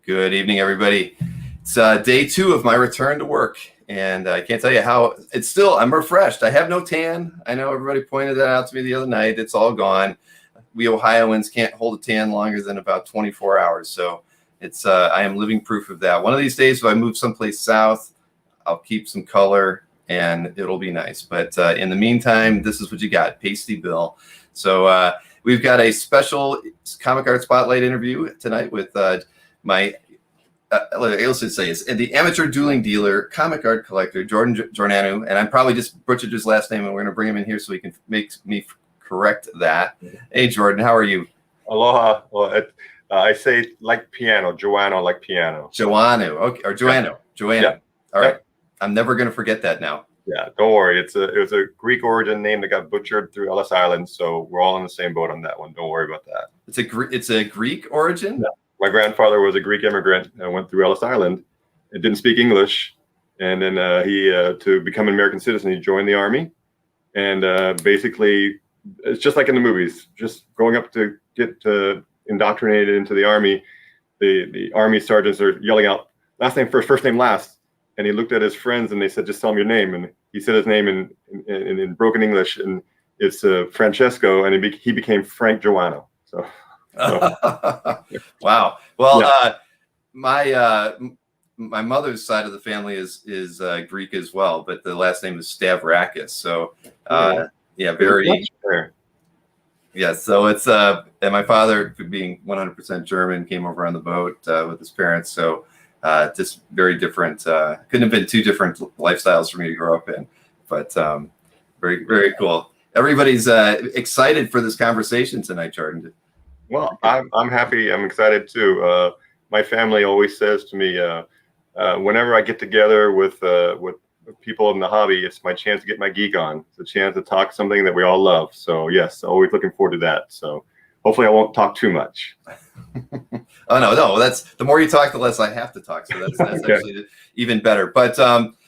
Good evening, everybody. It's day 2 of my return to work, and I can't tell you how it's still. I'm refreshed. I have no tan. I know everybody pointed that out to me the other night. It's all gone. We Ohioans can't hold a tan longer than about 24 hours, so it's. I am living proof of that. One of these days, if I move someplace south, I'll keep some color, and it'll be nice. But in the meantime, this is what you got, Pasty Bill. So we've got a special comic art spotlight interview tonight with my, let's just say, it's the amateur dueling dealer, comic art collector, Joanou, and I probably just butchered his last name, and we're going to bring him in here so he can make me correct that. Hey, Jordan, how are you? Aloha. Well, I say like piano, Joanou like piano. Joanou, okay, or Joanou, Joanou. Yeah. All right, I'm never going to forget that now. Yeah, don't worry. It was a Greek origin name that got butchered through Ellis Island, so we're all in the same boat on that one. Don't worry about that. It's a Greek origin? Yeah. My grandfather was a Greek immigrant and went through Ellis Island and didn't speak English. And then he, to become an American citizen, he joined the army. And basically, it's just like in the movies, just growing up to get indoctrinated into the army. The army sergeants are yelling out, last name first, first name last. And he looked at his friends and they said, just tell him your name. And he said his name in broken English, and it's Francesco, and he became Frank Joanou. So. Wow. Well, yeah. My mother's side of the family is Greek as well, but the last name is Stavrakis. So yeah, very. Yeah, so it's and my father, being 100% German, came over on the boat with his parents. So just very different. Couldn't have been two different lifestyles for me to grow up in, but very, very cool. Everybody's excited for this conversation tonight, Jordan. Well, I'm happy. I'm excited too. My family always says to me, whenever I get together with people in the hobby, it's my chance to get my geek on. It's a chance to talk something that we all love. So yes, always looking forward to that. So hopefully I won't talk too much. Oh no, that's the more you talk, the less I have to talk. So that's okay. Actually even better. But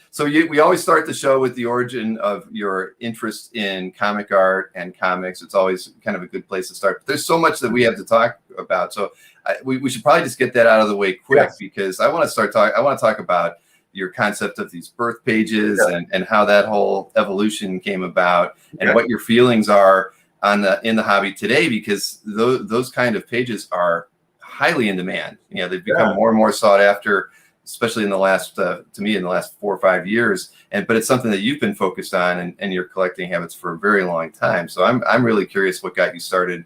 so we always start the show with the origin of your interest in comic art and comics. It's always kind of a good place to start. But there's so much that we have to talk about. So we should probably just get that out of the way quick, yes. Because I want to talk about your concept of these birth pages, yeah. and how that whole evolution came about, and what your feelings are in the hobby today, because those kind of pages are highly in demand. You know, they've become more and more sought after, especially in the last, to me, in the last 4 or 5 years. But it's something that you've been focused on and your collecting habits for a very long time. So I'm really curious what got you started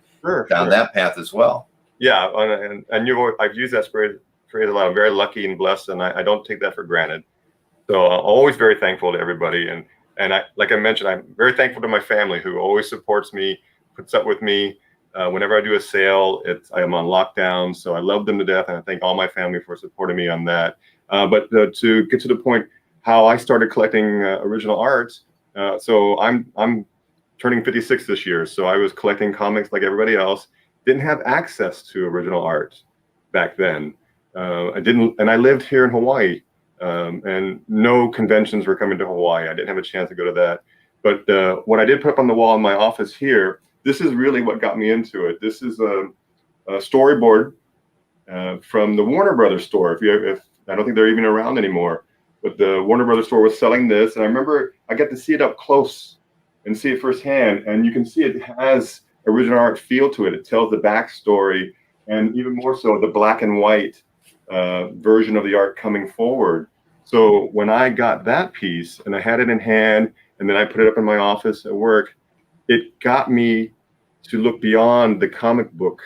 down that path as well. Yeah, and I've used that phrase a lot. I'm very lucky and blessed, and I don't take that for granted. So I'm always very thankful to everybody. And I, like I mentioned, I'm very thankful to my family, who always supports me, puts up with me. Whenever I do a sale, I am on lockdown, so I love them to death, and I thank all my family for supporting me on that. But to get to the point, how I started collecting original art. So I'm turning 56 this year, so I was collecting comics like everybody else. Didn't have access to original art back then. I lived here in Hawaii, and no conventions were coming to Hawaii. I didn't have a chance to go to that. But what I did put up on the wall in my office here, this is really what got me into it. This is a storyboard from the Warner Brothers store. If I don't think they're even around anymore, but the Warner Brothers store was selling this, and I remember I got to see it up close and see it firsthand, and you can see it has original art feel to it. It tells the backstory, and even more so, the black and white version of the art coming forward. So when I got that piece and I had it in hand, and then I put it up in my office at work, it got me to look beyond the comic book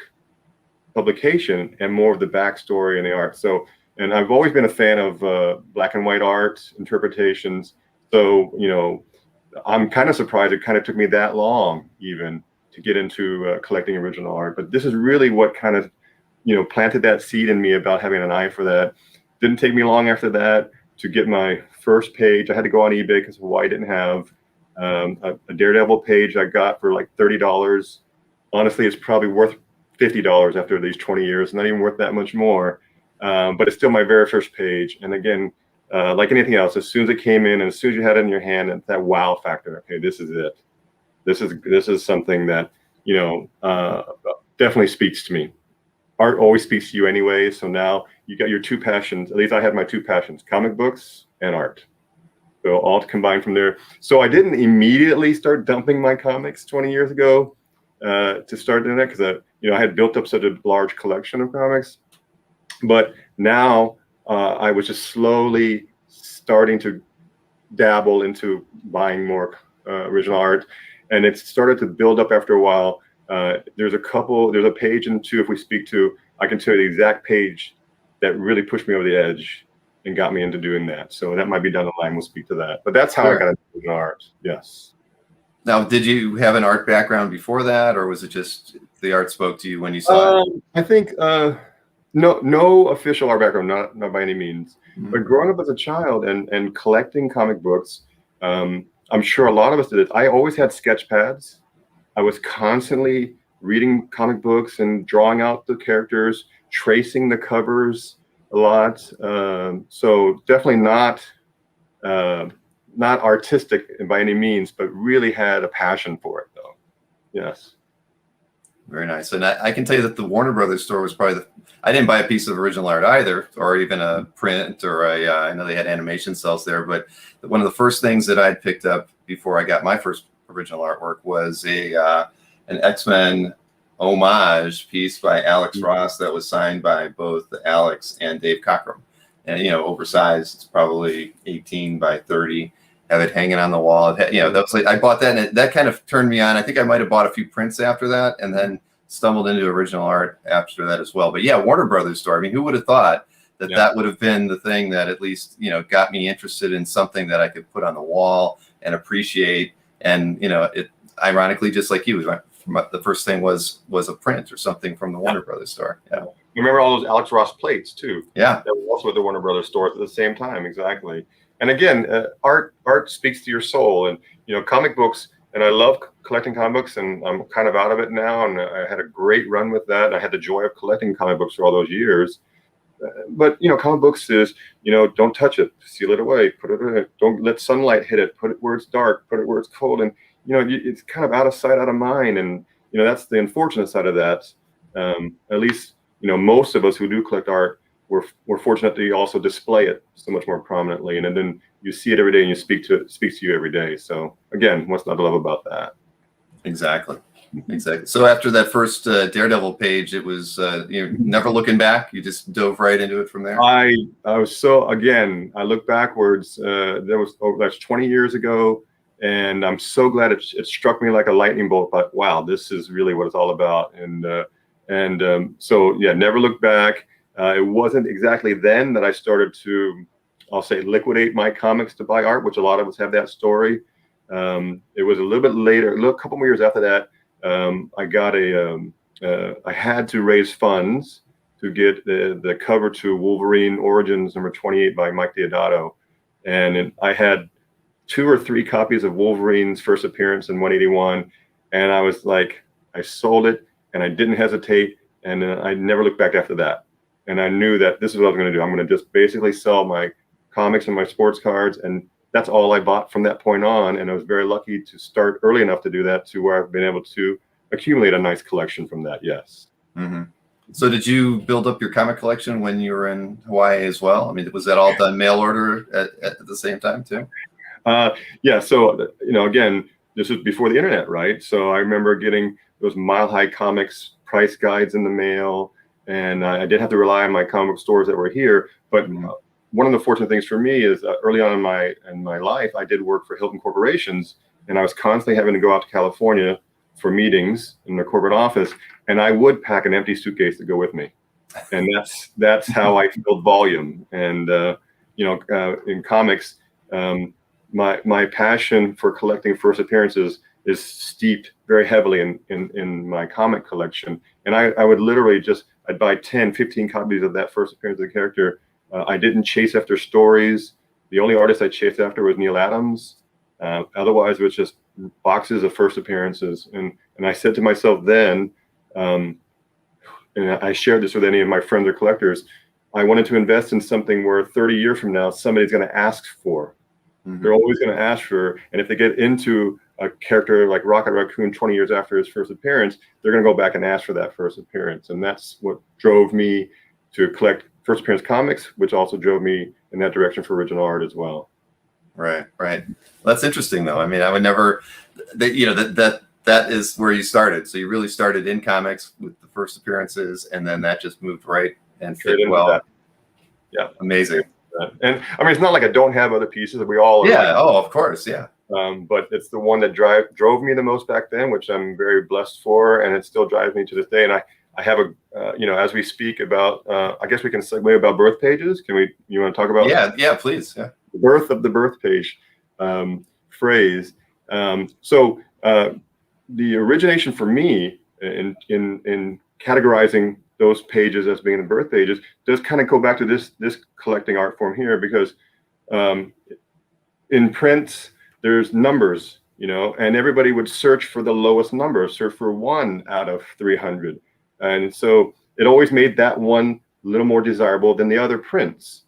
publication and more of the backstory and the art. So, and I've always been a fan of black and white art interpretations. So, you know, I'm kind of surprised it kind of took me that long even to get into collecting original art. But this is really what kind of, you know, planted that seed in me about having an eye for that. Didn't take me long after that to get my first page. I had to go on eBay because Hawaii didn't have a Daredevil page I got for like $30. Honestly, it's probably worth $50 after these 20 years. Not even worth that much more. But it's still my very first page. And again, like anything else, as soon as it came in and as soon as you had it in your hand, and that wow factor, okay, this is it. This is something that, you know, definitely speaks to me. art always speaks to you anyway. So now you got your two passions. At least I had my two passions: comic books and art. So all combined from there. So I didn't immediately start dumping my comics 20 years ago to start doing that, because I had built up such a large collection of comics. But now I was just slowly starting to dabble into buying more original art, and it started to build up after a while. There's a page and two, if we speak to, I can tell you the exact page that really pushed me over the edge and got me into doing that. So that might be down the line. We'll speak to that. But that's how I got into art. Yes. Now, did you have an art background before that, or was it just the art spoke to you when you saw it? I think no official art background, not by any means. Mm-hmm. But growing up as a child and collecting comic books, I'm sure a lot of us did it. I always had sketch pads. I was constantly reading comic books and drawing out the characters, tracing the covers a lot. So definitely not artistic by any means, but really had a passion for it, though. Yes. Very nice. And I can tell you that the Warner Brothers store was probably I didn't buy a piece of original art either, or even a print, or I know they had animation cells there, but one of the first things that I'd picked up before I got my first original artwork was an X-Men homage piece by Alex Ross that was signed by both Alex and Dave Cockrum. And, oversized, it's probably 18 by 30. Have it hanging on the wall. That was like, I bought that, and that kind of turned me on. I think I might have bought a few prints after that, and then stumbled into original art after that as well. But yeah, Warner Brothers store. I mean, who would have thought that that would have been the thing that at least got me interested in something that I could put on the wall and appreciate. And it ironically, just like you, the first thing was a print or something from the Warner Brothers store. Yeah. Remember all those Alex Ross plates too? Yeah. That were also at the Warner Brothers stores at the same time. Exactly. And again, art speaks to your soul, and comic books. And I love collecting comic books, and I'm kind of out of it now. And I had a great run with that. I had the joy of collecting comic books for all those years. But comic books is don't touch it, seal it away, put it in it. Don't let sunlight hit it. Put it where it's dark. Put it where it's cold. And it's kind of out of sight, out of mind. And that's the unfortunate side of that. At least most of us who do collect art, we're fortunate to also display it so much more prominently, and then you see it every day, and it speaks to you every day. So again, what's not to love about that? Exactly. So after that first Daredevil page, it was never looking back. You just dove right into it from there. I was I look backwards. That's 20 years ago, and I'm so glad it struck me like a lightning bolt. But wow, this is really what it's all about. So yeah, never look back. It wasn't exactly then that I started to, I'll say, liquidate my comics to buy art, which a lot of us have that story. It was a little bit later, a couple more years after that. I had to raise funds to get the cover to Wolverine Origins number 28 by Mike Deodato. And I had 2 or 3 copies of Wolverine's first appearance in 181. And I was like, I sold it, and I didn't hesitate. And I never looked back after that. And I knew that this is what I was going to do. I'm going to just basically sell my comics and my sports cards. And that's all I bought from that point on. And I was very lucky to start early enough to do that, to where I've been able to accumulate a nice collection from that. Yes. Mm-hmm. So did you build up your comic collection when you were in Hawaii as well? I mean, was that all done mail order at the same time too? Yeah. So, again, this was before the internet, right? So I remember getting those Mile High Comics price guides in the mail. And I did have to rely on my comic book stores that were here. But one of the fortunate things for me is early on in my life, I did work for Hilton Corporations, and I was constantly having to go out to California for meetings in their corporate office, and I would pack an empty suitcase to go with me. And that's how I filled volume. And in comics, my passion for collecting first appearances is steeped very heavily in my comic collection. And I would literally I'd buy 10, 15 copies of that first appearance of the character. I didn't chase after stories. The only artist I chased after was Neil Adams. Otherwise, it was just boxes of first appearances. And I said to myself then, and I shared this with any of my friends or collectors, I wanted to invest in something where 30 years from now, somebody's going to ask for. They're always going to ask for, and if they get into a character like Rocket Raccoon 20 years after his first appearance, they're going to go back and ask for that first appearance. And that's what drove me to collect first appearance comics, which also drove me in that direction for original art as well. Right. Well, that's interesting, though. I mean, I would never, that is where you started. So you really started in comics with the first appearances, and then that just moved right and fit well. That. Yeah. Amazing. And I mean, it's not like I don't have other pieces that we all. Yeah. Of course. Yeah. But it's the one that drove me the most back then, which I'm very blessed for, and it still drives me to this day. And I have as we speak about, I guess we can segue about birth pages. You want to talk about? Yeah, please. Yeah. The birth of the birth page phrase. So the origination for me in categorizing those pages as being the birth pages does kind of go back to this collecting art form here, because in print there's numbers, and everybody would search for the lowest number, search for 1 out of 300, and so it always made that one a little more desirable than the other prints.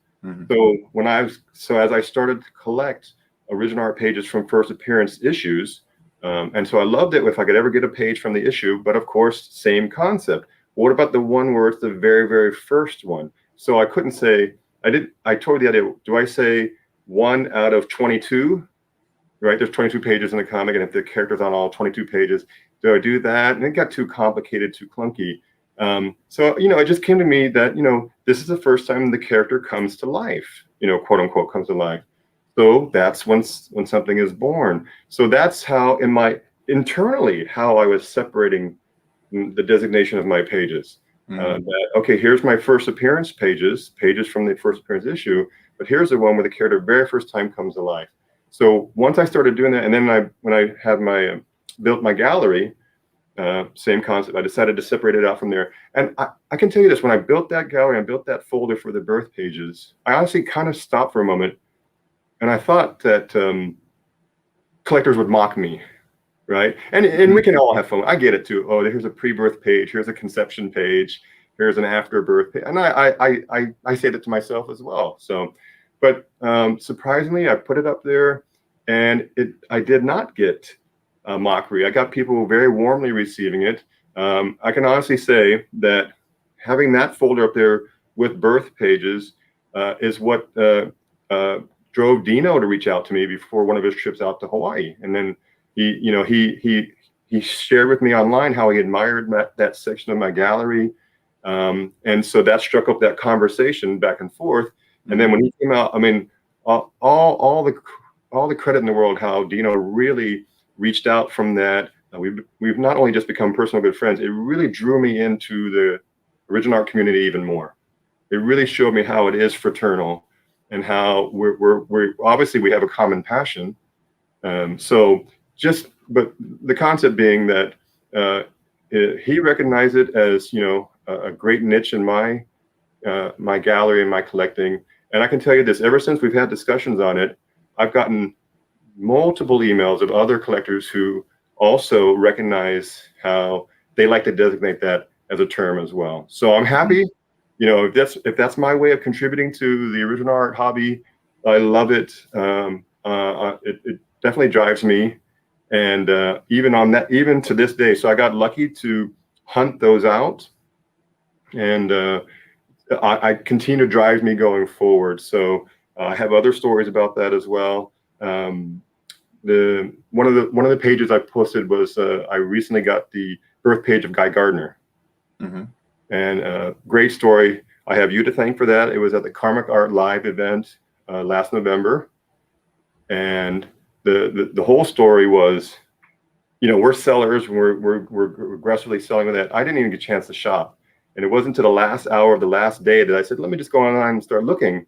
So as I started to collect original art pages from first appearance issues, and so I loved it if I could ever get a page from the issue, but of course, same concept. What about the one where it's the very, very first one? So I couldn't say, I told the idea, do I say 1 out of 22, right? There's 22 pages in the comic, and if the character's on all 22 pages, do I do that? And it got too complicated, too clunky. So it just came to me that, this is the first time the character comes to life, quote unquote, comes to life. So that's when something is born. So that's how internally, how I was separating the designation of my pages. Okay, here's my first appearance pages from the first appearance issue, but here's the one where the character very first time comes to life. So once I started doing that, and then when I had built my gallery, same concept, I decided to separate it out from there. And I can tell you this, when I built that gallery and built that folder for the birth pages, I honestly kind of stopped for a moment, and I thought that collectors would mock me. Right. And we can all have fun. I get it too. Oh, here's a pre-birth page. Here's a conception page. Here's an after-birth page. And I say that to myself as well. So, but surprisingly, I put it up there, and I did not get a mockery. I got people very warmly receiving it. I can honestly say that having that folder up there with birth pages is what drove Dino to reach out to me before one of his trips out to Hawaii. And then he shared with me online how he admired that section of my gallery, and so that struck up that conversation back and forth. And then when he came out, I mean, all the credit in the world how Dino really reached out from that. We've not only just become personal good friends. It really drew me into the original art community even more. It really showed me how it is fraternal, and how we're obviously we have a common passion. But the concept being that he recognized it as a great niche in my gallery and my collecting. And I can tell you this: ever since we've had discussions on it, I've gotten multiple emails of other collectors who also recognize how they like to designate that as a term as well. So I'm happy, if that's my way of contributing to the original art hobby. I love it. It definitely drives me. And even to this day, so I got lucky to hunt those out, and I continue to drive me going forward. So I have other stories about that as well. One of the pages I posted was I recently got the birth page of Guy Gardner, and great story. I have you to thank for that. It was at the Karmic Art Live event last November, and the whole story was, we're sellers, we're aggressively selling with that. I didn't even get a chance to shop, and it wasn't until the last hour of the last day that I said, let me just go online and start looking.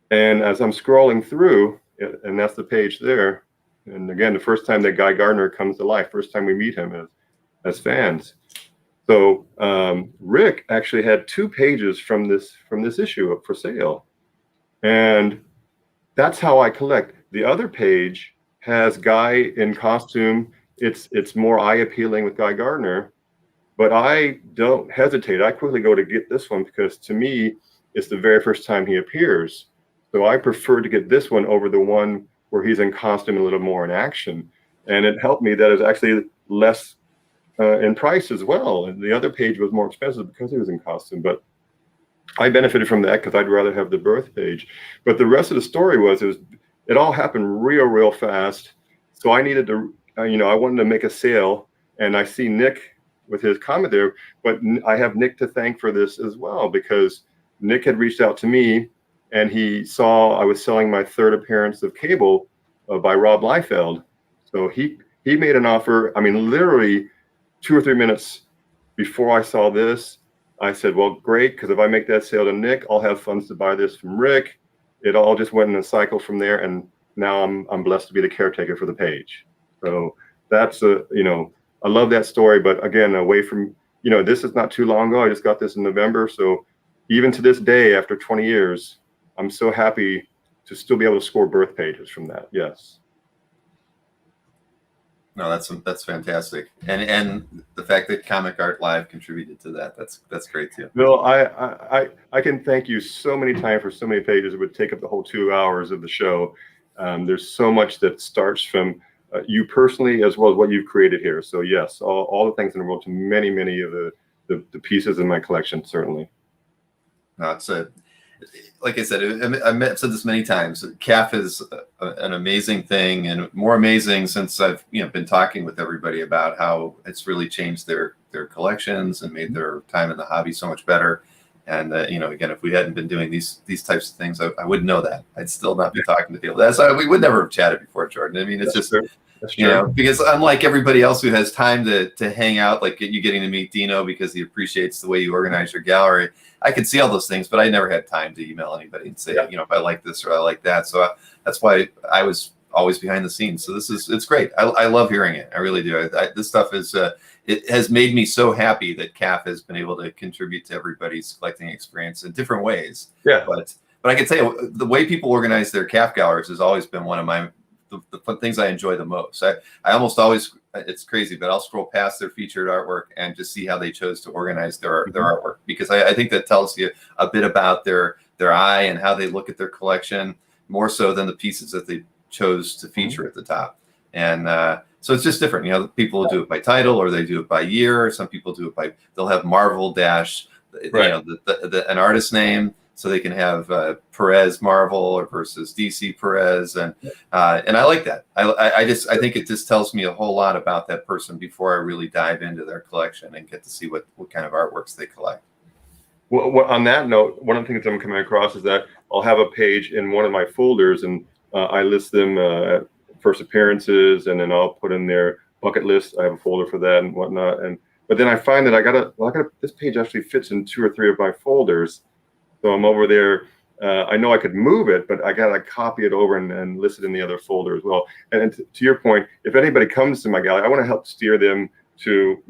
And as I'm scrolling through, and that's the page there, and again, the first time that Guy Gardner comes to life, first time we meet him as fans. So Rick actually had 2 pages from this issue up for sale, and that's how I collect. The other page has Guy in costume. It's more eye appealing with Guy Gardner, but I don't hesitate. I quickly go to get this one because to me, it's the very first time he appears. So I prefer to get this one over the one where he's in costume a little more in action. And it helped me that it's actually less in price as well. And the other page was more expensive because he was in costume, but I benefited from that because I'd rather have the birth page. But the rest of the story it all happened real fast. So I needed to, I wanted to make a sale, and I see Nick with his comment there, but I have Nick to thank for this as well, because Nick had reached out to me and he saw I was selling my third appearance of Cable by Rob Liefeld. So he made an offer. I mean, literally 2 or 3 minutes before I saw this, I said, well, great, because if I make that sale to Nick, I'll have funds to buy this from Rick. It all just went in a cycle from there, and now I'm blessed to be the caretaker for the page. So that's I love that story. But again, away from, this is not too long ago. I just got this in November. So even to this day, after 20 years, I'm so happy to still be able to score birth pages from that. Yes. No, that's fantastic, and the fact that Comic Art Live contributed to that's great too. Bill, I can thank you so many times for so many pages. It would take up the whole 2 hours of the show. There's so much that starts from you personally as well as what you've created here. So yes, all the things in the world to many of the pieces in my collection, certainly. No, it's like I said, I've said this many times. CAF is an amazing thing, and more amazing since I've been talking with everybody about how it's really changed their collections and made their time in the hobby so much better. And again, if we hadn't been doing these types of things, I wouldn't know that. I'd still not be talking to people. We would never have chatted before, Jordan. I mean, it's just That's true. because unlike everybody else who has time to hang out, like you getting to meet Dino because he appreciates the way you organize your gallery. I could see all those things, but I never had time to email anybody and say, if I like this or I like that. So that's why I was always behind the scenes. So it's great. I love hearing it. I really do. This stuff is, it has made me so happy that CAF has been able to contribute to everybody's collecting experience in different ways. Yeah. But I can tell you, the way people organize their CAF galleries has always been one of the things I enjoy the most. I almost always, it's crazy, but I'll scroll past their featured artwork and just see how they chose to organize their artwork, because I think that tells you a bit about their eye and how they look at their collection, more so than the pieces that they chose to feature at the top. And so it's just different. People do it by title, or they do it by year. Some people do it they'll have Marvel dash, an artist name, so they can have Perez Marvel versus DC Perez, and I like that. I think it just tells me a whole lot about that person before I really dive into their collection and get to see what kind of artworks they collect. Well, on that note, one of the things I'm coming across is that I'll have a page in one of my folders, and I list them at first appearances, and then I'll put in their bucket list. I have a folder for that and whatnot. But then I find that this page actually fits in 2 or 3 of my folders. So I'm over there. I know I could move it, but I gotta copy it over and list it in the other folder as well. And to your point, if anybody comes to my gallery, I want to help steer them to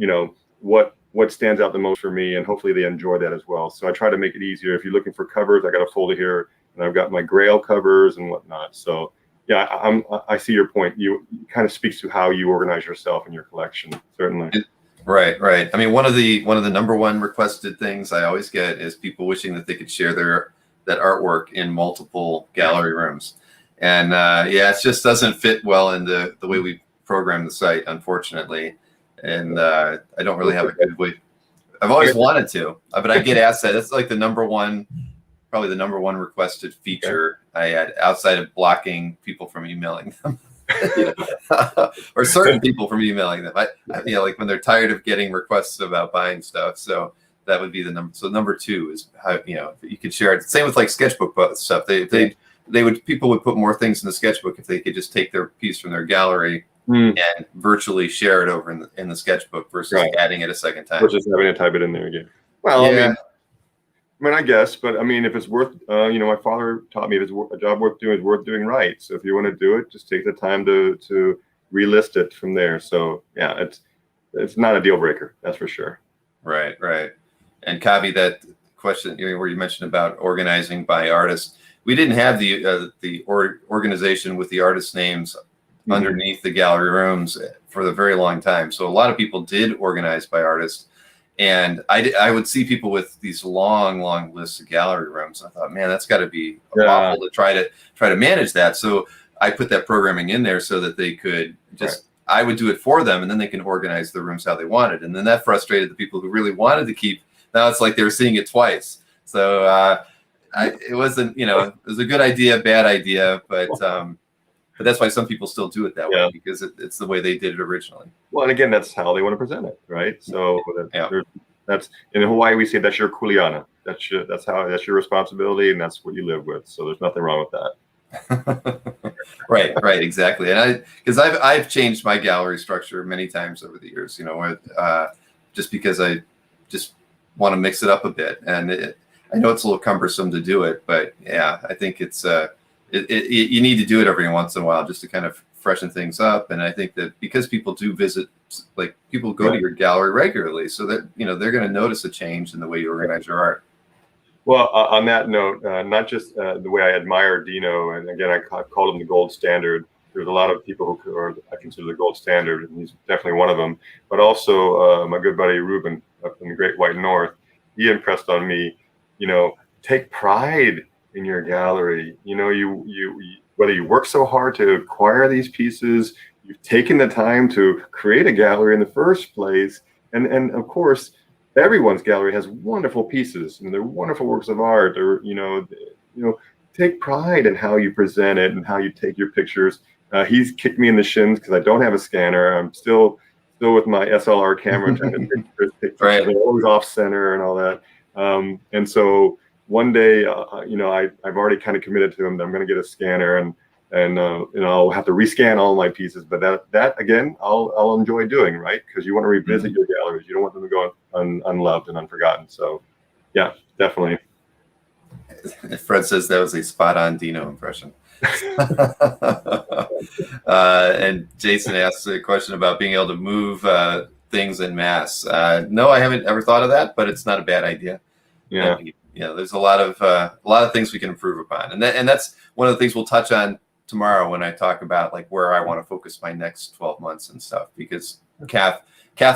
what stands out the most for me, and hopefully they enjoy that as well. So I try to make it easier. If you're looking for covers, I got a folder here, and I've got my Grail covers and whatnot. So yeah, I see your point. You kind of speaks to how you organize yourself in your collection, certainly. Right. I mean, one of the number one requested things I always get is people wishing that they could share that artwork in multiple gallery rooms, and it just doesn't fit well into the way we program the site, unfortunately. And I don't really have a good way. I've always wanted to, but I get asked that. It's like probably the number one requested feature I had, outside of blocking people from emailing them. Or certain people from emailing them. Like when they're tired of getting requests about buying stuff. So that would be the number. So number 2 is how you could share it. Same with like sketchbook stuff. People would put more things in the sketchbook if they could just take their piece from their gallery and virtually share it over in the sketchbook versus adding it a second time. Versus having to type it in there again. Well, I mean, I guess, but I mean, if it's worth, my father taught me if it's a job worth doing, it's worth doing right. So if you want to do it, just take the time to relist it from there. So yeah, it's not a deal breaker, that's for sure. Right. And Kavi, that question where you mentioned about organizing by artist, we didn't have the organization with the artist names underneath the gallery rooms for a very long time. So a lot of people did organize by artist. And I would see people with these long lists of gallery rooms. I thought, man, that's got to be awful to try to manage that. So I put that programming in there so that they could just, I would do it for them, and then they can organize the rooms how they wanted. And then that frustrated the people who really wanted to keep. Now it's like they were seeing it twice. So it wasn't, it was a good idea, bad idea, but that's why some people still do it that way, because it's the way they did it originally. Well, and again, that's how they want to present it, right? So that's in Hawaii, we say that's your kuleana. That's your responsibility, and that's what you live with. So there's nothing wrong with that. Right, exactly. And because I've changed my gallery structure many times over the years, just because I just want to mix it up a bit. And I know it's a little cumbersome to do it, but yeah, I think it's you need to do it every once in a while just to kind of freshen things up. And I think that because people do visit, like people go to your gallery regularly, so that they're going to notice a change in the way you organize your art. Well, on that note, not just the way I admire Dino, and again, I call him the gold standard. There's a lot of people who are, I consider, the gold standard, and he's definitely one of them. But also my good buddy Ruben up in the Great White North, he impressed on me, take pride in your gallery. You whether you work so hard to acquire these pieces, you've taken the time to create a gallery in the first place, and of course, everyone's gallery has wonderful pieces and they're wonderful works of art. Or take pride in how you present it and how you take your pictures. He's kicked me in the shins because I don't have a scanner. I'm still with my SLR camera trying to take pictures. Right. They're always off center and all that. And so one day, I've already kind of committed to him that I'm going to get a scanner and I'll have to rescan all my pieces. But that again, I'll enjoy doing, right? Because you want to revisit your galleries. You don't want them to go unloved and unforgotten. So, yeah, definitely. Fred says that was a spot-on Dino impression. And Jason asks a question about being able to move things en masse. No, I haven't ever thought of that, but it's not a bad idea. Yeah. There's a lot of things we can improve upon, and that's one of the things we'll touch on tomorrow when I talk about like where I want to focus my next 12 months and stuff, because CAF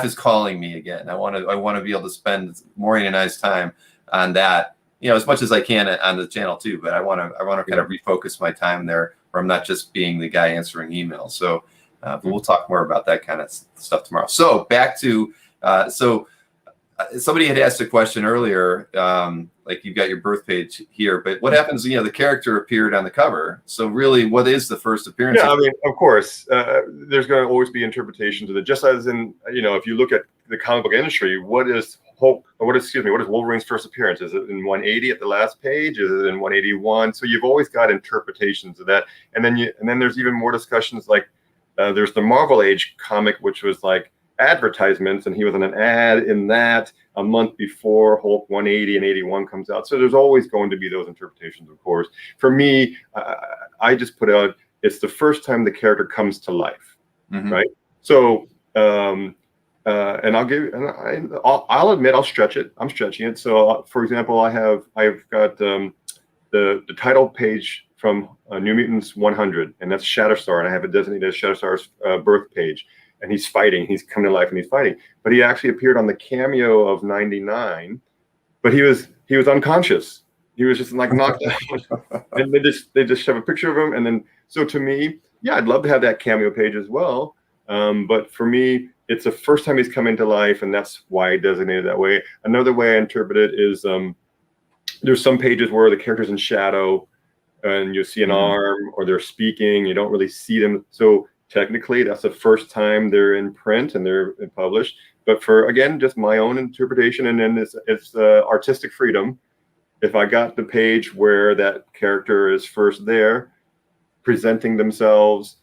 is calling me again. I want to be able to spend Maureen and I's time on that, as much as I can on the channel too. But I want to kind of refocus my time there, where I'm not just being the guy answering emails. So, but we'll talk more about that kind of stuff tomorrow. So back to somebody had asked a question earlier, like you've got your birth page here, but what happens, the character appeared on the cover. So really, what is the first appearance? Yeah, I mean, of course, there's going to always be interpretations of it. Just as in, if you look at the comic book industry, what is Wolverine's first appearance? Is it in 180 at the last page? Is it in 181? So you've always got interpretations of that. And then there's even more discussions like there's the Marvel Age comic, which was like advertisements, and he was in an ad in that a month before Hulk 180 and 81 comes out. So there's always going to be those interpretations, of course. For me, I just put out, it's the first time the character comes to life, right? So, and I'll admit I'll stretch it. I'm stretching it. So, for example, I've got the title page from New Mutants 100, and that's Shatterstar, and I have it designated as Shatterstar's birth page. And he's fighting. He's coming to life and he's fighting. But he actually appeared on the cameo of 99, but he was unconscious. He was just like knocked out. And they just shove a picture of him. And then, so to me, yeah, I'd love to have that cameo page as well. But for me, it's the first time he's come into life, and that's why I designated that way. Another way I interpret it is there's some pages where the character's in shadow and you see an arm, or they're speaking, you don't really see them. So technically, that's the first time they're in print and they're published. But for, again, just my own interpretation, and then it's artistic freedom. If I got the page where that character is first there, presenting themselves,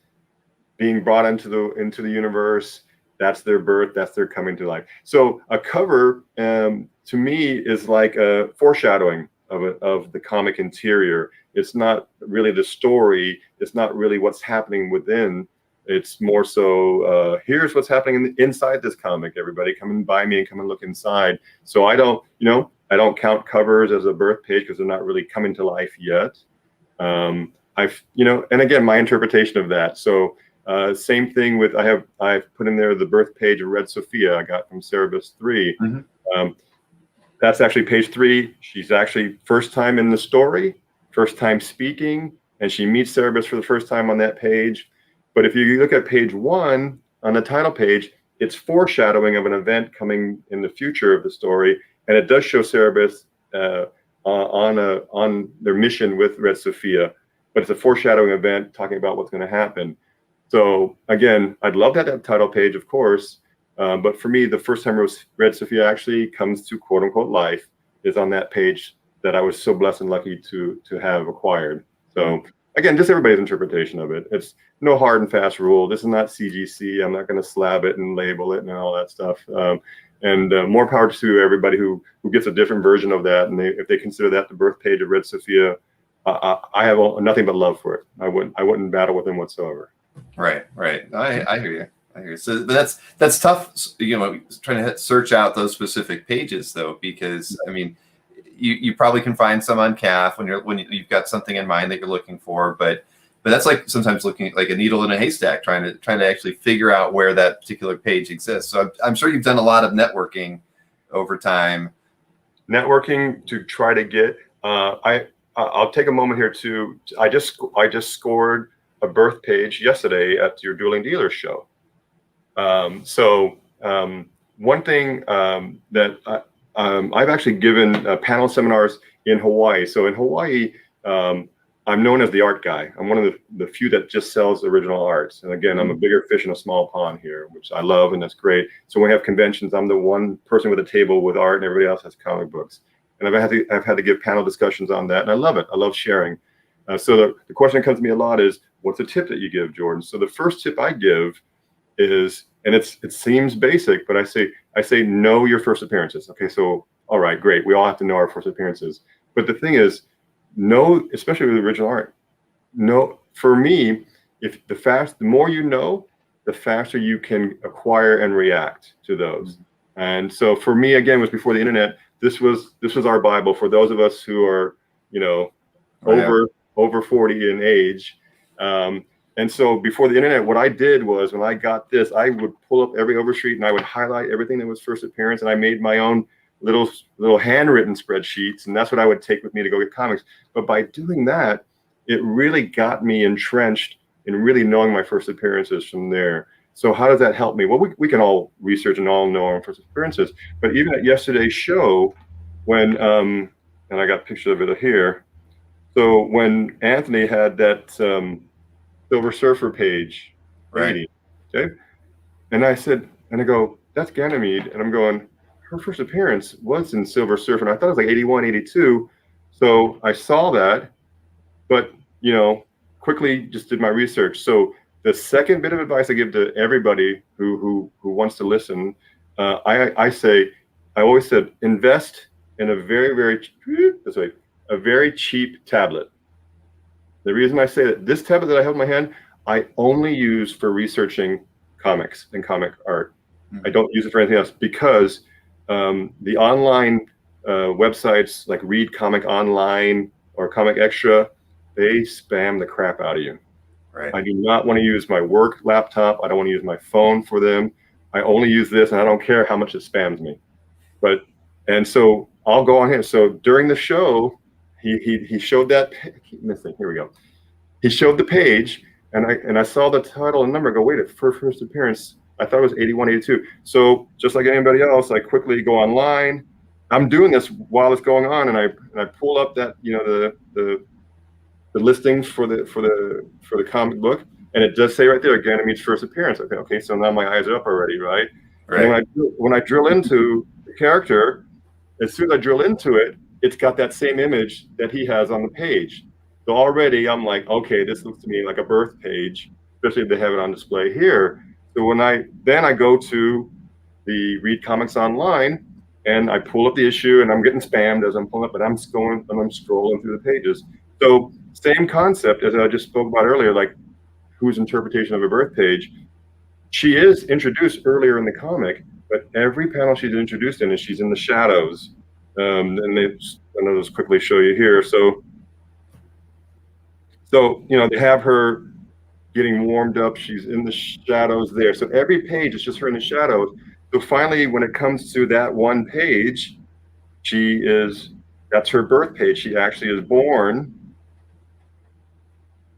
being brought into the universe, that's their birth, that's their coming to life. So a cover, to me, is like a foreshadowing of the comic interior. It's not really the story. It's not really what's happening within. It's more so, here's what's happening inside this comic. Everybody come and buy me and come and look inside. So I don't count covers as a birth page because they're not really coming to life yet. And again, my interpretation of that. So same thing with, I've put in there the birth page of Red Sophia I got from Cerebus 3. That's actually page 3. She's actually first time in the story, first time speaking, and she meets Cerberus for the first time on that page. But if you look at page 1 on the title page, it's foreshadowing of an event coming in the future of the story, and it does show Cerberus on their mission with Red Sophia, but it's a foreshadowing event talking about what's going to happen. So again, I'd love to have that title page, of course, but for me, the first time Red Sophia actually comes to quote unquote life is on that page that I was so blessed and lucky to have acquired. So again, just everybody's interpretation of it. It's no hard and fast rule. This is not CGC. I'm not going to slab it and label it and all that stuff. And more power to everybody who gets a different version of that. And if they consider that the birth page of Red Sophia, I have nothing but love for it. I wouldn't battle with them whatsoever. Right. I hear you. So, but that's tough, trying to search out those specific pages though, because I mean, you probably can find some on CAF when you've got something in mind that you're looking for, but that's like sometimes looking like a needle in a haystack, trying to actually figure out where that particular page exists. So I'm sure you've done a lot of networking over time. Networking to try to get. I'll take a moment here to. I just scored a birth page yesterday at your Dueling Dealers show. One thing that I've actually given panel seminars in Hawaii. So in Hawaii, I'm known as the art guy. I'm one of the few that just sells original arts. And again, I'm a bigger fish in a small pond here, which I love, and that's great. So when we have conventions, I'm the one person with a table with art, and everybody else has comic books. And I've had to give panel discussions on that, and I love it. I love sharing. So the question that comes to me a lot is, what's a tip that you give, Jordan? So the first tip I give is, and it seems basic, but I say know your first appearances. Okay, so all right, great. We all have to know our first appearances. But the thing is, know, especially with original art, for me, the more you know, the faster you can acquire and react to those. And so for me, again, it was before the internet. This was our Bible for those of us who are, over 40 in age. And so before the internet, what I did was when I got this, I would pull up every overstreet and I would highlight everything that was first appearance, and I made my own little handwritten spreadsheets, and that's what I would take with me to go get comics. But by doing that, it really got me entrenched in really knowing my first appearances from there. So how does that help me? Well, we can all research and all know our first appearances, but even at yesterday's show, when and I got pictures of it here. So when Anthony had that Silver Surfer page, right? Okay, and I go, that's Ganymede, and I'm going, her first appearance was in Silver Surfer, and I thought it was like 81, 82. So I saw that, but quickly just did my research. So the second bit of advice I give to everybody who wants to listen, I always said, invest in a very cheap tablet. The reason I say that, this tablet that I have in my hand, I only use for researching comics and comic art. I don't use it for anything else, because the online websites like Read Comic Online or Comic Extra, they spam the crap out of you. Right. I do not want to use my work laptop. I don't want to use my phone for them. I only use this, and I don't care how much it spams me. And so I'll go on here. So during the show, he showed that. I keep missing. Here we go. He showed the page, and I saw the title and number. I go, wait, for first appearance, I thought it was 81, 82. So just like anybody else, I quickly go online. I'm doing this while it's going on, and I pull up that the listings for the comic book, and it does say right there, Ganymede's first appearance. Okay, so now my eyes are up already, right? And when I drill into the character, as soon as I drill into it, it's got that same image that he has on the page. So already I'm like, okay, this looks to me like a birth page, especially if they have it on display here. So when I go to the Read Comics Online, and I pull up the issue, and I'm getting spammed as I'm pulling up, but I'm scrolling through the pages. So same concept as I just spoke about earlier, like whose interpretation of a birth page. She is introduced earlier in the comic, but every panel she's introduced in is she's in the shadows. And I'll just quickly show you here. So they have her getting warmed up. She's in the shadows there. So every page is just her in the shadows. So finally, when it comes to that one page, that's her birth page. She actually is born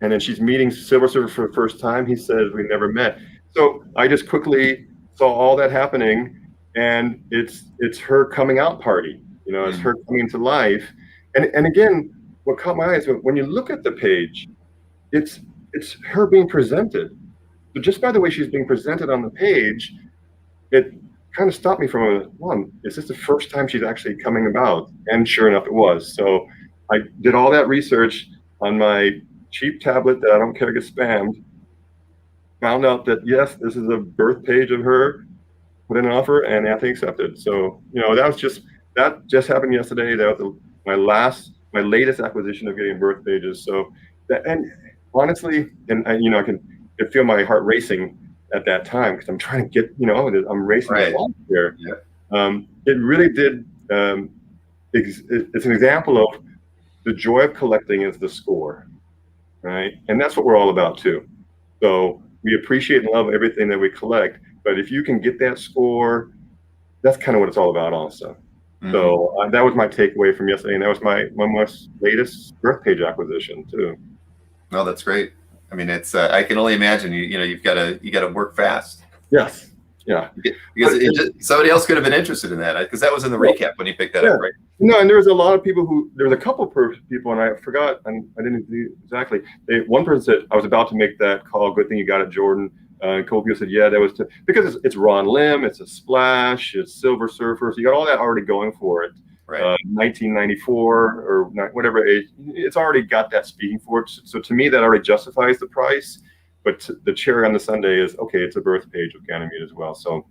And then she's meeting Silver Surfer for the first time. He says, we never met. So I just quickly saw all that happening, and it's her coming out party. You know, it's her coming to life. And again, what caught my eye is when you look at the page, it's her being presented. So just by the way she's being presented on the page, it kind of stopped me from is this the first time she's actually coming about? And sure enough, it was. So I did all that research on my cheap tablet that I don't care to get spammed, found out that yes, this is a birth page of her, put in an offer, and Anthony accepted. So, you know, that just happened yesterday. That was my latest acquisition of getting birth pages. So and honestly, and you know, I can feel my heart racing at that time because I'm trying to get, you know, I'm racing along here. Yeah. It really did. It's an example of the joy of collecting is the score, right? And that's what we're all about too. So we appreciate and love everything that we collect, but if you can get that score, that's kind of what it's all about also. So that was my takeaway from yesterday, and that was my most latest birth page acquisition too. No, that's great. I mean, it's I can only imagine you've got to work fast. Yes. Yeah. Because somebody else could have been interested in that, because that was in the recap when you picked that up, right? No, and there was a lot of people there was a couple people, and I forgot, and I didn't do exactly. One person said, I was about to make that call. Good thing you got it, Jordan. A couple people said, yeah, that was because it's Ron Lim, it's a Splash, it's Silver Surfer, so you got all that already going for it. Right. 1994 or whatever age, it's already got that speaking for it. So to me, that already justifies the price. But the cherry on the sundae is, okay, it's a birth page of Ganymede as well. So,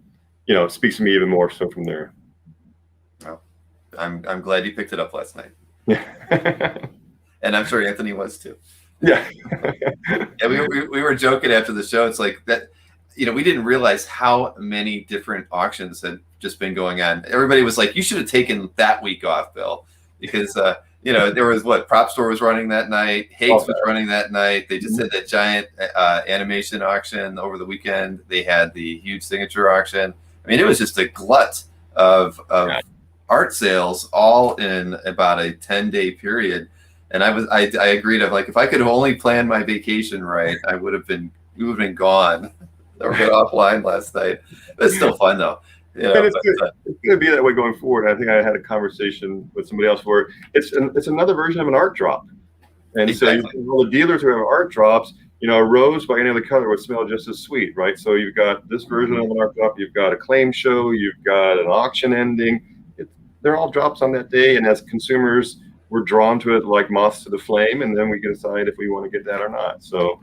you know, it speaks to me even more so from there. Well, I'm glad you picked it up last night. Yeah. And I'm sure Anthony was too. Yeah. Yeah, we were joking after the show. It's like that, you know, we didn't realize how many different auctions had just been going on. Everybody was like, you should have taken that week off, Bill, because you know, there was Prop Store was running that night. Hague's was running that night. They just had that giant animation auction over the weekend. They had the huge signature auction. I mean, it was just a glut of art sales all in about a 10-day period. And I agreed. I'm like, if I could have only planned my vacation right, we would have been gone. Or been offline last night. It's still fun though. You know, it's going to be that way going forward. I think I had a conversation with somebody else where it's another version of an art drop. And exactly. So all the dealers who have art drops, you know, a rose by any other color would smell just as sweet, right? So you've got this version of an art drop, you've got a claim show, you've got an auction ending. They're all drops on that day, and as consumers, we're drawn to it like moths to the flame, and then we can decide if we want to get that or not. So,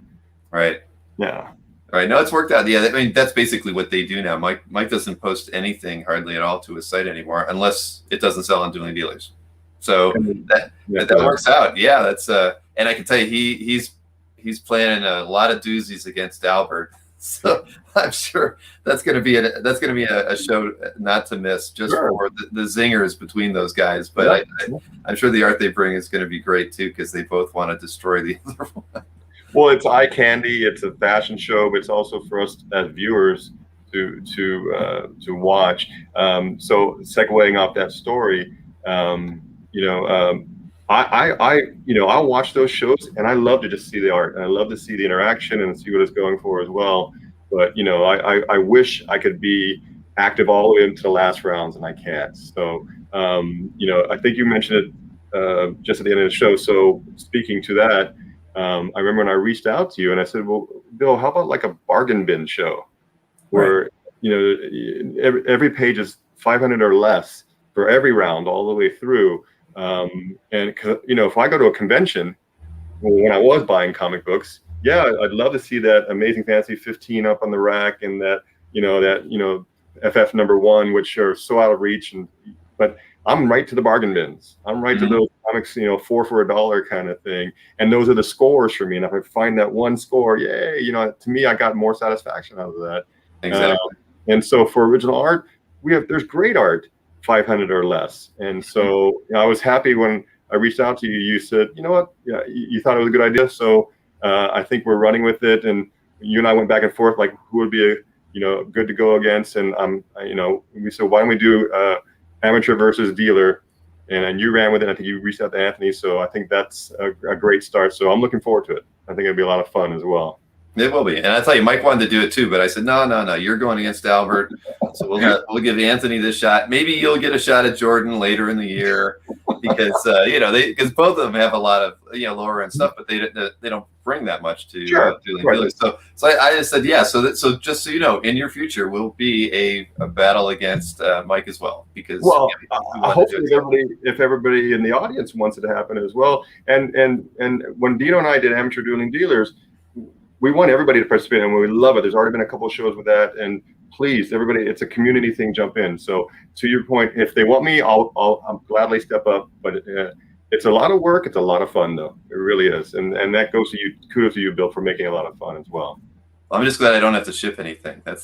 right, yeah. All right, no, it's worked out. Yeah, I mean, that's basically what they do now. Mike doesn't post anything hardly at all to his site anymore, unless it doesn't sell on Dueling Dealers. So that works out. Yeah, that's and I can tell you, he's planning a lot of doozies against Albert. So I'm sure that's going to be a show not to miss, just for the zingers between those guys. But I'm sure the art they bring is going to be great too, because they both want to destroy the other one. Well, it's eye candy. It's a fashion show, but it's also for us as viewers to watch. So segueing off that story, you know, I'll watch those shows, and I love to just see the art, and I love to see the interaction and see what it's going for as well. But you know, I wish I could be active all the way into the last rounds, and I can't. So you know, I think you mentioned it just at the end of the show. So speaking to that. I remember when I reached out to you and I said, well, Bill, how about like a bargain bin show where, you know, every page is 500 or less for every round all the way through. And, you know, if I go to a convention, when I was buying comic books, yeah, I'd love to see that Amazing Fantasy 15 up on the rack and that, you know, FF #1, which are so out of reach. But I'm right to the bargain bins. I'm right to those comics, you know, 4 for $1 kind of thing. And those are the scores for me. And if I find that one score, yay, you know, to me, I got more satisfaction out of that. Exactly. And so for original art, there's great art, 500 or less. And so you know, I was happy when I reached out to you. You said, you know what, yeah, you thought it was a good idea. So I think we're running with it. And you and I went back and forth, like who would be, good to go against. And we said, why don't we do amateur versus dealer, and you ran with it. I think you reached out to Anthony, so I think that's a great start. So I'm looking forward to it. I think it'd be a lot of fun as well. It will be, and I tell you, Mike wanted to do it too, but I said no. You're going against Albert, so we'll give Anthony this shot. Maybe you'll get a shot at Jordan later in the year because because both of them have a lot of lower end stuff, but they don't bring that much to Dueling Dealers. So I just said So just so you know, in your future will be a battle against Mike as well, because hopefully if everybody in the audience wants it to happen as well. And when Dino and I did Amateur Dueling Dealers, we want everybody to participate, and we love it. There's already been a couple of shows with that, and please, everybody, it's a community thing. Jump in. So to your point, if they want me, I'll gladly step up. But it's a lot of work. It's a lot of fun, though. It really is, and that goes to you. Kudos to you, Bill, for making it a lot of fun as well. I'm just glad I don't have to ship anything. I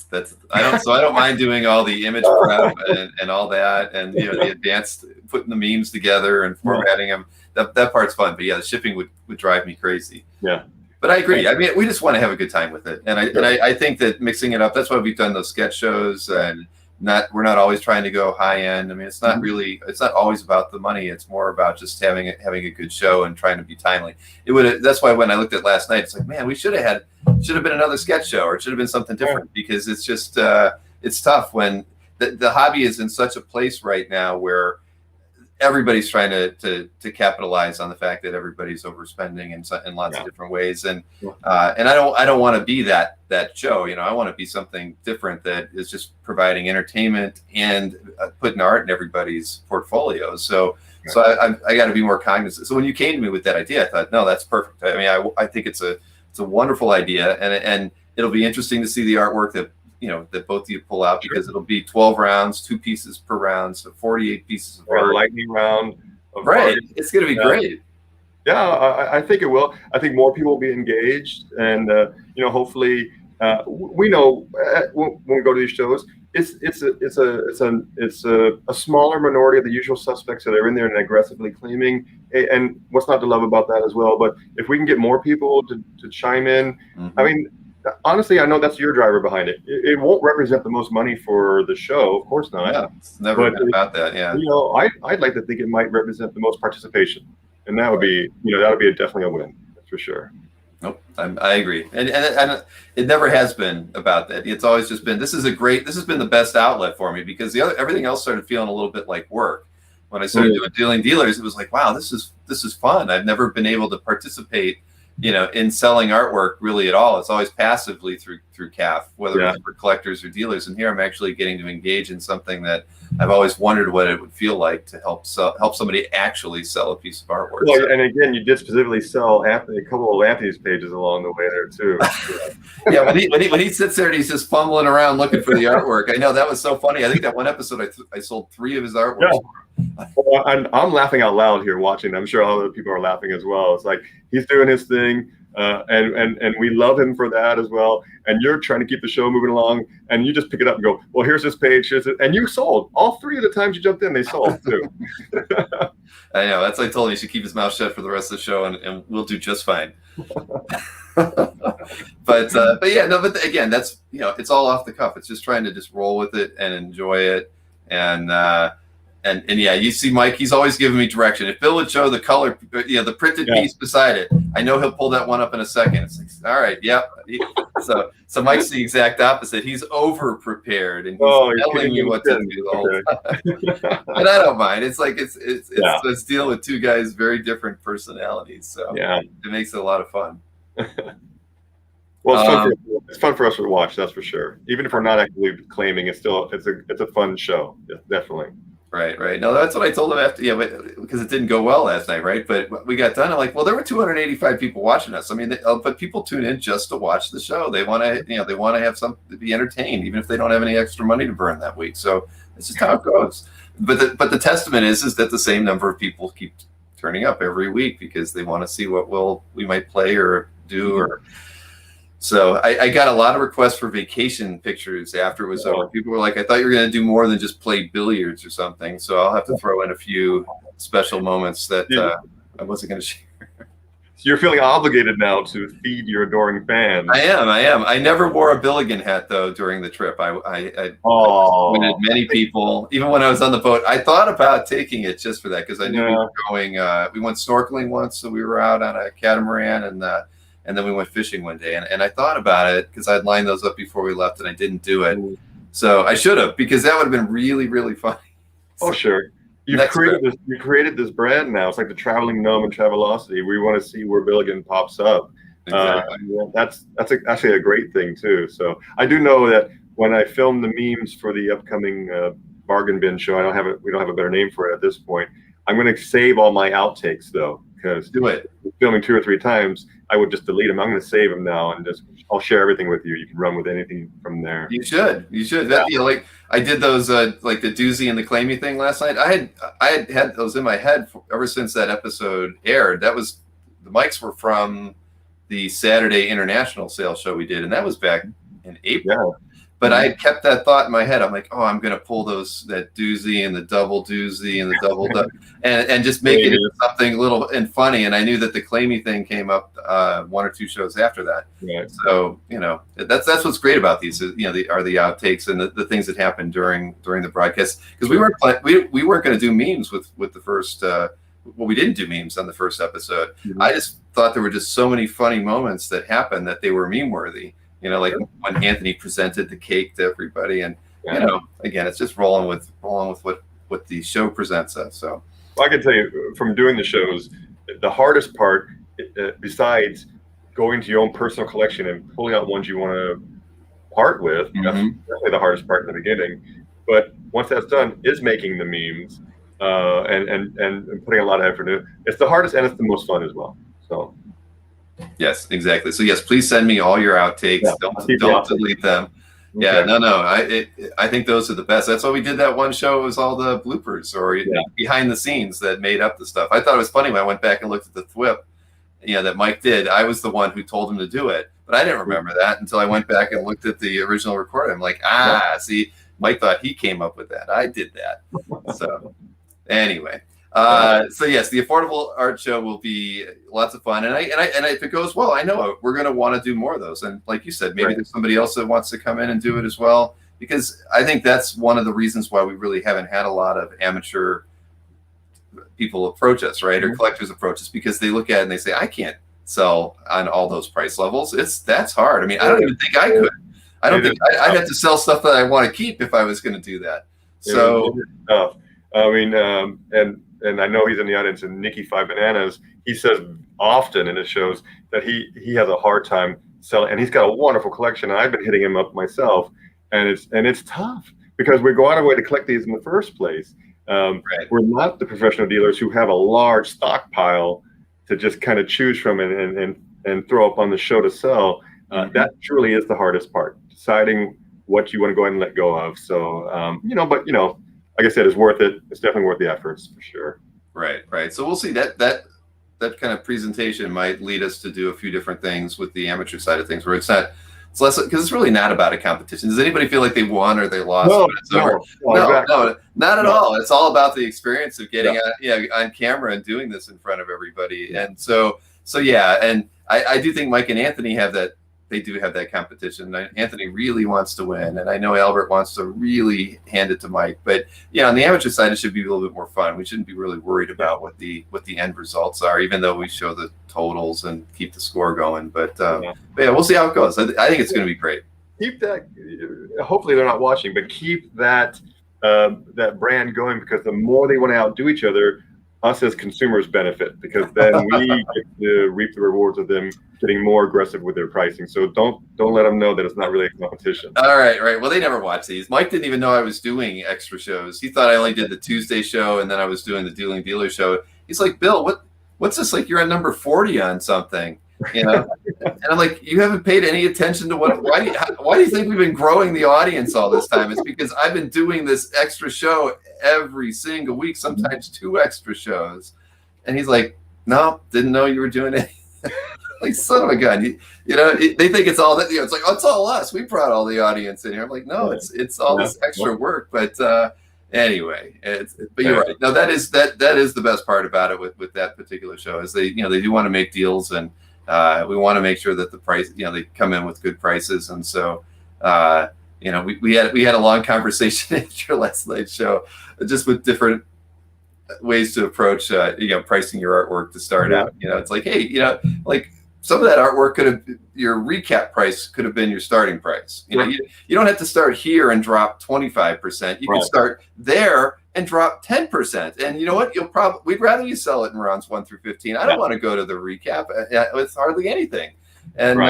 don't mind doing all the image prep and all that, and the advanced putting the memes together and formatting them. That part's fun, but the shipping would drive me crazy. Yeah. But I agree. I mean, we just want to have a good time with it, and I think that mixing it up. That's why we've done those sketch shows, and we're not always trying to go high end. I mean, it's not always about the money. It's more about just having a good show and trying to be timely. That's why when I looked at last night, it's like, man, we should have been another sketch show, or it should have been something different, because it's just it's tough when the hobby is in such a place right now where everybody's trying to capitalize on the fact that everybody's overspending in lots of different ways, and I don't want to be that show. I want to be something different that is just providing entertainment and putting art in everybody's portfolio. So I got to be more cognizant. So when you came to me with that idea, I thought, no, that's perfect. I mean, I think it's a wonderful idea, and it'll be interesting to see the artwork that both of you pull out, because it'll be 12 rounds, 2 pieces per round, so 48 pieces of art. A lightning round. Right. It's going to be great. Yeah, I think it will. I think more people will be engaged, and hopefully, we know when we go to these shows, it's a smaller minority of the usual suspects that are in there and aggressively claiming. And what's not to love about that as well? But if we can get more people to chime in, I mean. Honestly, I know that's your driver behind it. It won't represent the most money for the show, of course not. Yeah, it's never been about that. Yeah, I'd like to think it might represent the most participation, and that would be, definitely a win. That's for sure. Nope, I agree, and it never has been about that. It's always just been, this has been the best outlet for me, because everything else started feeling a little bit like work. When I started doing Dueling Dealers, it was like, wow, this is fun. I've never been able to participate in selling artwork really at all. It's always passively through CAF, whether it's for collectors or dealers. And here I'm actually getting to engage in something that I've always wondered what it would feel like to help somebody actually sell a piece of artwork. Well, and again, you did specifically sell a couple of Anthony's pages along the way there too. Yeah, when he sits there and he's just fumbling around looking for the artwork. I know, that was so funny. I think that one episode I sold 3 of his artworks. Yeah. Well, I'm laughing out loud here watching. I'm sure other people are laughing as well. It's like he's doing his thing, and we love him for that as well. And you're trying to keep the show moving along, and you just pick it up and go, well, here's this page, and you sold. All 3 of the times you jumped in, they sold too. I know. That's why I told him he should keep his mouth shut for the rest of the show, and we'll do just fine. But again, that's it's all off the cuff. It's just trying to just roll with it and enjoy it, and yeah, you see Mike, he's always giving me direction. If Bill would show the color, the printed piece beside it, I know he'll pull that one up in a second. It's like, all right, yep. So Mike's the exact opposite. He's over prepared, and he's telling me what to do the whole time. And I don't mind. It's like it's dealing with 2 guys, very different personalities. So it makes it a lot of fun. Well, it's fun for us to watch, that's for sure. Even if we're not actually claiming, it's a fun show, definitely. Right. No, that's what I told him after, because it didn't go well last night, right? But we got done. I'm like, well, there were 285 people watching us. I mean, but people tune in just to watch the show. They want to, have something to be entertained, even if they don't have any extra money to burn that week. So it's just how it goes. But the testament is that the same number of people keep turning up every week because they want to see what we might play or do or. So I got a lot of requests for vacation pictures after it was over. People were like, I thought you were going to do more than just play billiards or something. So I'll have to throw in a few special moments that I wasn't going to share. So you're feeling obligated now to feed your adoring fans. I am. I never wore a Billigan hat, though, during the trip. I disappointed many people. Even when I was on the boat, I thought about taking it just for that because I knew we were going. We went snorkeling once, so we were out on a catamaran, and then we went fishing one day, and I thought about it because I'd lined those up before we left, and I didn't do it. So I should have, because that would have been really, really funny. Oh, sure. You created this brand now. It's like the traveling gnome and Travelocity. We want to see where Billigan pops up. Exactly. That's actually a great thing too. So I do know that when I film the memes for the upcoming bargain bin show, we don't have a better name for it at this point. I'm going to save all my outtakes though, because filming 2 or 3 times, I would just delete them. I'm going to save them now, and I'll share everything with you. You can run with anything from there. You should. That, like I did those like the doozy and the claimy thing last night. I had those in my head ever since that episode aired. That was, the mics were from the Saturday International Sales show we did, and that was back in April. Yeah. But I had kept that thought in my head. I'm like, oh, I'm going to pull that doozy and the double doozy and the double and just make it into something little and funny. And I knew that the claimy thing came up 1 or 2 shows after that. Right. So, that's what's great about these, the outtakes and the things that happen during the broadcast. Because we weren't going to do memes with the first, we didn't do memes on the first episode. Mm-hmm. I just thought there were just so many funny moments that happened that they were meme worthy. Like when Anthony presented the cake to everybody, and again, it's just rolling with what the show presents us. So I can tell you from doing the shows, the hardest part, besides going to your own personal collection and pulling out ones you want to part with, that's definitely the hardest part in the beginning. But once that's done, is making the memes and putting a lot of effort into it. It's the hardest, and it's the most fun as well. So. Yes, exactly. So yes, please send me all your outtakes. Yeah, don't delete them. Okay. Yeah, no. I think those are the best. That's why we did that one show. It was all the bloopers or behind the scenes that made up the stuff. I thought it was funny when I went back and looked at the thwip, that Mike did. I was the one who told him to do it, but I didn't remember that until I went back and looked at the original recording. I'm like, see, Mike thought he came up with that. I did that. So anyway. So yes, the Affordable Art Show will be lots of fun, and if it goes well, I know we're going to want to do more of those. And like you said, maybe there's somebody else that wants to come in and do it as well, because I think that's one of the reasons why we really haven't had a lot of amateur people approach us, right, or collectors approach us, because they look at it and they say, I can't sell on all those price levels. That's hard. I mean, I don't even think I could. I don't think I'd have to sell stuff that I want to keep if I was going to do that. So, I mean, and I know he's in the audience, and Nicky 5 Bananas, he says often in his shows that he has a hard time selling, and he's got a wonderful collection, and I've been hitting him up myself, and it's tough because we go out of our way to collect these in the first place. We're not the professional dealers who have a large stockpile to just kind of choose from and throw up on the show to sell. That truly is the hardest part, deciding what you want to go ahead and let go of. So, like I said, it's worth it. It's definitely worth the efforts for sure. Right. So we'll see that kind of presentation might lead us to do a few different things with the amateur side of things, where it's less, because it's really not about a competition. Does anybody feel like they won or they lost? No, not at all. It's all about the experience of getting on camera and doing this in front of everybody. Yeah. And so yeah, and I do think Mike and Anthony have that. They do have that competition. Anthony really wants to win, and I know Albert wants to really hand it to Mike. But on the amateur side, it should be a little bit more fun. We shouldn't be really worried about what the end results are, even though we show the totals and keep the score going. But we'll see how it goes. I think it's going to be great. Keep that. Hopefully, they're not watching, but keep that brand going, because the more they want to outdo each other, us as consumers benefit, because then we get to reap the rewards of them getting more aggressive with their pricing. So don't let them know that it's not really a competition. All right. Well, they never watch these. Mike didn't even know I was doing extra shows. He thought I only did the Tuesday show, and then I was doing the Dueling Dealer show. He's like, Bill, what's this? Like, you're on number 40 on something, And I'm like, you haven't paid any attention to why do you think we've been growing the audience all this time? It's because I've been doing this extra show every single week, sometimes 2 extra shows. And he's like, no, didn't know you were doing it. Like, son of a gun. They think it's all that, it's like, oh, it's all us. We brought all the audience in here. I'm like, no, it's all this extra work. But anyway, but you're right. No, that is the best part about it with that particular show, is they do want to make deals, and we want to make sure that the price, they come in with good prices. And so, we had a long conversation after last night's show, just with different ways to approach, pricing your artwork to start out. It's like, hey, like some of that artwork could have, your recap price could have been your starting price. You know, you don't have to start here and drop 25%. You can start there and drop 10%. And you know what? We'd rather you sell it in rounds 1 through 15. I don't want to go to the recap with hardly anything. And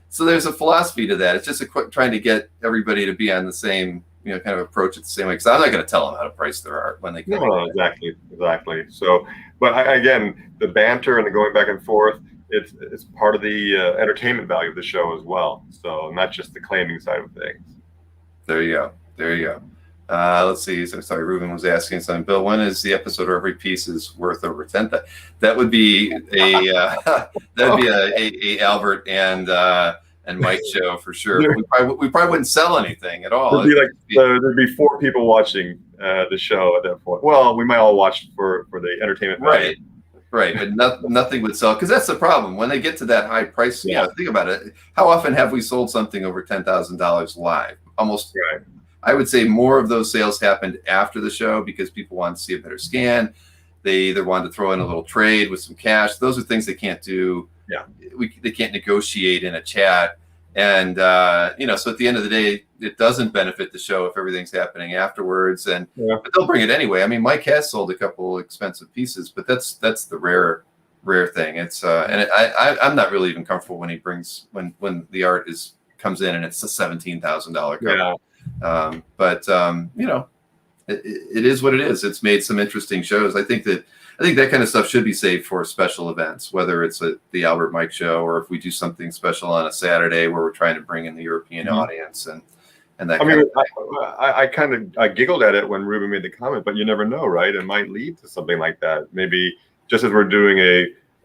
so there's a philosophy to that. It's just trying to get everybody to be on the same, you know, kind of approach it the same way. Because I'm not going to tell them how to price their art when they come. No, exactly. So, but again, the banter and the going back and forth, it's part of the entertainment value of the show as well. So not just the claiming side of things. There you go. Let's see. So, sorry, Ruben was asking something. Bill, when is the episode where every piece is worth over 10? That would be a Albert and Mike show for sure. We probably wouldn't sell anything at all. There'd be 4 people watching the show at that point. Well, we might all watch for the entertainment value. Right, but nothing would sell, because that's the problem. When they get to that high price, you know, think about it. How often have we sold something over $10,000 live? Almost. Right. I would say more of those sales happened after the show because people wanted to see a better scan. They either wanted to throw in a little trade with some cash. Those are things they can't do. Yeah, they can't negotiate in a chat. And you know, so at the end of the day, it doesn't benefit the show if everything's happening afterwards. And but they'll bring it anyway. I mean, Mike has sold a couple expensive pieces, but that's the rare thing. It's and I'm not really even comfortable when he brings when the art comes in and it's a $17,000 cover. But you know, it is what it is. It's made some interesting shows. I think that kind of stuff should be saved for special events, whether it's the Albert Mike show or if we do something special on a Saturday where we're trying to bring in the European audience and that. I kind of giggled at it when Ruben made the comment, but you never know, right? It might lead to something like that. Maybe just as we're doing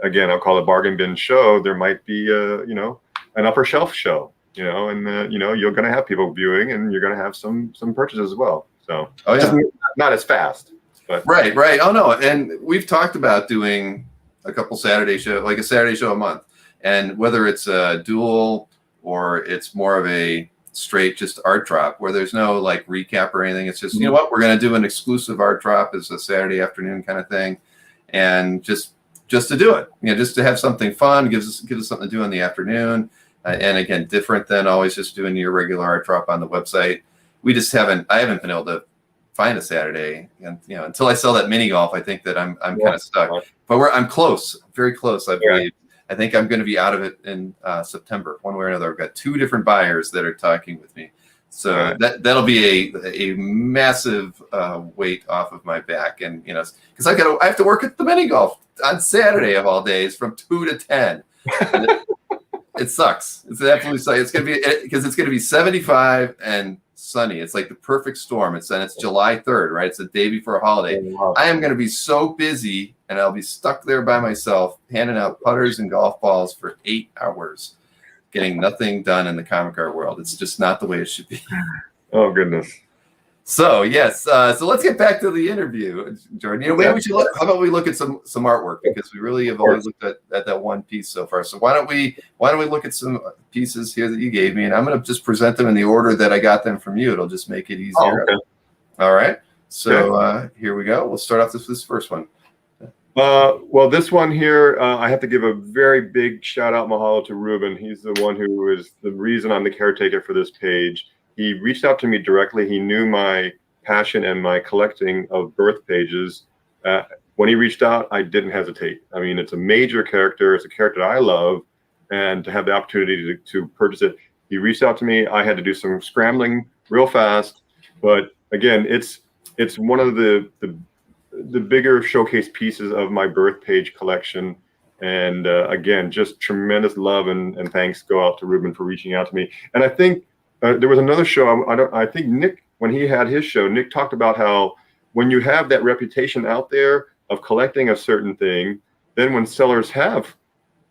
again, I'll call it bargain bin show, there might be you know, an upper shelf show, you know, and you know, you're going to have people viewing and you're going to have some purchases as well. So just not as fast. But. Right. Oh no, and we've talked about doing a couple Saturday show, like a Saturday show a month, and whether it's a duel or it's more of a straight just art drop where there's no like recap or anything. It's just you know what, we're going to do an exclusive art drop as a Saturday afternoon kind of thing, and just to do it, you know, just to have something fun, gives us something to do in the afternoon, and again, different than always just doing your regular art drop on the website. I haven't been able to find a Saturday, and you know, until I sell that mini golf, I think that I'm kind of stuck. But I'm close, very close. I believe. I think I'm going to be out of it in September, one way or another. I've got 2 different buyers that are talking with me, so that'll be a massive weight off of my back, and you know, because I have to work at the mini golf on Saturday of all days from 2 to 10. It sucks. It's absolutely sucks. It's going to be because it's going to be 75 and sunny. It's like the perfect storm. It's July 3rd, right? It's the day before a holiday. Wow. I am going to be so busy, and I'll be stuck there by myself, handing out putters and golf balls for 8 hours, getting nothing done in the comic art world. It's just not the way it should be. Oh goodness. So yes, so let's get back to the interview, Jordan. You know, maybe we should how about we look at some artwork, because we really have only looked at that one piece so far. So why don't we look at some pieces here that you gave me, and I'm going to just present them in the order that I got them from you. It'll just make it easier. Oh, okay. All right. So here we go. We'll start off with this first one. Well, this one here, I have to give a very big shout out, mahalo to Ruben. He's the one who is the reason I'm the caretaker for this page. He reached out to me directly. He knew my passion and my collecting of birth pages. When he reached out, I didn't hesitate. I mean, it's a major character. It's a character I love. And to have the opportunity to purchase it, he reached out to me. I had to do some scrambling real fast. But again, it's one of the bigger showcase pieces of my birth page collection. And again, just tremendous love and thanks go out to Ruben for reaching out to me. And I think there was another show. I think Nick, when he had his show, Nick talked about how when you have that reputation out there of collecting a certain thing, then when sellers have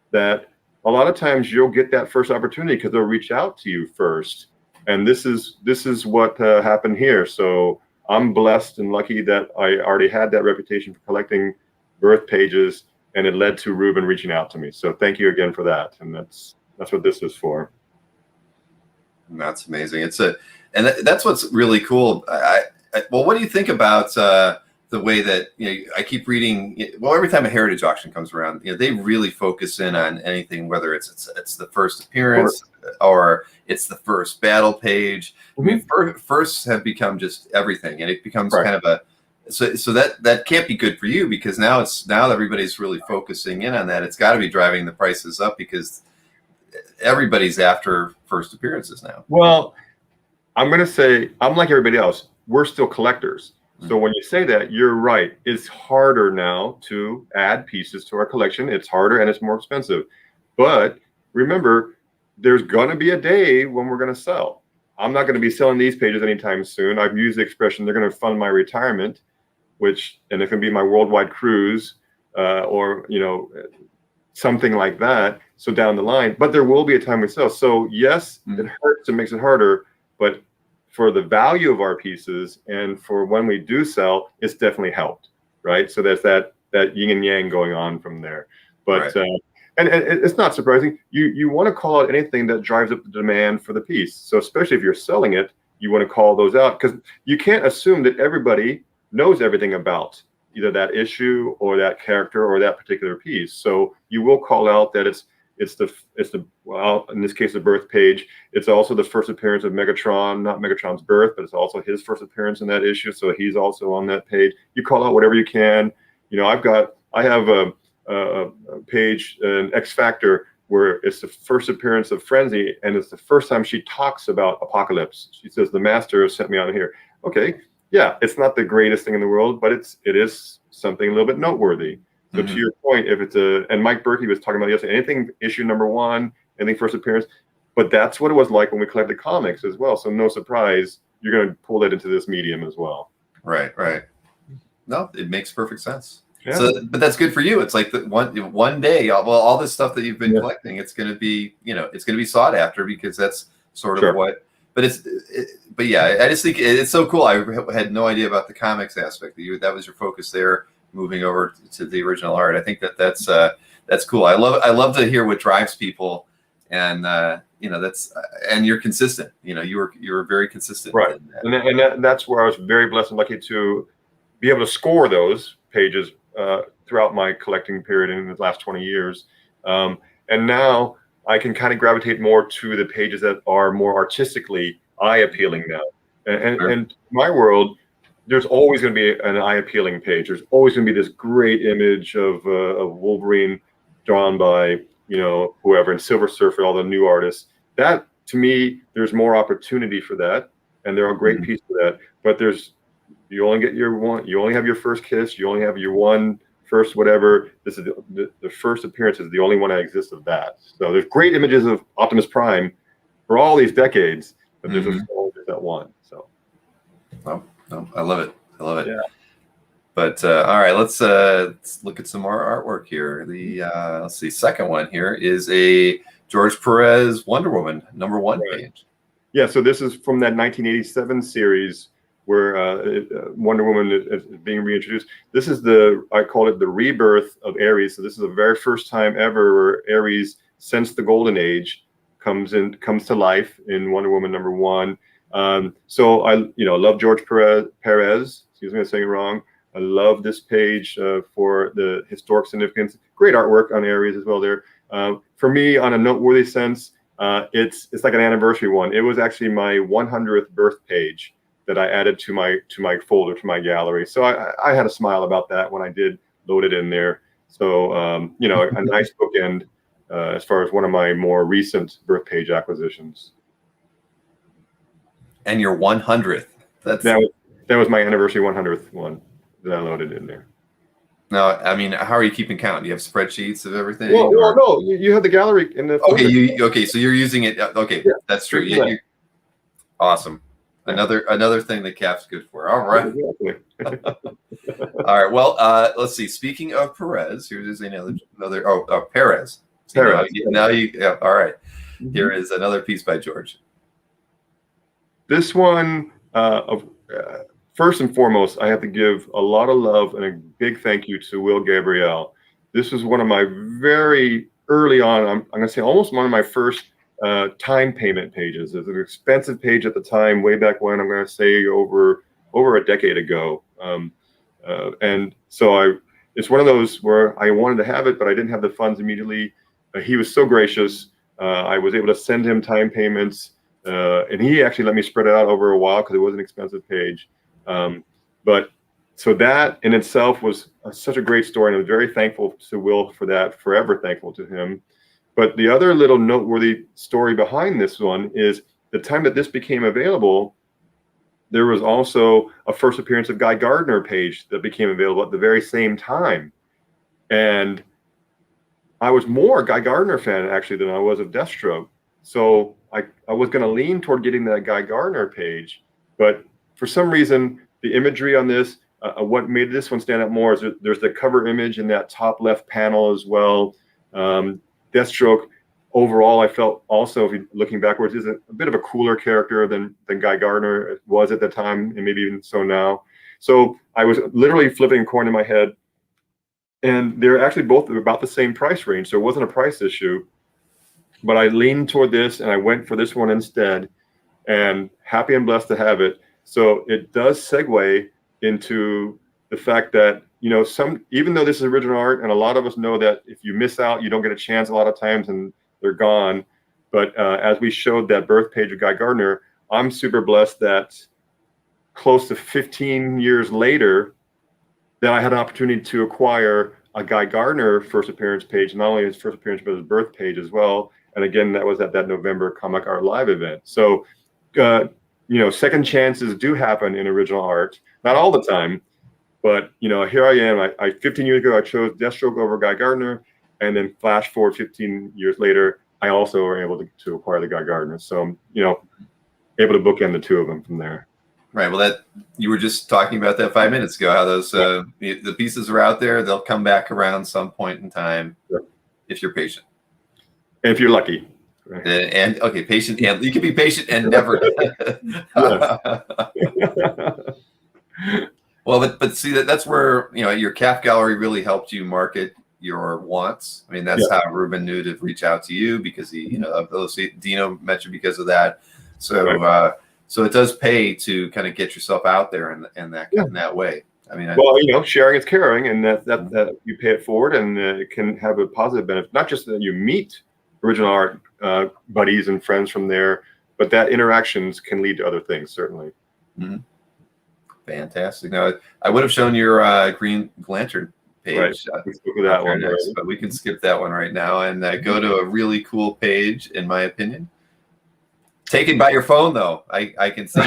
that, a lot of times you'll get that first opportunity because they'll reach out to you first. And this is what happened here. So I'm blessed and lucky that I already had that reputation for collecting birth pages, and it led to Ruben reaching out to me. So thank you again for that. And that's what this is for. That's amazing. And that's what's really cool. Well, what do you think about the way that, I keep reading. Well, every time a heritage auction comes around, they really focus in on anything, whether it's the first appearance or it's the first battle page. I mean, firsts have become just everything, and it becomes kind of a so that can't be good for you, because now everybody's really focusing in on that. It's got to be driving the prices up because everybody's after first appearances now. Well, I'm going to say I'm like everybody else. We're still collectors. So when you say that, you're right. It's harder now to add pieces to our collection. It's harder and it's more expensive. But remember, there's going to be a day when we're going to sell. I'm not going to be selling these pages anytime soon. I've used the expression, they're going to fund my retirement, and it can be my worldwide cruise or, something like that. So down the line, but there will be a time we sell. So yes, it hurts. It makes it harder. But for the value of our pieces and for when we do sell, it's definitely helped, right? So there's that yin and yang going on from there. But and it's not surprising. You want to call out anything that drives up the demand for the piece. So especially if you're selling it, you want to call those out, because you can't assume that everybody knows everything about either that issue or that character or that particular piece. So you will call out that it's the well, in this case, the birth page. It's also the first appearance of Megatron, not Megatron's birth, but it's also his first appearance in that issue. So he's also on that page. You call out whatever you can. I have a page, an X Factor, where it's the first appearance of Frenzy, and it's the first time she talks about Apocalypse. She says, "The Master sent me on here." Okay, yeah, it's not the greatest thing in the world, but it is something a little bit noteworthy. So to your point, if it's and Mike Berkey was talking about yesterday, anything issue number 1, anything first appearance, but that's what it was like when we collected comics as well. So no surprise, you're going to pull that into this medium as well. Right. No, it makes perfect sense. Yeah. So, but that's good for you. It's like one day, all this stuff that you've been collecting, it's going to be, it's going to be sought after, because that's sort of what. But but yeah, I just think it's so cool. I had no idea about the comics aspect. That was your focus there, moving over to the original art. I think that's cool. I love to hear what drives people, and and you're consistent. You were very consistent. Right, and that's where I was very blessed and lucky to be able to score those pages throughout my collecting period in the last 20 years, and now I can kind of gravitate more to the pages that are more artistically eye-appealing now. And in my world, there's always going to be an eye-appealing page. There's always going to be this great image of Wolverine drawn by whoever, and Silver Surfer, all the new artists. That, to me, there's more opportunity for that, and there are great pieces of that. But you only get your one. You only have your first kiss. You only have your one first whatever. This is the first appearance is the only one that exists of that. So there's great images of Optimus Prime for all these decades, but there's only that one. So, no, I love it. Yeah. But all right, let's look at some more artwork here. The let's see, second one here is a George Perez Wonder Woman #1 page. Yeah. So this is from that 1987 series where Wonder Woman is being reintroduced. This is I call it the rebirth of Ares. So this is the very first time ever where Ares, since the Golden Age, comes to life in Wonder Woman #1. So I love George Perez. Excuse me, I'm saying it wrong. I love this page for the historic significance. Great artwork on Ares as well there. For me, on a noteworthy sense, it's like an anniversary one. It was actually my 100th birth page that I added to my folder, to my gallery. So I had a smile about that when I did load it in there. So a nice bookend as far as one of my more recent birth page acquisitions. And your 100th. That was my anniversary 100th one that I loaded in there. Now, I mean, how are you keeping count? Do you have spreadsheets of everything? Well, no, you have the gallery in the folder. Okay, so you're using it. Okay, yeah, that's true. Yeah, awesome. Another thing that CAF's good for. All right. All right. Well, let's see. Speaking of Perez, here's another. Perez. Perez. All right. Here is another piece by George. This one, first and foremost, I have to give a lot of love and a big thank you to Will Gabriel. This was one of my very early on. I'm going to say almost one of my first time payment pages. It's an expensive page at the time, way back when. I'm going to say over a decade ago. And so it's one of those where I wanted to have it, but I didn't have the funds immediately. He was so gracious. I was able to send him time payments, and he actually let me spread it out over a while because it was an expensive page. But so that in itself was such a great story, and I'm very thankful to Will for that, forever thankful to him. But the other little noteworthy story behind this one is the time that this became available, there was also a first appearance of Guy Gardner page that became available at the very same time. And I was more Guy Gardner fan actually than I was of Deathstroke. So I was going to lean toward getting that Guy Gardner page. But for some reason, the imagery on this, what made this one stand out more is there's the cover image in that top left panel as well. Deathstroke, overall, I felt also, if you're looking backwards, is a bit of a cooler character than Guy Gardner was at the time, and maybe even so now. So I was literally flipping a coin in my head, and they're actually both about the same price range, so it wasn't a price issue. But I leaned toward this, and I went for this one instead, and happy and blessed to have it. So it does segue into the fact that, you know, even though this is original art, and a lot of us know that if you miss out, you don't get a chance a lot of times, and they're gone. But as we showed that birth page of Guy Gardner, I'm super blessed that close to 15 years later, that I had an opportunity to acquire a Guy Gardner first appearance page, not only his first appearance, but his birth page as well. And again, that was at that November Comic Art Live event. So, you know, second chances do happen in original art, not all the time, but, you know, here I am. 15 years ago, I chose Deathstroke over Guy Gardner. And then flash forward 15 years later, I also were able to acquire the Guy Gardner. So, you know, able to bookend the two of them from there. Right. Well, that you were just talking about that 5 minutes ago, how those the pieces are out there. They'll come back around some point in time, if you're patient. And if you're lucky. Right. And okay, patient, and you can be patient and never. Well, but see, that's where, you know, your CAF Gallery really helped you market your wants. I mean, that's how Ruben knew to reach out to you, because he, you know, Dino met you because of that. So, so it does pay to kind of get yourself out there in that way. I mean, well, you know, sharing is caring, and that you pay it forward, and it can have a positive benefit. Not just that you meet original art buddies and friends from there, but that interactions can lead to other things, certainly. Mm-hmm. Fantastic. Now, I would have shown your Green Lantern page. Right. We spoke of that one, next, but we can skip that one right now and go to a really cool page, in my opinion. Taken by your phone, though. I can see.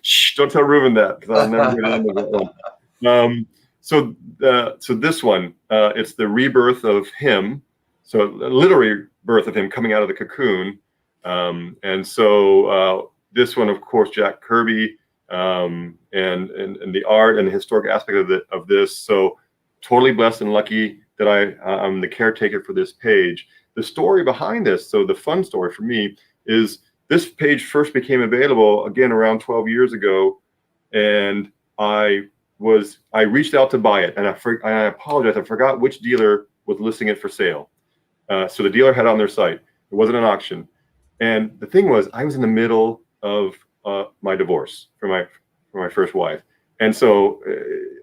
Shh! Don't tell Ruben that, because I'll never get into that one. So this one, it's the rebirth of him. So a literary birth of him coming out of the cocoon. And so this one, of course, Jack Kirby, and the art and the historic aspect of this. So totally blessed and lucky that I'm the caretaker for this page. The story behind this, so the fun story for me, is this page first became available again around 12 years ago, and I reached out to buy it, and I apologize, I forgot which dealer was listing it for sale. So the dealer had it on their site. It wasn't an auction, and the thing was, I was in the middle of my divorce from my first wife, and so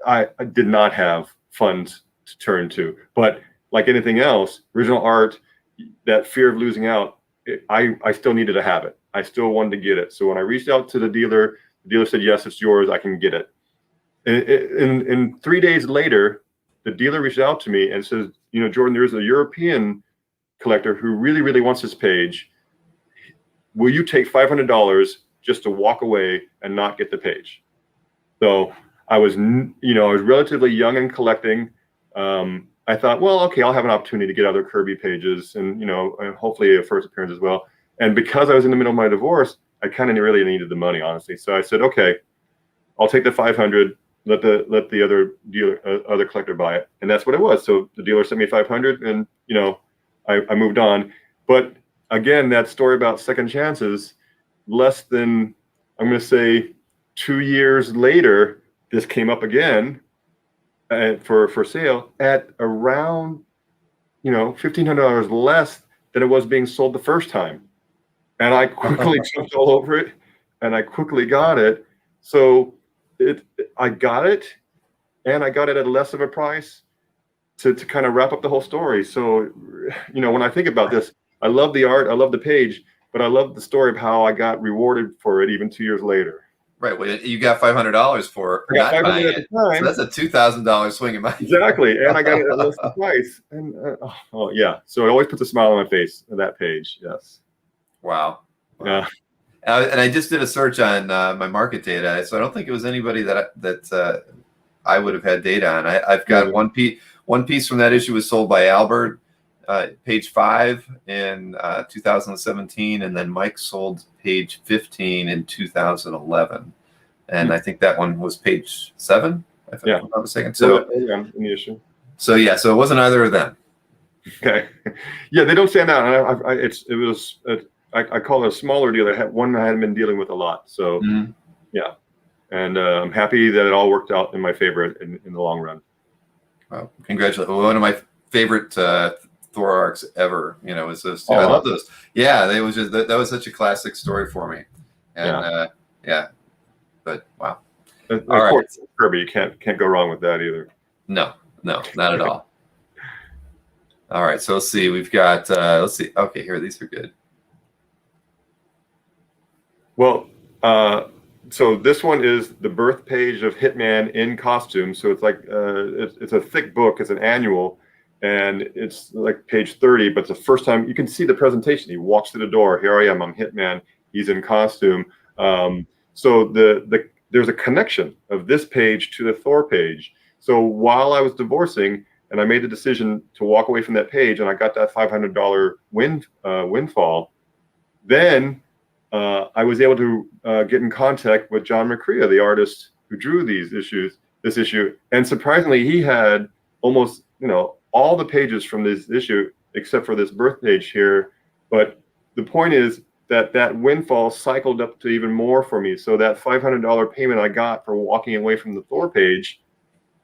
I did not have funds to turn to. But like anything else, original art, that fear of losing out, I still needed to have it. I still wanted to get it. So when I reached out to the dealer said, yes, it's yours. I can get it. And 3 days later, the dealer reached out to me and says, you know, Jordan, there's a European collector who really, really wants this page. Will you take $500 just to walk away and not get the page? So I was relatively young and collecting. I thought, well, okay, I'll have an opportunity to get other Kirby pages, and, you know, and hopefully a first appearance as well. And because I was in the middle of my divorce, I kind of really needed the money, honestly. So I said, okay, I'll take the 500. Let the other collector buy it, and that's what it was. So the dealer sent me 500, and, you know, I moved on. But again, that story about second chances, less than, I'm going to say, 2 years later, this came up again. For sale at around, you know, $1,500 less than it was being sold the first time, and I quickly jumped all over it, and I quickly got it. So I got it, and I got it at less of a price to kind of wrap up the whole story. So, when I think about this, I love the art, I love the page, but I love the story of how I got rewarded for it even 2 years later. Right. Well, you got $500 for not buying it. So that's a $2,000 swing in my exactly, and I got it at less than price. And yeah, so it always puts a smile on my face on that page. Yes. Wow. Yeah. And I just did a search on my market data, so I don't think it was anybody that I would have had data on. I've got one piece from that issue was sold by Albert, page 5 in 2017, and then Mike sold page 15 in 2011, and I think that one was page 7, if I'm not mistaken. So in the issue. So yeah, so it wasn't either of them. Okay. Yeah, they don't stand out. I call it a smaller deal. One I hadn't been dealing with a lot. So yeah, and I'm happy that it all worked out in my favor in the long run. Well, congratulations! One of my favorite Thor arcs ever. Is those two. I love those. Yeah, they was just that was such a classic story for me. And yeah, but wow. Of course, Kirby, you can't go wrong with that either. No, not at all. All right, so let's see. We've got let's see. Okay, here these are good. Well, so this one is the birth page of Hitman in costume. So it's like it's a thick book. It's an annual, and it's like page 30. But it's the first time you can see the presentation. He walks through the door. Here I am. I'm Hitman. He's in costume. So there's a connection of this page to the Thor page. So while I was divorcing, and I made the decision to walk away from that page, and I got that $500 windfall, then I was able to get in contact with John McCrea, the artist who drew this issue. And surprisingly, he had almost, all the pages from this issue, except for this birth page here. But the point is that windfall cycled up to even more for me. So that $500 payment I got for walking away from the Thor page,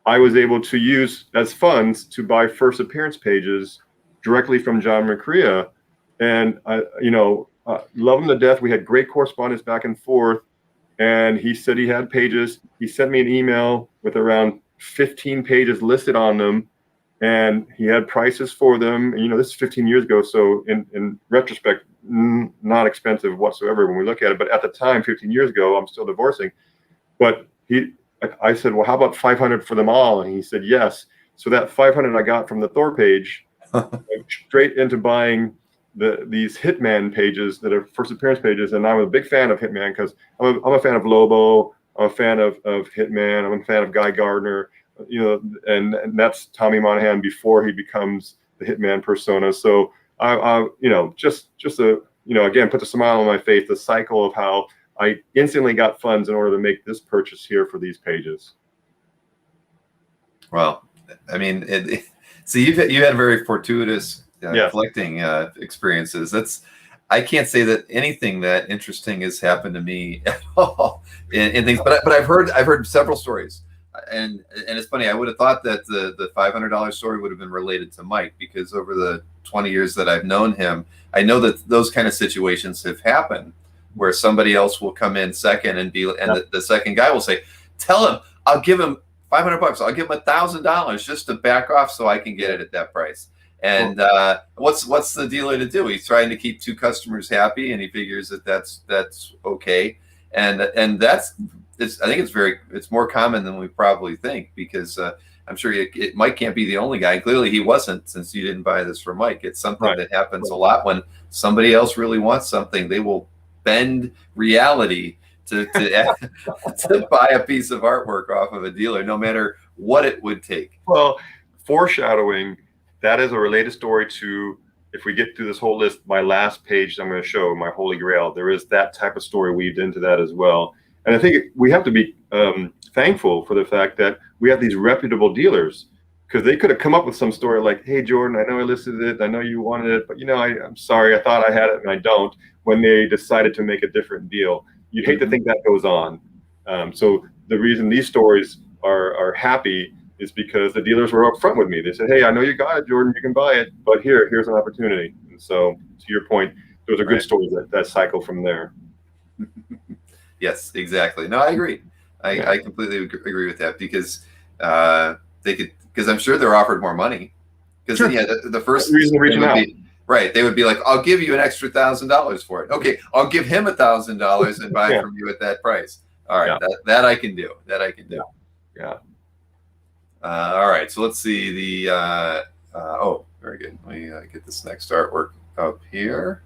I was able to use as funds to buy first appearance pages directly from John McCrea. And love him to death. We had great correspondence back and forth, and he said he had pages. He sent me an email with around 15 pages listed on them, and he had prices for them. And, this is 15 years ago, so in retrospect, not expensive whatsoever when we look at it. But at the time, 15 years ago, I'm still divorcing. But I said, well, how about 500 for them all? And he said yes. So that 500 I got from the Thor page went straight into buying these Hitman pages that are first appearance pages. And I'm a big fan of Hitman because I'm a fan of Lobo. I'm a fan of Hitman. I'm a fan of Guy Gardner, and that's Tommy Monahan before he becomes the Hitman persona. So again, put a smile on my face, the cycle of how I instantly got funds in order to make this purchase here for these pages. Well, I mean, so you had very fortuitous collecting experiences. I can't say that anything that interesting has happened to me at all in things, but I've heard several stories, and it's funny. I would have thought that the $500 story would have been related to Mike, because over the 20 years that I've known him, I know that those kind of situations have happened where somebody else will come in second and the second guy will say, "Tell him I'll give him $500. I'll give him $1,000 just to back off so I can get it at that price." And what's the dealer to do? He's trying to keep two customers happy, and he figures that that's okay. And I think it's more common than we probably think, because I'm sure Mike can't be the only guy. Clearly he wasn't, since you didn't buy this from Mike. It's something that happens a lot when somebody else really wants something. They will bend reality to buy a piece of artwork off of a dealer, no matter what it would take. Well, foreshadowing, that is a related story to, if we get through this whole list, my last page I'm going to show, my Holy Grail. There is that type of story weaved into that as well. And I think we have to be thankful for the fact that we have these reputable dealers, because they could have come up with some story like, "Hey, Jordan, I know I listed it. I know you wanted it, but I'm sorry. I thought I had it and I don't," when they decided to make a different deal. You'd hate to think that goes on. So the reason these stories are happy is because the dealers were upfront with me. They said, "Hey, I know you got it, Jordan. You can buy it, but here's an opportunity." And so, to your point, those are good stories that cycle from there. Yes, exactly. No, I agree. I completely agree with that, because they could, because I'm sure they're offered more money. Because Sure. yeah, the first reason thing would out. be, right, they would be like, I'll give you an extra $1,000 for it. Okay, I'll give him $1,000 and buy from you at that price. All right, that I can do. That I can do. Yeah. All right, so let's see the. Oh, very good. Let me get this next artwork up here.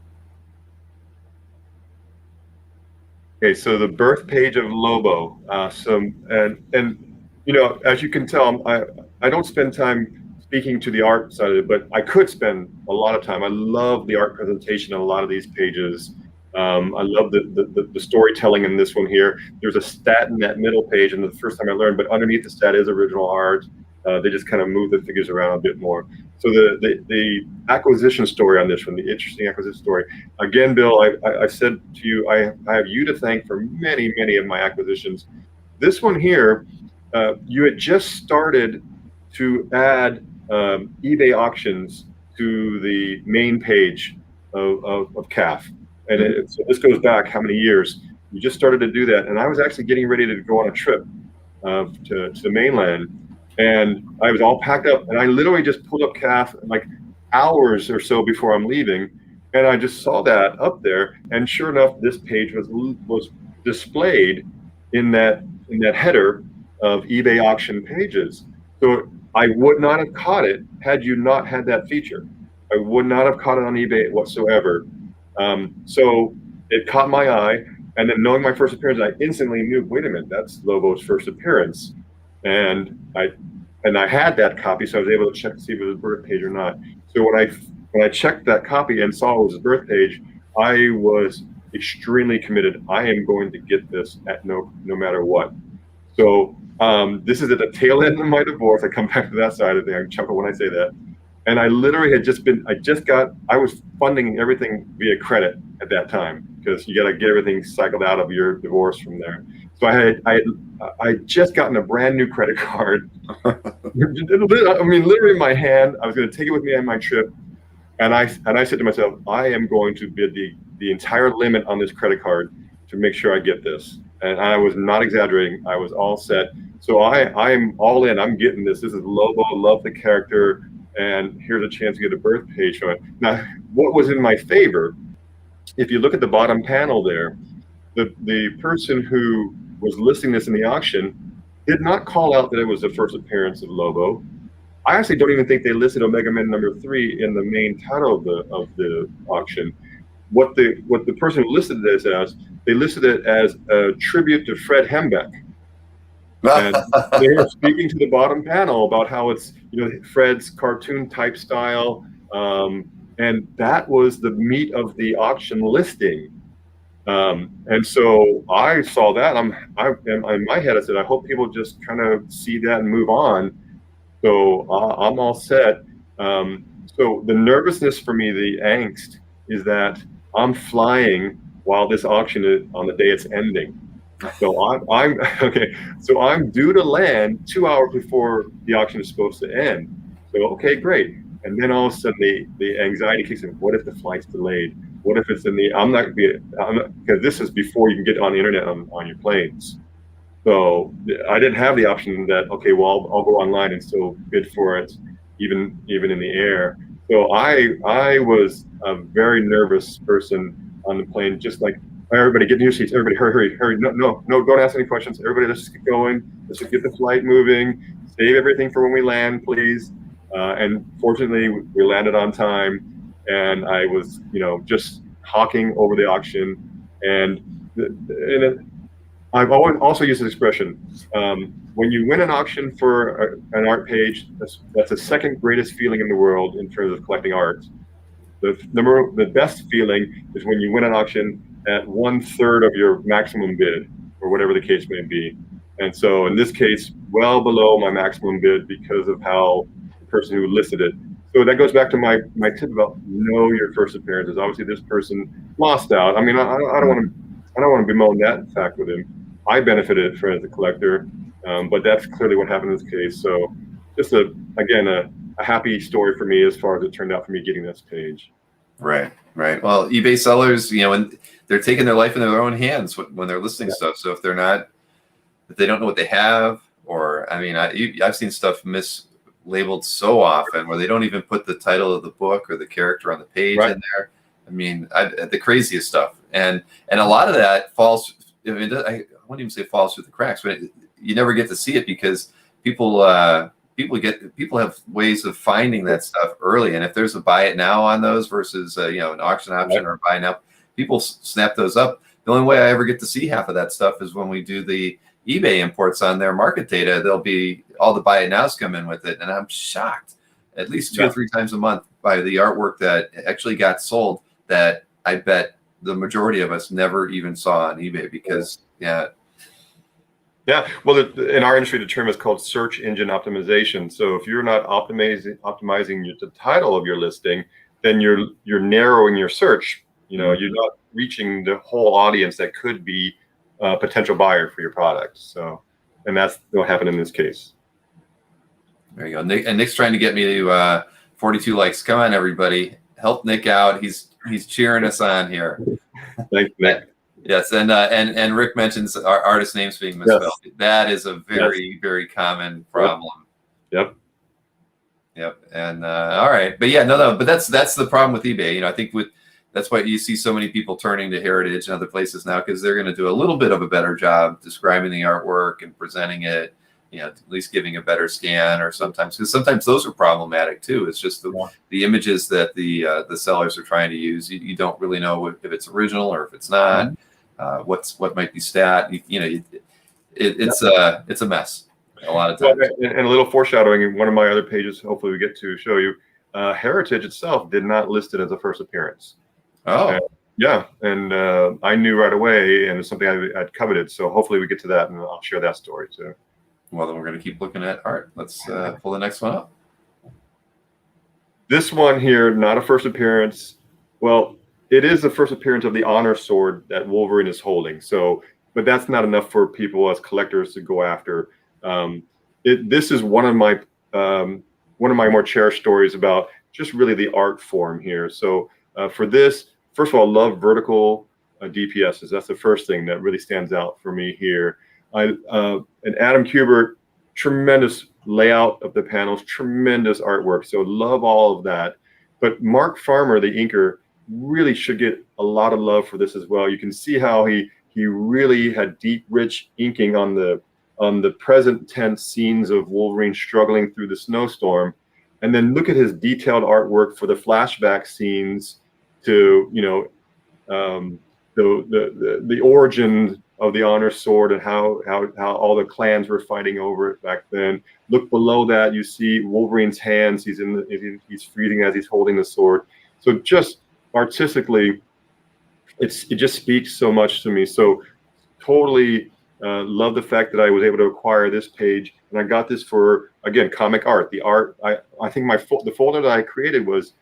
Okay, so the birth page of Lobo. And you know, as you can tell, I don't spend time speaking to the art side of it, but I could spend a lot of time. I love the art presentation on a lot of these pages. I love the storytelling in this one here. There's a stat in that middle page, and the first time I learned, but underneath the stat is original art. They just kind of move the figures around a bit more. So the acquisition story on this one, the interesting acquisition story. Again, Bill, I said to you, I have you to thank for many, many of my acquisitions. This one here, you had just started to add eBay auctions to the main page of CAF. And so this goes back how many years? You just started to do that. And I was actually getting ready to go on a trip to the mainland. And I was all packed up, and I literally just pulled up CAF like hours or so before I'm leaving, and I just saw that up there. And sure enough, this page was displayed in that header of eBay auction pages. So I would not have caught it had you not had that feature. I would not have caught it on eBay whatsoever. So it caught my eye, and then knowing my first appearance, I instantly knew, wait a minute, that's Lobo's first appearance. And I had that copy, so I was able to check to see if it was his birth page or not. So when I checked that copy and saw it was his birth page, I was extremely committed. I am going to get this at no matter what. So this is at the tail end of my divorce. I come back to that side of thing. I chuckle when I say that. And I literally had I was funding everything via credit at that time, because you got to get everything cycled out of your divorce from there. So I just gotten a brand new credit card. I mean, literally in my hand. I was going to take it with me on my trip. And I said to myself, I am going to bid the entire limit on this credit card to make sure I get this. And I was not exaggerating. I was all set. So I'm all in. I'm getting this. This is Lobo. I love the character. And here's a chance to get a birth page from it. Now, what was in my favor, if you look at the bottom panel there, the person who was listing this in the auction did not call out that it was the first appearance of Lobo. I actually don't even think they listed Omega Men #3 in the main title of the auction. What the person who listed this as, they listed it as a tribute to Fred Hembeck. And they were speaking to the bottom panel about how it's, you know, Fred's cartoon type style, and that was the meat of the auction listing. And so I saw that. In my head, I said, I hope people just kind of see that and move on. So I'm all set. So the nervousness for me, the angst, is that I'm flying while this auction is on the day it's ending. So I'm okay. So I'm due to land 2 hours before the auction is supposed to end. So okay, great. And then all of a sudden the anxiety kicks in. What if the flight's delayed? What if it's because this is before you can get on the internet on your planes. So I didn't have the option that, okay, well, I'll go online and still bid for it, even in the air. So I was a very nervous person on the plane, just like, everybody get in your seats, everybody hurry. No, don't ask any questions. Everybody, let's just get going. Let's just get the flight moving. Save everything for when we land, please. And fortunately, we landed on time, and I was, just hawking over the auction. And I've always also used this expression. When you win an auction for an art page, that's the second greatest feeling in the world in terms of collecting art. The best feeling is when you win an auction at 1/3 of your maximum bid, or whatever the case may be. And so in this case, well below my maximum bid because of how the person who listed it. So that goes back to my tip about know your first appearances. Obviously, this person lost out. I mean, I don't want to bemoan that fact with him. I benefited from it as a collector, but that's clearly what happened in this case. So just a happy story for me as far as it turned out for me getting this page. Right. Well, eBay sellers, and they're taking their life in their own hands when they're listing stuff. So if they're that they don't know what they have, or I mean, I've seen stuff mislabeled so often where they don't even put the title of the book or the character on the page Right. in there. I mean, the craziest stuff, and a lot of that falls. I mean, I wouldn't even say falls through the cracks, but you never get to see it because people have ways of finding that stuff early, and if there's a buy it now on those versus an auction option or a buy now, people snap those up. The only way I ever get to see half of that stuff is when we do the eBay imports on their market data. There'll be all the buy it nows come in with it, and I'm shocked at least 2 or 3 times a month by the artwork that actually got sold that I bet the majority of us never even saw on eBay because well, in our industry, the term is called search engine optimization. So if you're not optimizing the title of your listing, then you're narrowing your search. You're not reaching the whole audience that could be a potential buyer for your product. So, and that's what happened in this case. There you go. Nick's trying to get me to 42 likes. Come on, everybody, help Nick out. He's cheering us on here. Thanks, Nick. Yes, and Rick mentions our artist names being misspelled. Yes. That is a very very common problem. Yep. And all right, but but that's the problem with eBay. I think that's why you see so many people turning to Heritage and other places now, because they're going to do a little bit of a better job describing the artwork and presenting it. At least giving a better scan, or sometimes those are problematic too. It's just the images that the sellers are trying to use. You don't really know if it's original or if it's not. What might be stat. It's a mess a lot of times. And a little foreshadowing in one of my other pages. Hopefully, we get to show you. Heritage itself did not list it as a first appearance. Oh. And I knew right away, and it's something I'd coveted. So hopefully, we get to that, and I'll share that story too. Well, then we're going to keep looking at art. Let's pull the next one up. This one here, not a first appearance. Well, it is the first appearance of the honor sword that Wolverine is holding. So, but that's not enough for people as collectors to go after. This is one of my more cherished stories about just really the art form here. So for this, first of all, I love vertical DPSs. That's the first thing that really stands out for me here. And Adam Kubert, tremendous layout of the panels, tremendous artwork. So love all of that. But Mark Farmer, the inker, really should get a lot of love for this as well. You can see how he really had deep, rich inking on the present tense scenes of Wolverine struggling through the snowstorm. And then look at his detailed artwork for the flashback scenes to, the origin of the honor sword and how all the clans were fighting over it back then. Look below that, you see Wolverine's hands. He's freezing as he's holding the sword. So just artistically, it just speaks so much to me. So totally love the fact that I was able to acquire this page, and I got this for, again, comic art. The art, I think the folder that I created was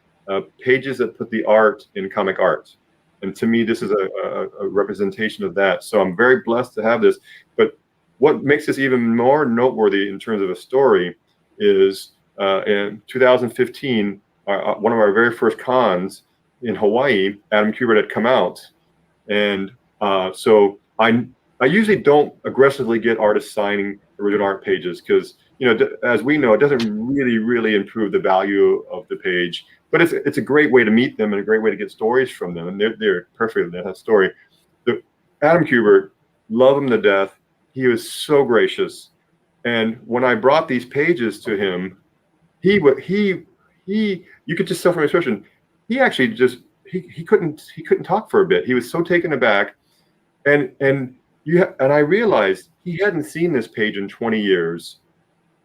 pages that put the art in comic art. And to me, this is a representation of that. So I'm very blessed to have this. But what makes this even more noteworthy in terms of a story is in 2015, one of our very first cons in Hawaii, Adam Kubert had come out. And so I usually don't aggressively get artists signing original art pages because, as we know, it doesn't really improve the value of the page. But it's a great way to meet them and a great way to get stories from them. And they're perfect in that story. Adam Kubert, love him to death. He was so gracious. And when I brought these pages to him, you could just tell from his expression, he actually he couldn't talk for a bit. He was so taken aback. And I realized he hadn't seen this page in 20 years.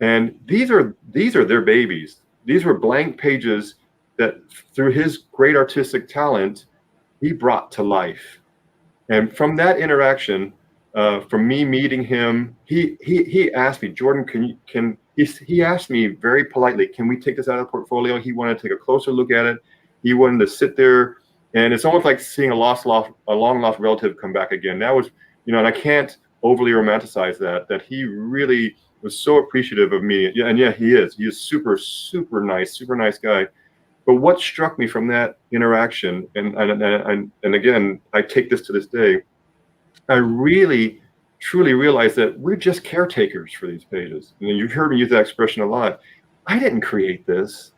And these are their babies. These were blank pages that through his great artistic talent, he brought to life. And from that interaction, from me meeting him, he asked me, Jordan, he asked me very politely, can we take this out of the portfolio? He wanted to take a closer look at it. He wanted to sit there, and it's almost like seeing a long lost relative come back again. That was, and I can't overly romanticize that he really was so appreciative of me. Yeah, and yeah, he is super, super nice guy. But what struck me from that interaction, and again, I take this to this day, I really truly realized that we're just caretakers for these pages. And you've heard me use that expression a lot. I didn't create this.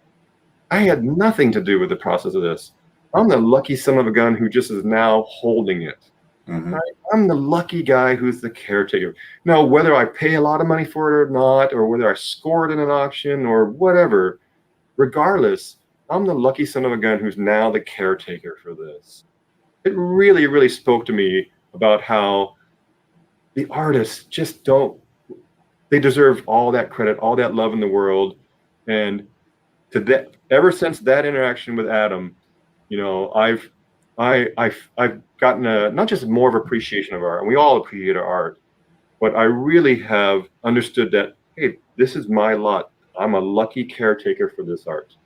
I had nothing to do with the process of this. I'm the lucky son of a gun who just is now holding it. Mm-hmm. I'm the lucky guy who's the caretaker. Now, whether I pay a lot of money for it or not, or whether I score it in an auction or whatever, regardless, I'm the lucky son of a gun who's now the caretaker for this. It really, really spoke to me about how the artists just don't, they deserve all that credit, all that love in the world. And to that, ever since that interaction with Adam, you know, I've gotten not just more of appreciation of art, and we all appreciate our art, but I really have understood that, hey, this is my lot. I'm a lucky caretaker for this art,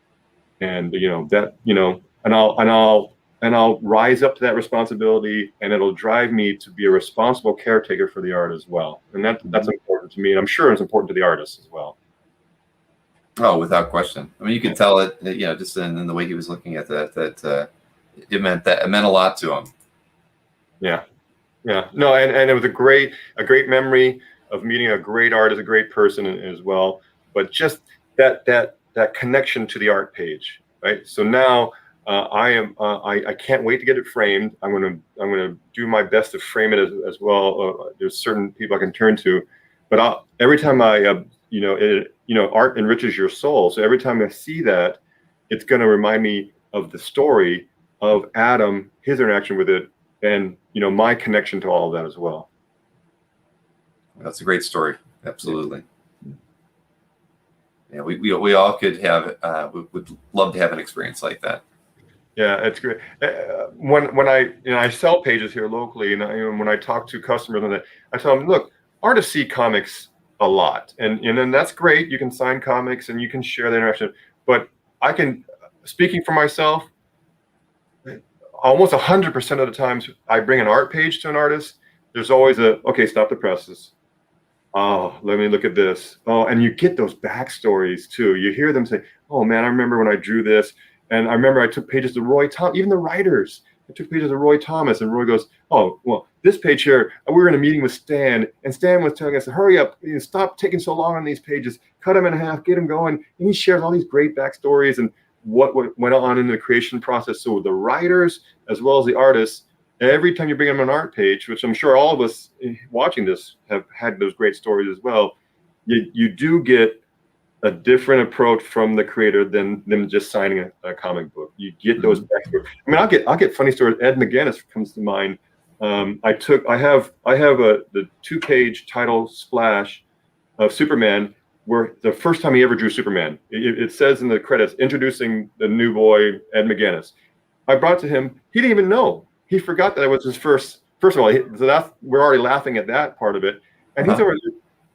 and and I'll rise up to that responsibility, and it'll drive me to be a responsible caretaker for the art as well. And that's important to me, and I'm sure it's important to the artists as well. Oh, without question. I mean, you could tell it, just in the way he was looking at that it meant a lot to him. Yeah. No, and it was a great memory of meeting a great artist, a great person as well. But just that connection to the art page, right? So now I can't wait to get it framed. I'm gonna do my best to frame it as well. There's certain people I can turn to, but every time art enriches your soul. So every time I see that, it's going to remind me of the story of Adam, his interaction with it, and my connection to all of that as well. That's a great story. Absolutely. Yeah, we all could have would love to have an experience like that. Yeah, it's great. When I sell pages here locally, and when I talk to customers on that, I tell them, look, artists see comics a lot, and then that's great. You can sign comics and you can share the interaction, but I can, speaking for myself, almost 100% of the times I bring an art page to an artist, there's always okay, stop the presses. Oh, let me look at this. Oh, and you get those backstories too. You hear them say, oh man, I remember when I drew this, and I remember I took pages to Roy Thomas, even the writers. I took pages to Roy Thomas, and Roy goes, oh, well, this page here, we were in a meeting with Stan, and Stan was telling us, hurry up, stop taking so long on these pages, cut them in half, get them going. And he shares all these great backstories and what went on in the creation process. So the writers, as well as the artists, every time you bring them an art page, which I'm sure all of us watching this have had those great stories as well, you do get a different approach from the creator than them just signing a comic book. You get those backstories. I mean, I'll get funny stories. Ed McGuinness comes to mind. I have the 2-page title splash of Superman, where the first time he ever drew Superman. It says in the credits, introducing the new boy, Ed McGuinness. I brought it to him. He didn't even know. He forgot that it was his first of all, so we're already laughing at that part of it. And he's already,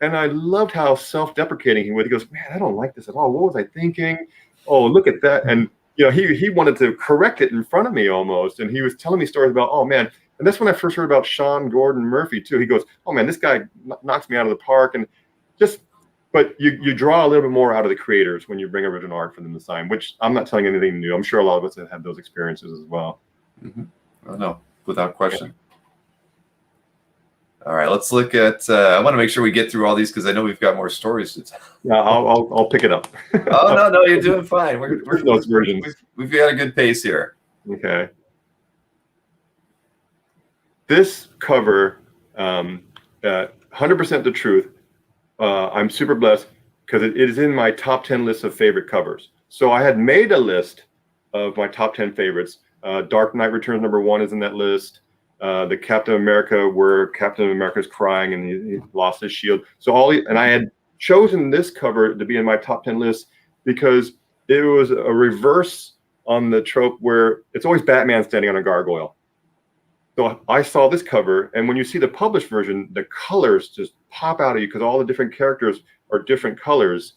and I loved how self-deprecating he was. He goes, man, I don't like this at all. What was I thinking? Oh, look at that. And he wanted to correct it in front of me almost. And he was telling me stories about, oh man. And that's when I first heard about Sean Gordon Murphy too. He goes, oh man, this guy knocks me out of the park. And but you draw a little bit more out of the creators when you bring original art for them to sign, which I'm not telling anything new. I'm sure a lot of us have had those experiences as well. Mm-hmm. Oh, no, without question. All right, let's look at. I want to make sure we get through all these because I know we've got more stories to tell. Yeah, I'll pick it up. Oh no, you're doing fine. We've got a good pace here. Okay. This cover, 100% the truth. I'm super blessed because it is in my top 10 list of favorite covers. So I had made a list of my top 10 favorites. Dark Knight Returns #1 is in that list. The Captain America, where Captain America's crying and he lost his shield. So and I had chosen this cover to be in my top 10 list because it was a reverse on the trope where it's always Batman standing on a gargoyle. So I saw this cover, and when you see the published version, the colors just pop out at you because all the different characters are different colors.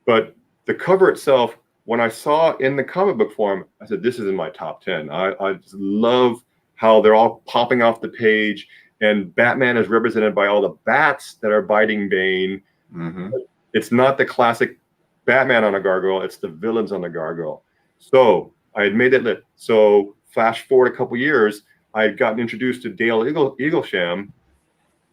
But the cover itself, when I saw in the comic book form, I said, this is in my top 10. I just love how they're all popping off the page, and Batman is represented by all the bats that are biting Bane. Mm-hmm. It's not the classic Batman on a gargoyle, it's the villains on the gargoyle. So I had made that list. So flash forward a couple years, I had gotten introduced to Dale Eaglesham,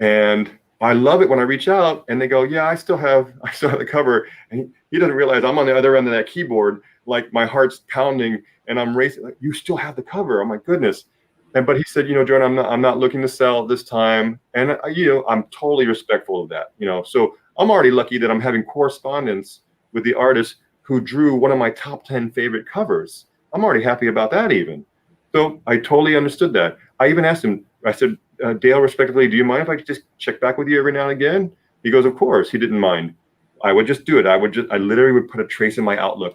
And I love it when I reach out and they go, yeah, I still have the cover. And he doesn't realize I'm on the other end of that keyboard, like my heart's pounding and I'm racing. Like, you still have the cover. Oh my goodness. But he said, Jordan, I'm not looking to sell this time. And I'm totally respectful of that. So I'm already lucky that I'm having correspondence with the artist who drew one of my top 10 favorite covers. I'm already happy about that even. So I totally understood that. I even asked him, I said, Dale, respectively, do you mind if I just check back with you every now and again? He goes, of course. He didn't mind. I would just do it. I literally would put a trace in my Outlook,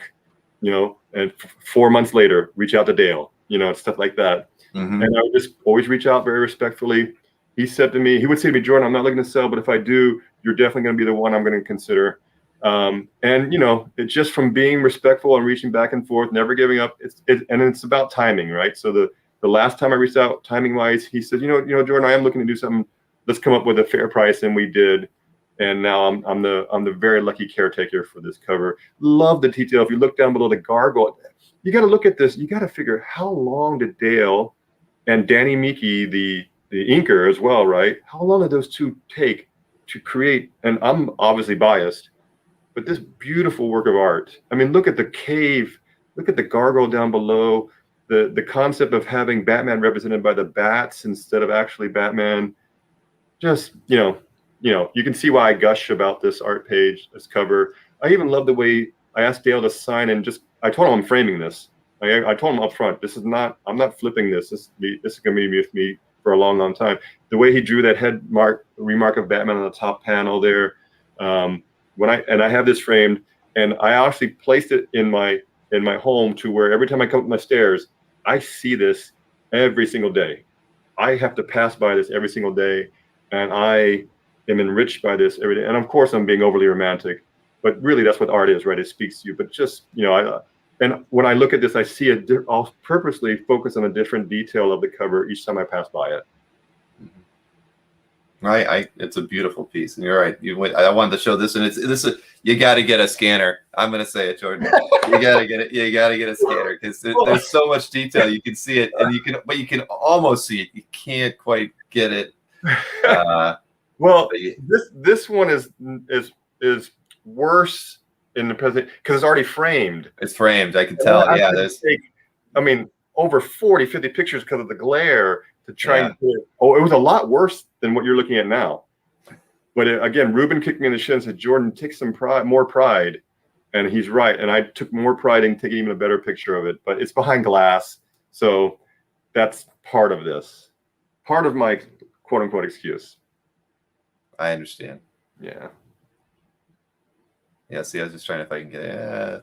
and 4 months later, reach out to Dale, and stuff like that. Mm-hmm. And I would just always reach out very respectfully. He would say to me, Jordan, I'm not looking to sell, but if I do, you're definitely going to be the one I'm going to consider. And it's just from being respectful and reaching back and forth, never giving up. And it's about timing, right? So the last time I reached out, timing wise, he said, Jordan, I am looking to do something. Let's come up with a fair price, and we did. And now I'm the very lucky caretaker for this cover. Love the detail. If you look down below the gargoyle, you got to look at this. You got to figure how long did Dale and Danny Meeke, the inker as well, right? How long did those two take to create? And I'm obviously biased, but this beautiful work of art. I mean, look at the cave. Look at the gargoyle down below. The concept of having Batman represented by the bats instead of actually Batman. Just, you can see why I gush about this art page, this cover. I even love the way I asked Dale to sign and I told him I'm framing this. I told him up front, I'm not flipping this. This is going to be with me for a long, long time. The way he drew that remark of Batman on the top panel there. I have this framed, and I actually placed it in my home to where every time I come up my stairs, I see this every single day. I have to pass by this every single day, and I am enriched by this every day. And of course, I'm being overly romantic, but really that's what art is, right? It speaks to you. But just, and when I look at this, I see I'll purposely focus on a different detail of the cover each time I pass by it. Right, it's a beautiful piece, and you're right. I wanted to show this, and you got to get a scanner. I'm going to say it, Jordan. You got to get it. You got to get a scanner because there's so much detail. You can see it, and you can almost see it. You can't quite get it. Well, this one is worse in the present because it's already framed. It's framed. I can tell. Yeah, there's. Over 40, 50 pictures because of the glare to try and do it. Oh, it was a lot worse than what you're looking at now. But again, Ruben kicked me in the shin and said, Jordan, take some more pride. And he's right. And I took more pride in taking even a better picture of it. But it's behind glass. So that's part of this. Part of my quote unquote excuse. I understand. Yeah. Yeah, see, I was just trying if I can get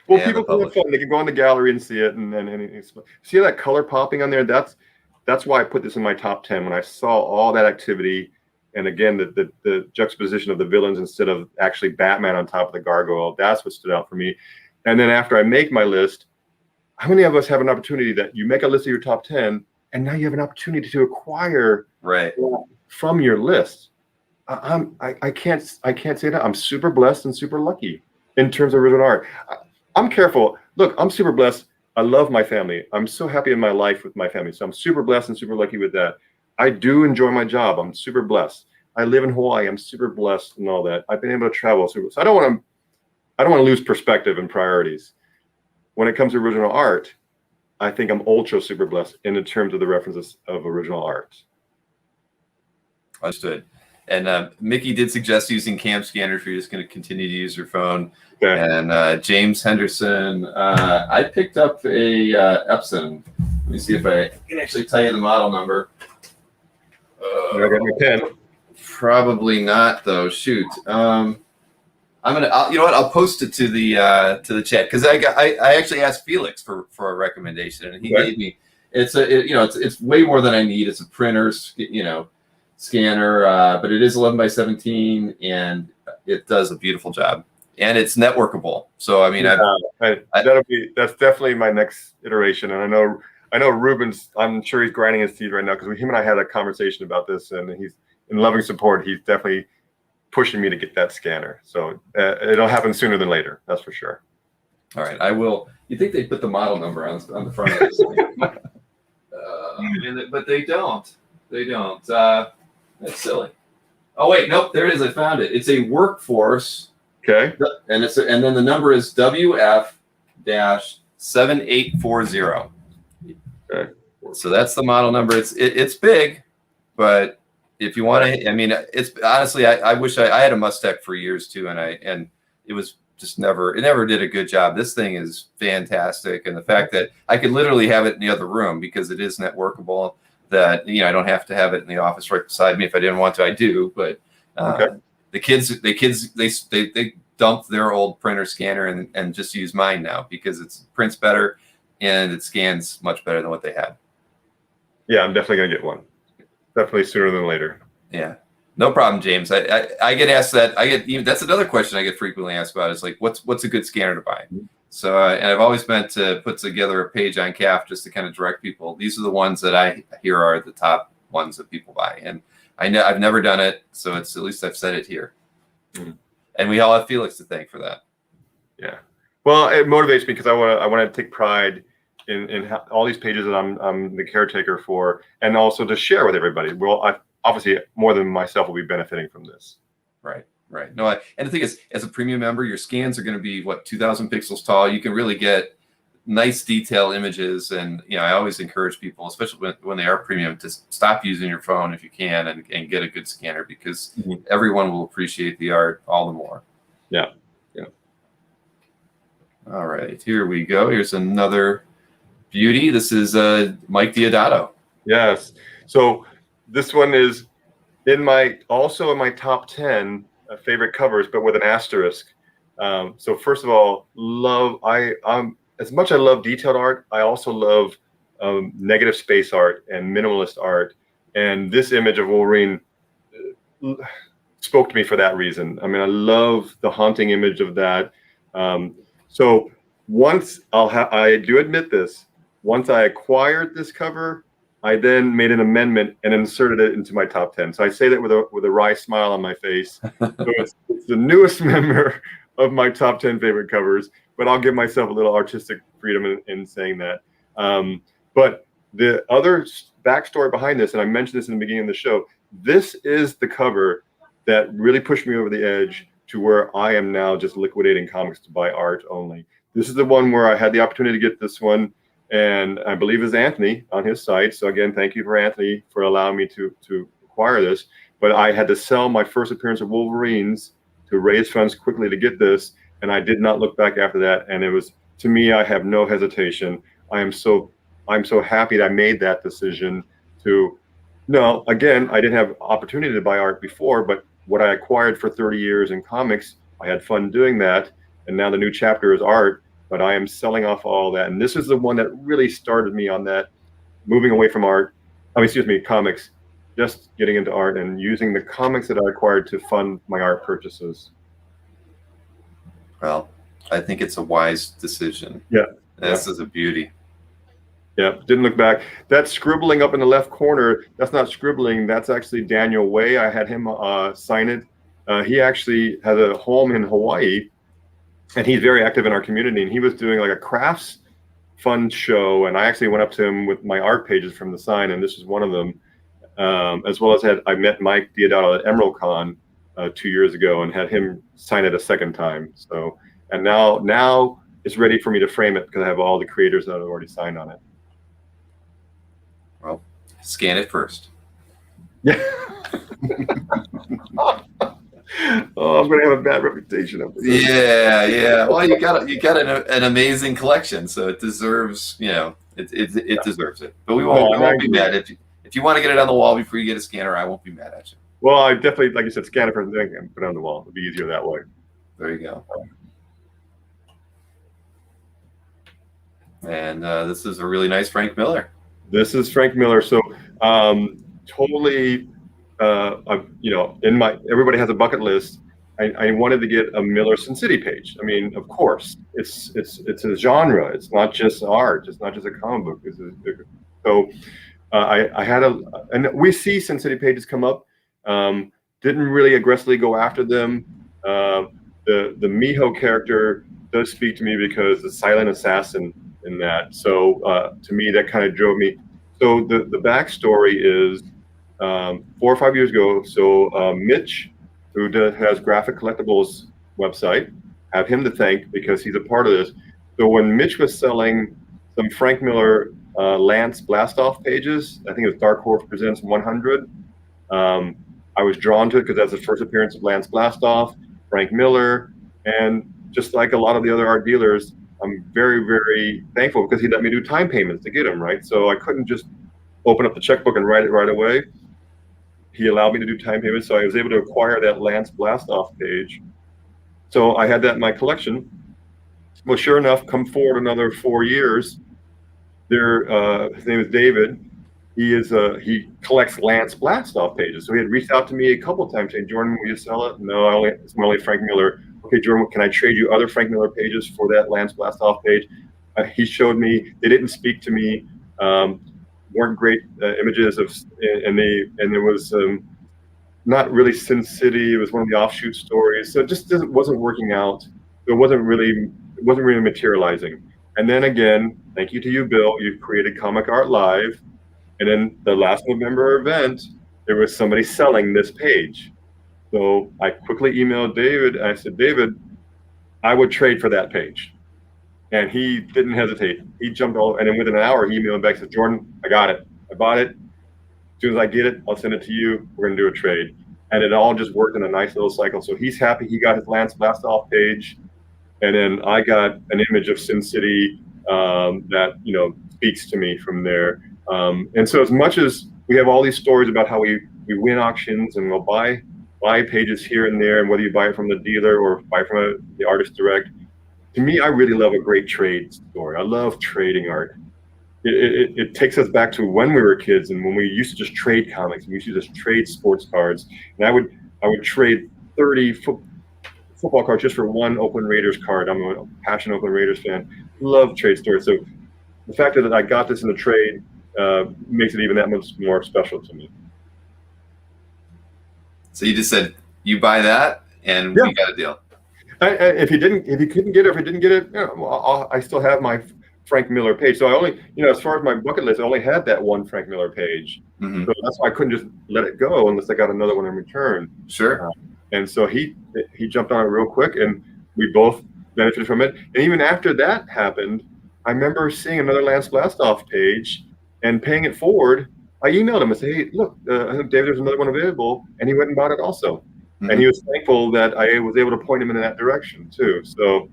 Well, people can have fun. They can go on the gallery and see it, and see that color popping on there. That's why I put this in my top 10 when I saw all that activity, and again the juxtaposition of the villains instead of actually Batman on top of the gargoyle. That's what stood out for me. And then after I make my list, how many of us have an opportunity that you make a list of your top 10, and now you have an opportunity to acquire from your list? I can't say that. I'm super blessed and super lucky in terms of original art. I'm careful. Look, I'm super blessed. I love my family. I'm so happy in my life with my family. So I'm super blessed and super lucky with that. I do enjoy my job. I'm super blessed. I live in Hawaii. I'm super blessed and all that. I've been able to travel. So I don't want to lose perspective and priorities. When it comes to original art, I think I'm ultra super blessed in terms of the references of original art. Understood. And Mickey did suggest using cam scanners if you're just going to continue to use your phone. Okay. And James Henderson, I picked up a Epson. Let me see if I can actually tell you the model number. I got my pen. Probably not, though. Shoot. You know what? I'll post it to the chat because I actually asked Felix for a recommendation, and he gave me. It's way more than I need. It's a printer, scanner, but it is 11 by 17, and it does a beautiful job, and it's networkable. So I mean, that's definitely my next iteration. And I know Ruben's. I'm sure he's grinding his teeth right now because him and I had a conversation about this, and he's in loving support. He's definitely pushing me to get that scanner. So it'll happen sooner than later. That's for sure. All right, I will. You think they put the model number on the front of this? But they don't. They don't. That's silly. Oh wait, nope. There it is. I found it. It's a workforce. Okay. And and then the number is WF-7840. Okay. So that's the model number. It's big, but if you want to, I mean, it's honestly, I wish I had a Mustang for years too, and it was just never did a good job. This thing is fantastic, and the fact that I could literally have it in the other room because it is net workable. That I don't have to have it in the office right beside me. If I didn't want to, I do. But the kids they dumped their old printer scanner and just use mine now because it prints better and it scans much better than what they had. Yeah, I'm definitely gonna get one. Definitely sooner than later. Yeah, no problem, James. I get asked that. That's another question I get frequently asked about is like, what's a good scanner to buy? So, and I've always meant to put together a page on CAF just to kind of direct people. These are the ones that I hear are the top ones that people buy. And I know I've never done it, so it's at least I've said it here. And we all have Felix to thank for that. Yeah. Well, it motivates me because I want to take pride in all these pages that I'm the caretaker for, and also to share with everybody. Well, obviously more than myself will be benefiting from this. Right. Right. No, and the thing is, as a premium member, your scans are going to be 2,000 pixels tall. You can really get nice detail images, and I always encourage people, especially when they are premium, to stop using your phone if you can and get a good scanner because everyone will appreciate the art all the more. Yeah. All right, here we go. Here's another beauty. This is Mike Diodato. Yes. So this one is also in my top 10. Favorite covers, but with an asterisk. So first of all, as much as I love detailed art, I also love negative space art and minimalist art. And this image of Wolverine spoke to me for that reason. I mean, I love the haunting image of that. So once I do admit this, once I acquired this cover, I then made an amendment and inserted it into my top 10. So I say that with a wry smile on my face. So it's the newest member of my top 10 favorite covers, but I'll give myself a little artistic freedom in saying that. But the other backstory behind this, and I mentioned this in the beginning of the show, this is the cover that really pushed me over the edge to where I am now just liquidating comics to buy art only. This is the one where I had the opportunity to get this one. And I believe it's Anthony on his site. So again, thank you for Anthony for allowing me to acquire this. But I had to sell my first appearance of Wolverines to raise funds quickly to get this. And I did not look back after that. And it was, to me, I have no hesitation. I'm so happy that I made that decision again, I didn't have opportunity to buy art before, but what I acquired for 30 years in comics, I had fun doing that. And now the new chapter is art. But I am selling off all that. And this is the one that really started me on that, moving away from comics, just getting into art and using the comics that I acquired to fund my art purchases. Well, I think it's a wise decision. Yeah. This is a beauty. Yeah, didn't look back. That scribbling up in the left corner, that's not scribbling. That's actually Daniel Way. I had him sign it. He actually has a home in Hawaii. And he's very active in our community, and he was doing like a crafts fun show. And I actually went up to him with my art pages from the sign, and this is one of them. As well as I met Mike Diodato at Emerald Con 2 years ago and had him sign it a second time. So, and now it's ready for me to frame it because I have all the creators that have already signed on it. Well, scan it first. Yeah. Oh, I'm going to have a bad reputation of this. Yeah. Well, you got an amazing collection, so it deserves, it deserves it. But we won't be mad if you want to get it on the wall before you get a scanner. I won't be mad at you. Well, I definitely, like you said, scan it first and put it on the wall. It'll be easier that way. There you go. And this is a really nice Frank Miller. This is Frank Miller. So totally. Everybody has a bucket list. I wanted to get a Miller Sin City page. I mean, of course, it's a genre. It's not just art. It's not just a comic book. I had and we see Sin City pages come up. Didn't really aggressively go after them. The Miho character does speak to me because the silent assassin in that. So to me, that kind of drove me So the backstory is 4 or 5 years ago. So Mitch, who has Graphic Collectibles website, have him to thank because he's a part of this. So when Mitch was selling some Frank Miller Lance Blastoff pages, I think it was Dark Horse Presents 100. I was drawn to it because that's the first appearance of Lance Blastoff, Frank Miller, and just like a lot of the other art dealers, I'm very, very thankful because he let me do time payments to get them, right? So I couldn't just open up the checkbook and write it right away. He allowed me to do time payments, so I was able to acquire that Lance Blastoff page. So I had that in my collection. Well, sure enough, come forward another 4 years. His name is David. He collects Lance Blastoff pages. So he had reached out to me a couple of times saying, "Jordan, will you sell it?" No, it's only Frank Miller. Okay, Jordan, can I trade you other Frank Miller pages for that Lance Blastoff page? He showed me. They didn't speak to me. Weren't great images of, and there was not really Sin City. It was one of the offshoot stories. So it just wasn't working out. It wasn't really materializing. And then again, thank you to you, Bill. You created Comic Art Live. And then the last November event, there was somebody selling this page. So I quickly emailed David. I said, David, I would trade for that page. And he didn't hesitate. He jumped all, and then within an hour, he emailed back and said, Jordan, I got it. I bought it. As soon as I get it, I'll send it to you. We're going to do a trade. And it all just worked in a nice little cycle. So he's happy. He got his Lance Blastoff page. And then I got an image of Sin City that, speaks to me from there. And so as much as we have all these stories about how we win auctions and we'll buy pages here and there, and whether you buy it from the dealer or buy from the artist direct, to me, I really love a great trade story. I love trading art. It takes us back to when we were kids and when we used to just trade comics. We used to just trade sports cards. And I would trade 30 football cards just for one Oakland Raiders card. I'm a passionate Oakland Raiders fan. Love trade stories. So the fact that I got this in the trade makes it even that much more special to me. So you just said you buy that, and we got a deal. If you couldn't get it, I still have my Frank Miller page. So I only, as far as my bucket list, I only had that one Frank Miller page. Mm-hmm. So that's why I couldn't just let it go unless I got another one in return. Sure. And so he jumped on it real quick, and we both benefited from it. And even after that happened, I remember seeing another Lance Blastoff page and paying it forward. I emailed him and said, "Hey, look, I think David, there's another one available," and he went and bought it also. Mm-hmm. And he was thankful that I was able to point him in that direction too. So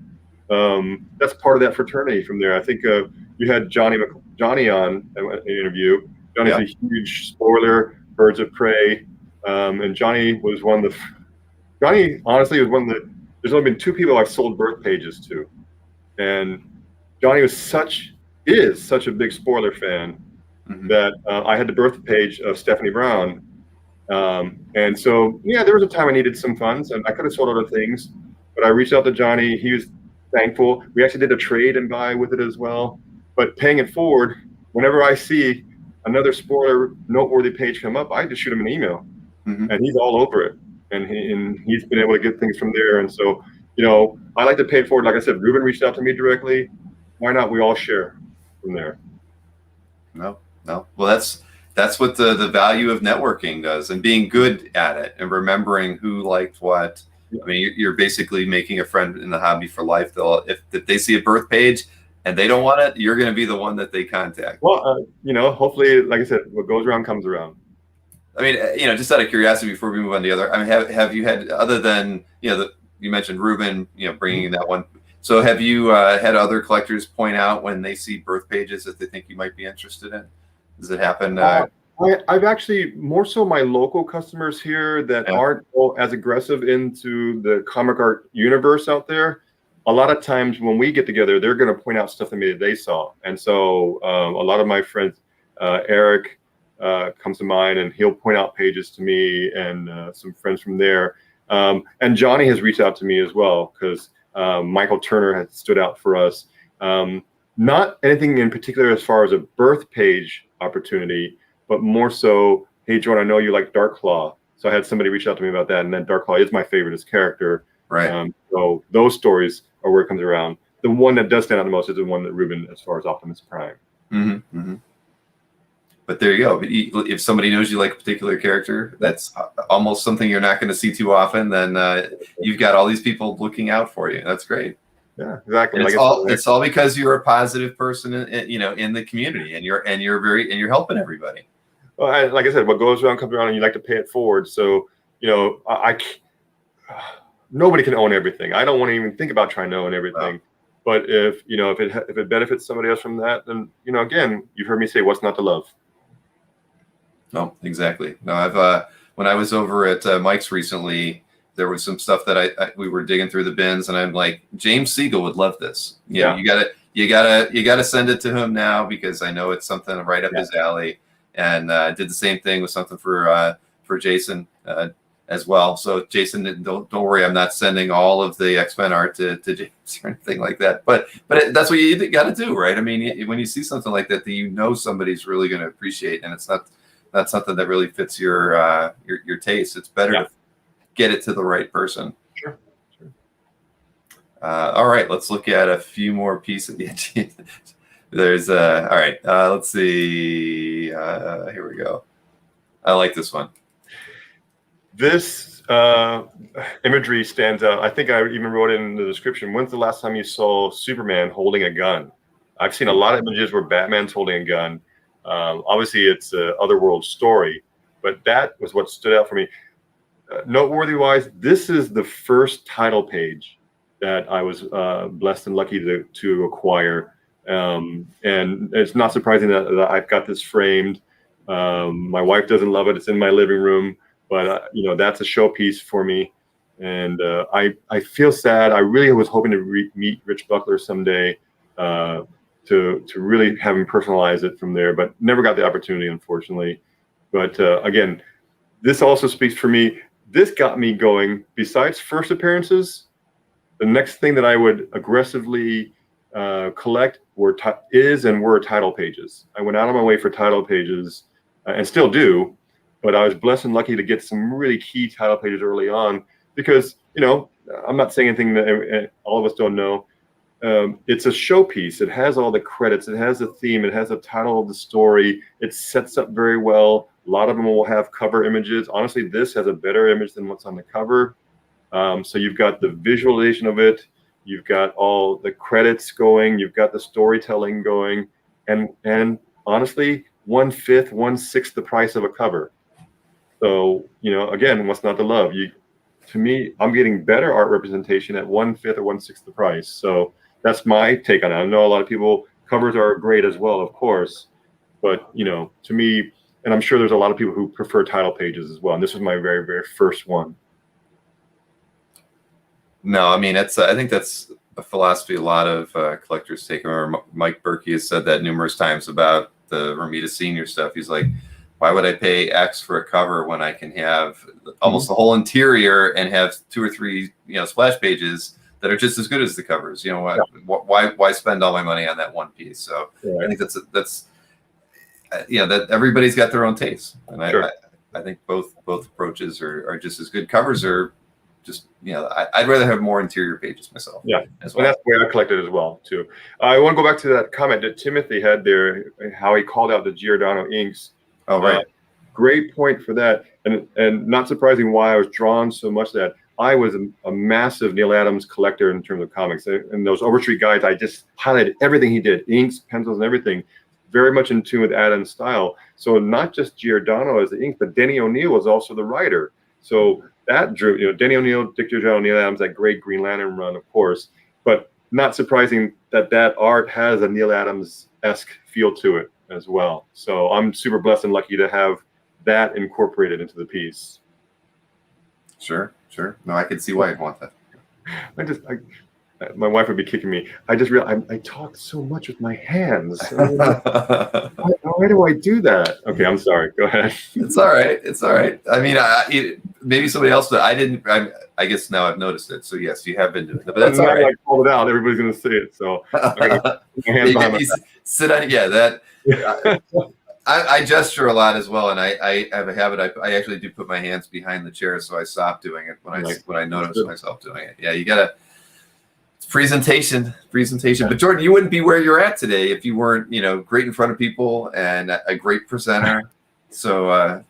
that's part of that fraternity from there. I think you had Johnny on an interview. Johnny's a huge spoiler, Birds of Prey, and Johnny was Johnny honestly was one of the. There's only been 2 people I've sold birth pages to, and Johnny is such a big spoiler fan that I had the birth page of Stephanie Brown. And so, there was a time I needed some funds and I could have sold other things, but I reached out to Johnny. He was thankful. We actually did a trade and buy with it as well, but paying it forward, whenever I see another spoiler noteworthy page come up, I just shoot him an email and he's all over it. And he's been able to get things from there. And so, I like to pay it forward. Like I said, Ruben reached out to me directly. Why not? We all share from there. No. Well, that's what the value of networking does, and being good at it and remembering who liked what. I mean, you're basically making a friend in the hobby for life. If they see a birth page and they don't want it, you're going to be the one that they contact. Well, hopefully, like I said, what goes around comes around. I mean, just out of curiosity, before we move on to the other, I mean, have you had, other than you mentioned Ruben, bringing in that one. So have you had other collectors point out when they see birth pages that they think you might be interested in? Does it happen? I've actually more so my local customers here that aren't as aggressive into the comic art universe out there. A lot of times when we get together, they're going to point out stuff to me that they saw. And so a lot of my friends, Eric comes to mind, and he'll point out pages to me and some friends from there. And Johnny has reached out to me as well because Michael Turner has stood out for us. Not anything in particular as far as a birth page opportunity, but more so, hey, Jordan, I know you like Dark Claw. So I had somebody reach out to me about that, and then Dark Claw is my favorite as character. Right. So those stories are where it comes around. The one that does stand out the most is the one that Ruben, as far as Optimus Prime. Mm-hmm. Mm-hmm. but there you go. If somebody knows you like a particular character, that's almost something you're not going to see too often. Then you've got all these people looking out for you. That's great. Yeah, exactly. And it's all because you're a positive person, in the community, and you're helping everybody. Well, like I said, what goes around comes around, and you like to pay it forward. So nobody can own everything. I don't want to even think about trying to own everything. No. But if it benefits somebody else from that, then again, you've heard me say, what's not to love? No, exactly. No, I've when I was over at Mike's recently, there was some stuff that we were digging through the bins, and I'm like, James Siegel would love this. You gotta send it to him now, because I know it's something right up his alley. And did the same thing with something for Jason as well. So Jason, don't worry, I'm not sending all of the X-Men art to James or anything like that. But that's what you got to do, right? I mean, when you see something like that, somebody's really going to appreciate, and it's not something that really fits your taste. It's better to get it to the right person. Sure. All right, let's look at a few more pieces. There's all right. Let's see. Here we go. I like this one. This imagery stands out. I think I even wrote it in the description. When's the last time you saw Superman holding a gun? I've seen a lot of images where Batman's holding a gun. Obviously, it's an otherworld story, but that was what stood out for me. Noteworthy-wise, this is the first title page that I was blessed and lucky to acquire. And it's not surprising that I've got this framed. My wife doesn't love it. It's in my living room, but that's a showpiece for me. And I feel sad. I really was hoping to meet Rich Buckler someday to really have him personalize it from there, but never got the opportunity, unfortunately. But again, this also speaks for me. This got me going. Besides first appearances, the next thing that I would aggressively collect were title pages. I went out of my way for title pages, and still do, but I was blessed and lucky to get some really key title pages early on, because I'm not saying anything that all of us don't know. It's a showpiece. It has all the credits. It has a theme. It has a title of the story. It sets up very well. A lot of them will have cover images. Honestly, this has a better image than what's on the cover. So you've got the visualization of it. You've got all the credits going. You've got the storytelling going. And honestly, 1/5, 1/6 the price of a cover. So, again, what's not to love? To me, I'm getting better art representation at 1/5 or 1/6 the price. So that's my take on it. I know a lot of people, covers are great as well, of course. But, to me, and I'm sure there's a lot of people who prefer title pages as well. And this was my very, very first one. No, I mean, I think that's a philosophy a lot of collectors take. I remember Mike Berkey has said that numerous times about the Romita Senior stuff. He's like, why would I pay X for a cover when I can have almost the whole interior and have 2 or 3, splash pages that are just as good as the covers? Why spend all my money on that one piece? So I think that's that everybody's got their own taste, and I think both approaches are just as good. Covers are just, I'd rather have more interior pages myself. Yeah, as well. And that's the way I collected as well too. I want to go back to that comment that Timothy had there, how he called out the Giordano inks. Oh, right. Great point for that, and not surprising why I was drawn so much to that. I was a massive Neil Adams collector in terms of comics, and those Overstreet guides, I just highlighted everything he did, inks, pencils, and everything. Very much in tune with Adams' style. So not just Giordano as the ink, but Denny O'Neil was also the writer. So that drew, Denny O'Neil, Dick Giordano, Neil Adams, that great Green Lantern run, of course. But not surprising that art has a Neil Adams-esque feel to it as well. So I'm super blessed and lucky to have that incorporated into the piece. Sure. No, I can see why I'd want that. My wife would be kicking me. I just realized I talk so much with my hands. Why do I do that? Okay, I'm sorry. Go ahead. It's all right. I mean, maybe somebody else, but I didn't. I guess now I've noticed it. So yes, you have been doing it, but that's all right. I called it out. Everybody's going to see it. So sit on. Yeah, that. I gesture a lot as well, and I have a habit. I actually do put my hands behind the chair, so I stop doing it when I notice myself doing it. Yeah, you gotta. It's presentation. But Jordan, you wouldn't be where you're at today if you weren't, great in front of people and a great presenter. So,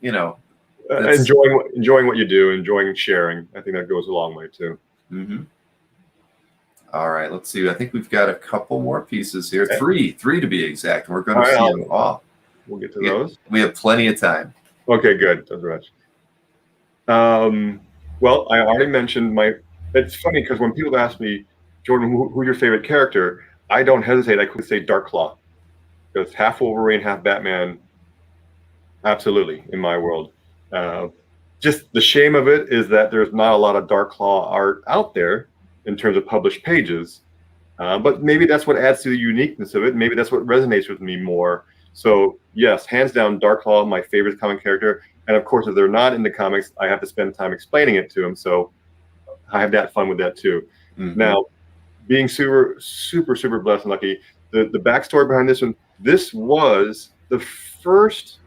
enjoying what you do, enjoying sharing. I think that goes a long way too. Mm-hmm. All right, let's see. I think we've got a couple more pieces here. Three to be exact. We're going to see them all. We'll get to those. We have plenty of time. Okay, good. That's right. Well, I already mentioned it's funny because when people ask me, Jordan, who's your favorite character? I don't hesitate. I could say Darkclaw. Because half Wolverine, half Batman. Absolutely, in my world. Just the shame of it is that there's not a lot of Darkclaw art out there in terms of published pages. But maybe that's what adds to the uniqueness of it. Maybe that's what resonates with me more. So yes, hands down, Darkclaw, my favorite comic character. And of course, if they're not in the comics, I have to spend time explaining it to them. So I have that fun with that too. Mm-hmm. Now, being super, super, super blessed and lucky, the backstory behind this one, this was the first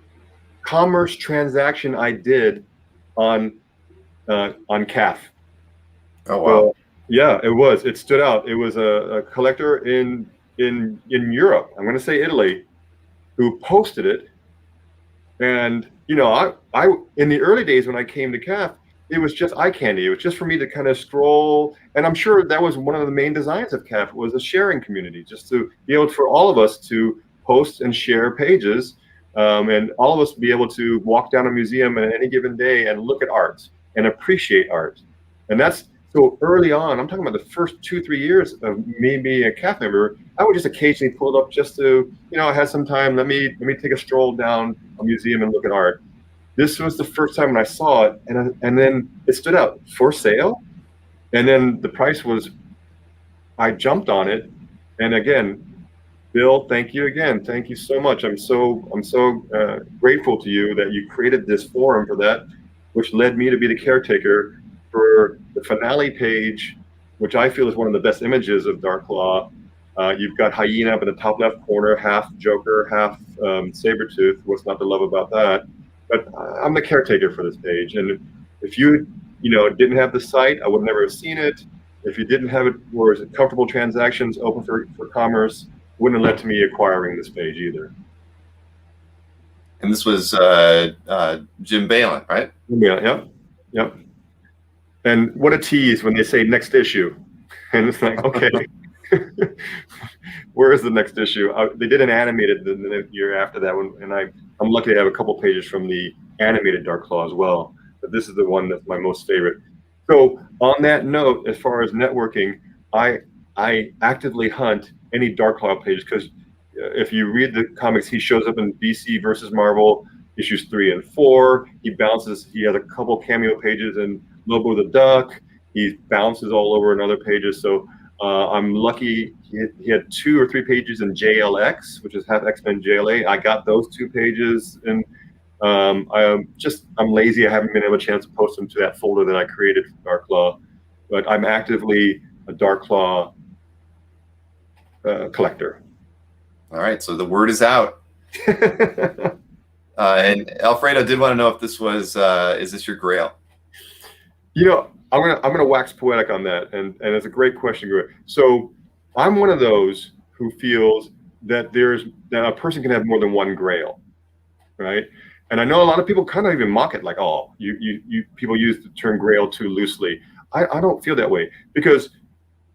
commerce transaction I did on CAF. Oh, wow. Yeah, it was. It stood out. It was a collector in Europe, I'm going to say Italy, who posted it. And, I in the early days when I came to CAF, it was just eye candy. It was just for me to kind of stroll. And I'm sure that was one of the main designs of CAF, was a sharing community, just to be able for all of us to post and share pages, and all of us be able to walk down a museum at any given day and look at art and appreciate art. And that's so early on. I'm talking about the first 2-3 years of me being a CAF member. I would just occasionally pull it up just to, I had some time. Let me take a stroll down a museum and look at art. This was the first time when I saw it, and then it stood out for sale, and then the price was. I jumped on it, and again, Bill, thank you again. Thank you so much. I'm so grateful to you that you created this forum for that, which led me to be the caretaker for the finale page, which I feel is one of the best images of Darkclaw. You've got Hyena up in the top left corner, half Joker, half Sabretooth. What's not to love about that? But I'm the caretaker for this page, and if you didn't have the site, I would never have seen it. If you didn't have it, where it's comfortable transactions open for commerce, wouldn't have led to me acquiring this page either. And this was Jim Balin, right? Yeah, yep. And what a tease when they say next issue, and it's like, okay, where is the next issue? They did an animated the year after that one, and I'm lucky to have a couple pages from the animated Darkclaw as well. But this is the one that's my most favorite. So on that note, as far as networking, I actively hunt any Darkclaw page, because if you read the comics, he shows up in DC versus Marvel issues 3 and 4. He bounces. He has a couple cameo pages in Lobo the Duck. He bounces all over in other pages. So I'm lucky. He had 2 or 3 pages in JLX, which is half X-Men JLA. I got those 2 pages, and I'm lazy. I haven't been able a chance to post them to that folder that I created for Darkclaw, but I'm actively a Darkclaw collector. All right, so the word is out. And Alfredo did want to know if this was is this your grail? I'm gonna wax poetic on that, and it's a great question. So I'm one of those who feels that a person can have more than one grail, right? And I know a lot of people kind of even mock it, like, oh, you people use the term grail too loosely. I don't feel that way, because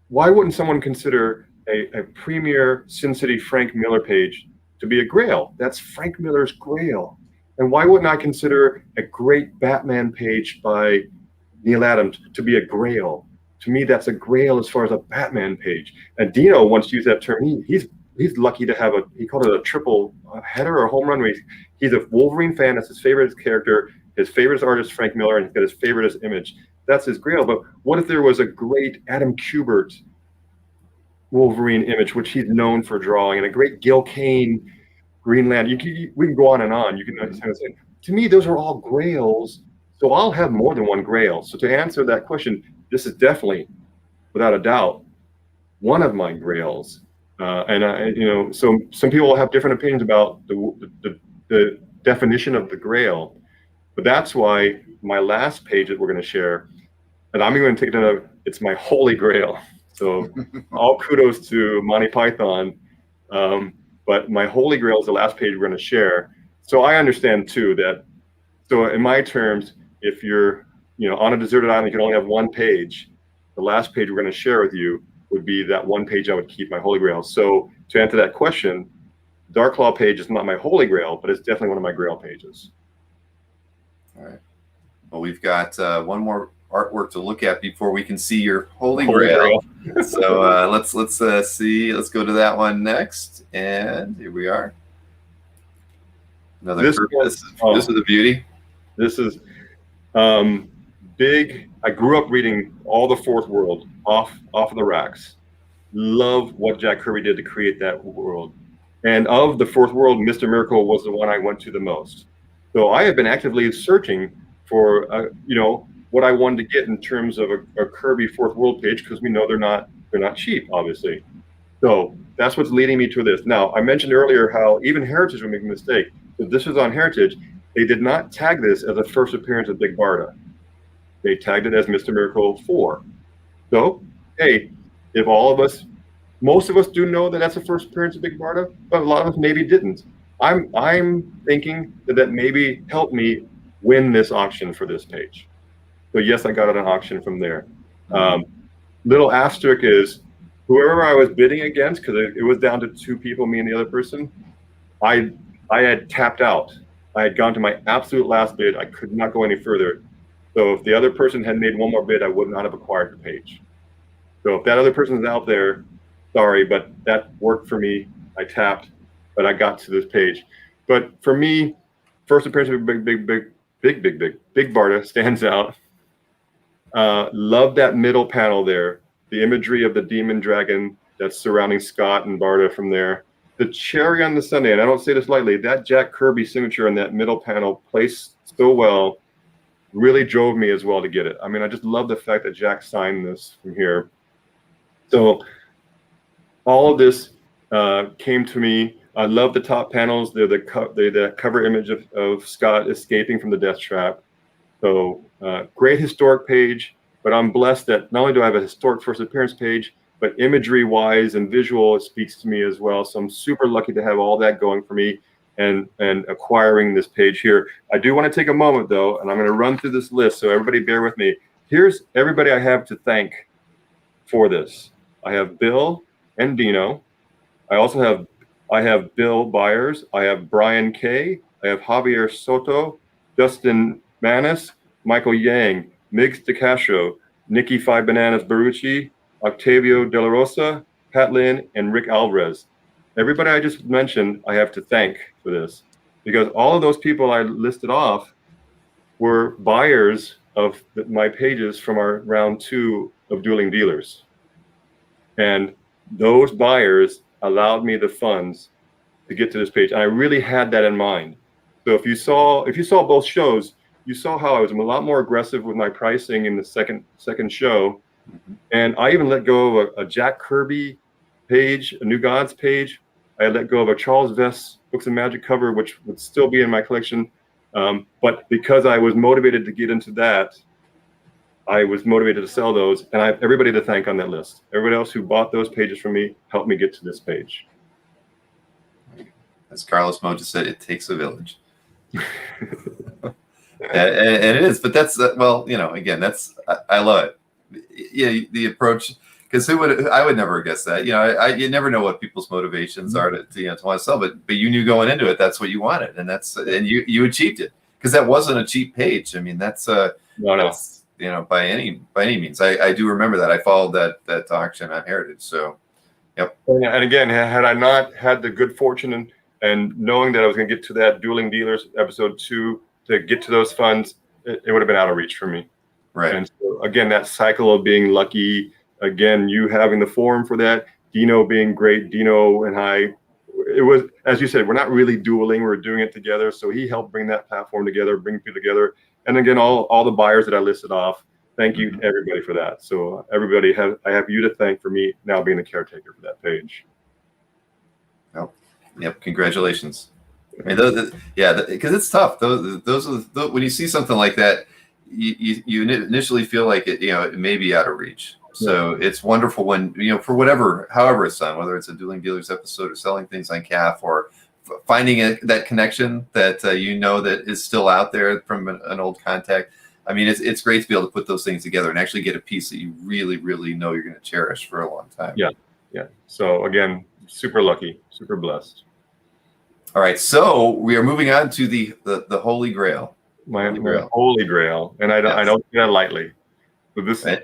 why wouldn't someone consider a premier Sin City Frank Miller page to be a grail? That's Frank Miller's grail. And why wouldn't I consider a great Batman page by Neil Adams to be a grail? To me, that's a grail as far as a Batman page. And Dino once used that term. He's lucky to have he called it a triple header or home run. He's a Wolverine fan. That's his favorite character. His favorite artist, Frank Miller, and he's got his favorite image. That's his grail. But what if there was a great Adam Kubert Wolverine image, which he's known for drawing, and a great Gil Kane Green Lantern? We can go on and on. You can say, to me, those are all grails. So I'll have more than one grail. So to answer that question, this is definitely, without a doubt, one of my grails. So some people will have different opinions about the definition of the grail, but that's why my last page that we're going to share, and I'm going to take it it's my holy grail. So all kudos to Monty Python. But my Holy Grail is the last page we're going to share. So I understand too that, so in my terms, if you're, on a deserted island, you can only have one page. The last page we're going to share with you would be that one page I would keep my Holy Grail. So to answer that question, Dark Claw page is not my Holy Grail, but it's definitely one of my Grail pages. All right. Well, we've got one more artwork to look at before we can see your Holy Grail. So let's see. Let's go to that one next. And here we are. Another this is a beauty. This is big. I grew up reading all the Fourth World off of the racks. Love what Jack Kirby did to create that world. And of the Fourth World, Mr. Miracle was the one I went to the most. So I have been actively searching for, what I wanted to get in terms of a Kirby Fourth World page, because we know they're not cheap, obviously. So that's what's leading me to this. Now, I mentioned earlier how even Heritage would make a mistake. If this was on Heritage, they did not tag this as a first appearance of Big Barda. They tagged it as Mr. Miracle 4. So, hey, if most of us do know that that's the first appearance of Big Barda, but a lot of us maybe didn't. I'm thinking that maybe helped me win this auction for this page. So yes, I got it on auction from there. Little asterisk is whoever I was bidding against, because it was down to 2 people, me and the other person, I had tapped out. I had gone to my absolute last bid. I could not go any further. So if the other person had made one more bid, I would not have acquired the page. So if that other person's out there, sorry, but that worked for me. I tapped, but I got to this page. But for me, first appearance of Big Barda stands out. Love that middle panel there. The imagery of the demon dragon that's surrounding Scott and Barda from there. The cherry on the sundae, and I don't say this lightly, that Jack Kirby signature in that middle panel placed so well, really drove me as well to get it. I mean, I just love the fact that Jack signed this from here. So all of this came to me. I love the top panels. They're the cover image of Scott escaping from the death trap. So great historic page, but I'm blessed that not only do I have a historic first appearance page, but imagery-wise and visual, it speaks to me as well. So I'm super lucky to have all that going for me and acquiring this page here. I do want to take a moment, though, and I'm going to run through this list, so everybody bear with me. Here's everybody I have to thank for this. I have Bill and Dino. I have Bill Byers. I have Brian Kay. I have Javier Soto, Justin Manis, Michael Yang, Migs DeCastro, Nikki Five Bananas Barucci, Octavio De La Rosa, Pat Lynn, and Rick Alvarez. Everybody I just mentioned, I have to thank for this, because all of those people I listed off were buyers of my pages from our round 2 of Dueling Dealers. And those buyers allowed me the funds to get to this page. And I really had that in mind. So if you saw both shows, you saw how I was a lot more aggressive with my pricing in the second show. And I even let go of a Jack Kirby page, a New Gods page. I let go of a Charles Vess Books of Magic cover, which would still be in my collection. But because I was motivated to get into that, I was motivated to sell those. And I have everybody to thank on that list. Everybody else who bought those pages from me helped me get to this page. As Carlos Mo just said, it takes a village. and it is, but that's again, that's I love it. Yeah, the approach, because I would never guess that. You never know what people's motivations are to want to sell, but you knew going into it that's what you wanted, and you achieved it, because that wasn't a cheap page. I mean, that's by any means. I do remember that. I followed that auction on Heritage. So, yep. And again, had I not had the good fortune and knowing that I was going to get to that Dueling Dealers episode 2 to get to those funds, it would have been out of reach for me. Right. And so again, that cycle of being lucky, again, you having the forum for that, Dino being great, Dino and it was, as you said, we're not really dueling, we're doing it together. So he helped bring that platform together, bring people together. And again, all the buyers that I listed off, thank you to everybody for that. So everybody, I have you to thank for me now being the caretaker for that page. Yep. Congratulations. I mean, because it's tough. Those are when you see something like that, you initially feel like it may be out of reach. So it's wonderful when, for whatever, however it's done, whether it's a Dueling Dealers episode or selling things on CAF or finding that connection that that is still out there from an old contact. I mean, it's great to be able to put those things together and actually get a piece that you really, really know you're going to cherish for a long time. Yeah. So again, super lucky, super blessed. All right, so we are moving on to the Holy Grail. My Holy Grail, and I don't say that lightly. So this, I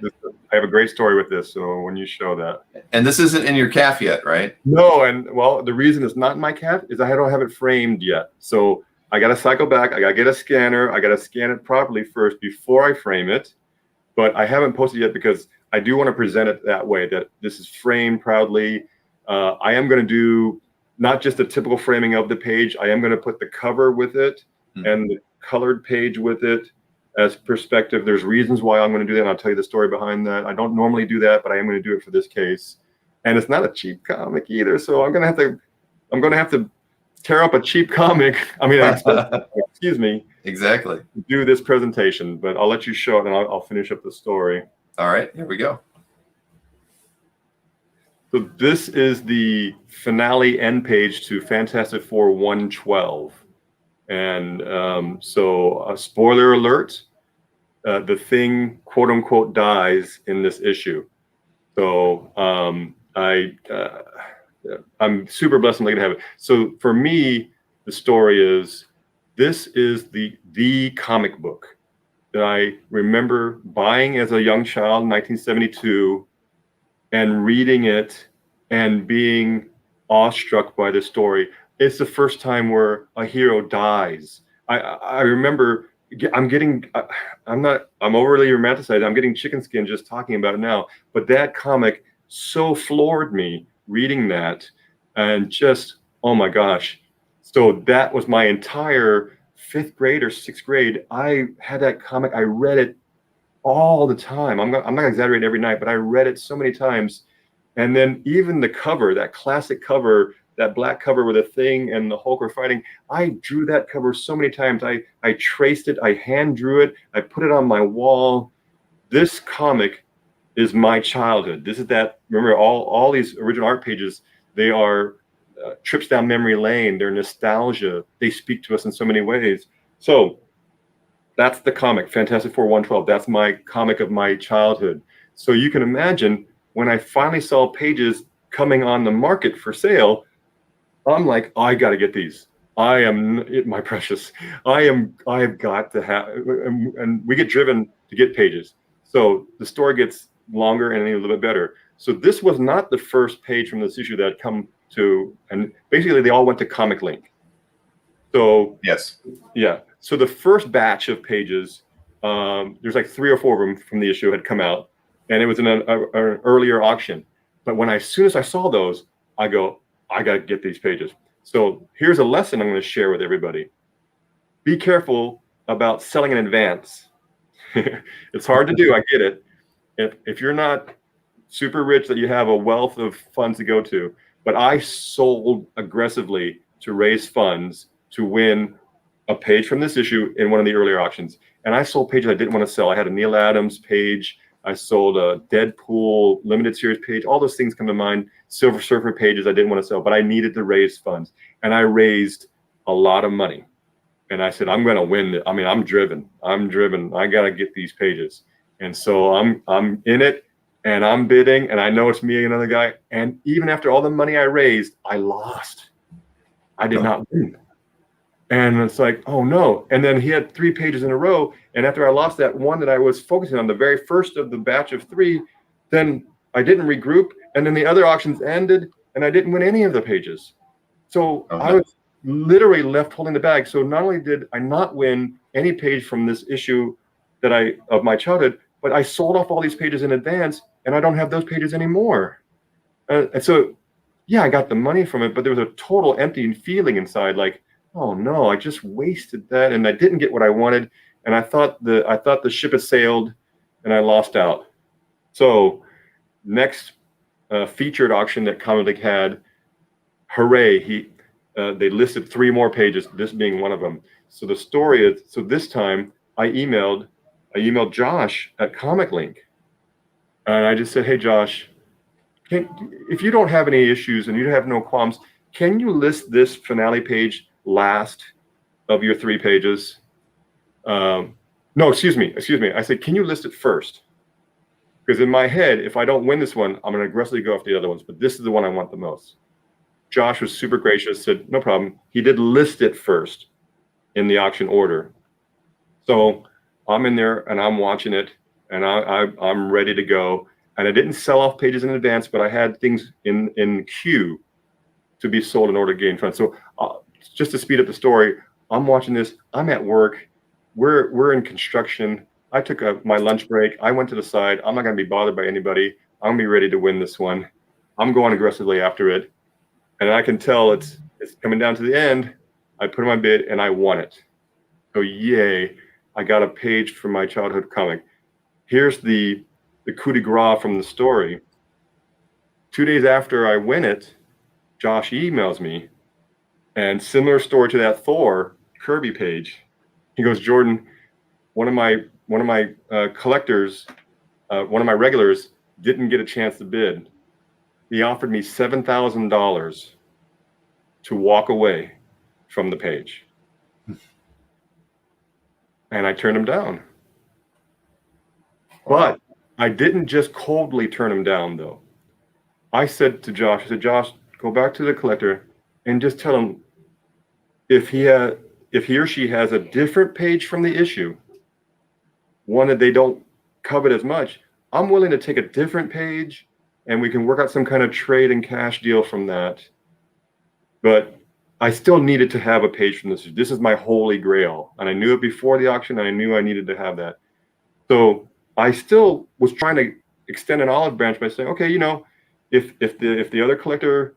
have a great story with this. So when you show that, and this isn't in your CAF yet, right? No, and well, the reason it's not in my CAF is I don't have it framed yet. So I got to cycle back. I got to get a scanner. I got to scan it properly first before I frame it. But I haven't posted yet because I do want to present it that way, that this is framed proudly. I am going to do not just a typical framing of the page. I am going to put the cover with it and the colored page with it as perspective. There's reasons why I'm going to do that, and I'll tell you the story behind that. I don't normally do that, but I am going to do it for this case. And it's not a cheap comic either, so I'm going to have to tear up a cheap comic. I mean, excuse me. Exactly. Do this presentation, but I'll let you show it, and I'll finish up the story. All right, here we go. So this is the finale end page to Fantastic Four 112. And so a spoiler alert, the Thing, quote unquote, dies in this issue. So I'm super blessed and lucky to have it. So for me, the story is, this is the comic book that I remember buying as a young child in 1972 and reading it and being awestruck by the story. It's the first time where a hero dies. I remember I'm overly romanticized. I'm getting chicken skin just talking about it now. But that comic so floored me reading that, and just, oh my gosh. So that was my entire 5th grade or 6th grade. I had that comic. I read it all the time. I'm not exaggerating every night, but I read it so many times. And then even the cover, that classic cover, that black cover with the Thing and the Hulk were fighting, I drew that cover so many times. I traced it, I hand drew it, I put it on my wall. This comic is my childhood. This is that, remember, all these original art pages, they are trips down memory lane. They're nostalgia. They speak to us in so many ways. So that's the comic, Fantastic Four 112. That's my comic of my childhood. So you can imagine when I finally saw pages coming on the market for sale, I'm like, I got to get these. My precious. I've got to have, and we get driven to get pages. So the story gets longer and a little bit better. So this was not the first page from this issue that had come to, and basically they all went to Comic Link. So yes, yeah. So the first batch of pages, there's like 3 or 4 of them from the issue had come out, and it was in an earlier auction. But as soon as I saw those, I go, I got to get these pages. So here's a lesson I'm going to share with everybody. Be careful about selling in advance. It's hard to do. I get it. If you're not super rich, that you have a wealth of funds to go to, but I sold aggressively to raise funds to win a page from this issue in one of the earlier auctions. And I sold pages I didn't want to sell. I had a Neil Adams page. I sold a Deadpool limited series page. All those things come to mind. Silver Surfer pages I didn't want to sell, but I needed to raise funds. And I raised a lot of money. And I said, I'm going to win. I mean, I'm driven. I got to get these pages. And so I'm in it, and I'm bidding, and I know it's me and another guy. And even after all the money I raised, I lost. I did not win. And it's like, oh no. And then he had 3 pages in a row. And after I lost that one that I was focusing on, the very first of the batch of 3, then I didn't regroup. And then the other auctions ended, and I didn't win any of the pages. So I was literally left holding the bag. So not only did I not win any page from this issue of my childhood, but I sold off all these pages in advance, and I don't have those pages anymore. And so, yeah, I got the money from it, but there was a total empty feeling inside, like, oh no, I just wasted that, and I didn't get what I wanted, and I thought the ship had sailed, and I lost out. So next featured auction that Comic Link had, hooray! They listed 3 more pages, this being one of them. So the story is, so this time I emailed Josh at Comic Link, And I just said, hey, Josh, if you don't have any issues and you have no qualms, can you list this finale page last of your 3 pages? No, excuse me. I said, can you list it first? Because in my head, if I don't win this one, I'm going to aggressively go after the other ones. But this is the one I want the most. Josh was super gracious, said, no problem. He did list it first in the auction order. So I'm in there and I'm watching it and I'm ready to go. And I didn't sell off pages in advance, but I had things in queue to be sold in order to gain funds. So just to speed up the story, I'm watching this. I'm at work. We're in construction. I took my lunch break. I went to the side. I'm not going to be bothered by anybody. I'm going to be ready to win this one. I'm going aggressively after it. And I can tell it's coming down to the end. I put in my bid and I won it. So yay, I got a page from my childhood comic. Here's the coup de grace from the story. 2 days after I win it, Josh emails me, and similar story to that Thor Kirby page. He goes, Jordan, one of my collectors, one of my regulars didn't get a chance to bid. He offered me $7,000 to walk away from the page. And I turned him down. But I didn't just coldly turn him down, though. I said to Josh, Josh, go back to the collector and just tell him if he or she has a different page from the issue, one that they don't covet as much, I'm willing to take a different page and we can work out some kind of trade and cash deal from that. But I still needed to have a page from this. This is my holy grail. And I knew it before the auction, and I knew I needed to have that. So I still was trying to extend an olive branch by saying, okay, if the other collector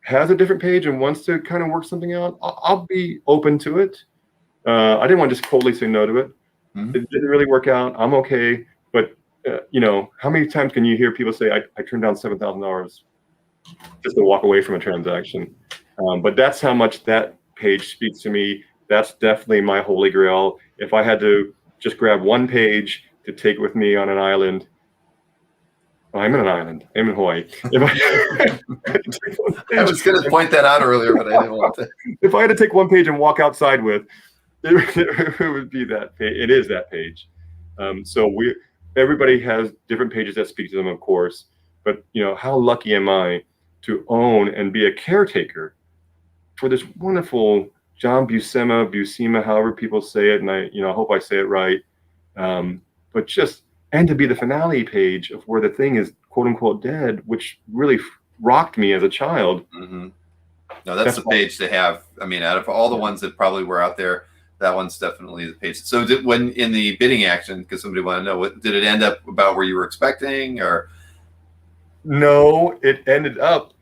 has a different page and wants to kind of work something out, I'll be open to it. I didn't want to just coldly say no to it. Mm-hmm. It didn't really work out. I'm okay. But, how many times can you hear people say, I turned down $7,000 just to walk away from a transaction? But that's how much that page speaks to me. That's definitely my holy grail. If I had to just grab one page to take with me on an island, I'm in an island. I'm in Hawaii. I was going to point that out earlier, but I didn't want to. If I had to take one page and walk outside with, it would be that page. It is that page. So everybody has different pages that speak to them, of course. But how lucky am I to own and be a caretaker for this wonderful John Buscema, however people say it, and I hope I say it right. But and to be the finale page of where the thing is quote unquote dead, which really rocked me as a child. Mm-hmm. No, that's the page to have. I mean, out of all the ones that probably were out there, that one's definitely the page. So when in the bidding action, because somebody wanted to know, did it end up about where you were expecting, or? No, it ended up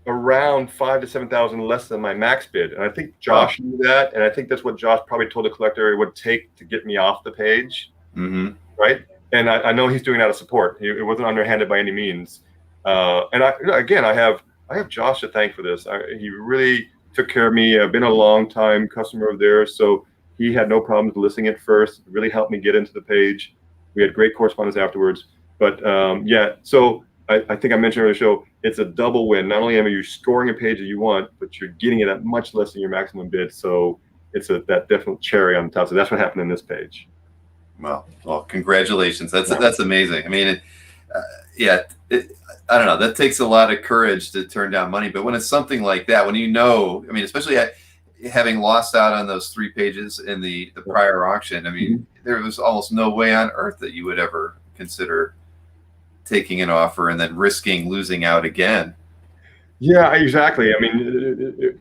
around 5,000 to 7,000 less than my max bid, and I think Josh knew that, and I think that's what Josh probably told the collector it would take to get me off the page. Mm-hmm. Right? And I know he's doing it out of support. It wasn't underhanded by any means. And I have Josh to thank for this. He really took care of me. I've been a long time customer of theirs, so he had no problems listing it first. It really helped me get into the page. We had great correspondence afterwards. But so I think I mentioned earlier in the show, it's a double win. Not only are you scoring a page that you want, but you're getting it at much less than your maximum bid. So it's that definite cherry on top. So that's what happened in this page. Well, congratulations. That's amazing. I mean, I don't know. That takes a lot of courage to turn down money. But when it's something like that, when especially having lost out on those 3 pages in the prior auction, I mean, there was almost no way on earth that you would ever consider taking an offer and then risking losing out again. Yeah, exactly. I mean,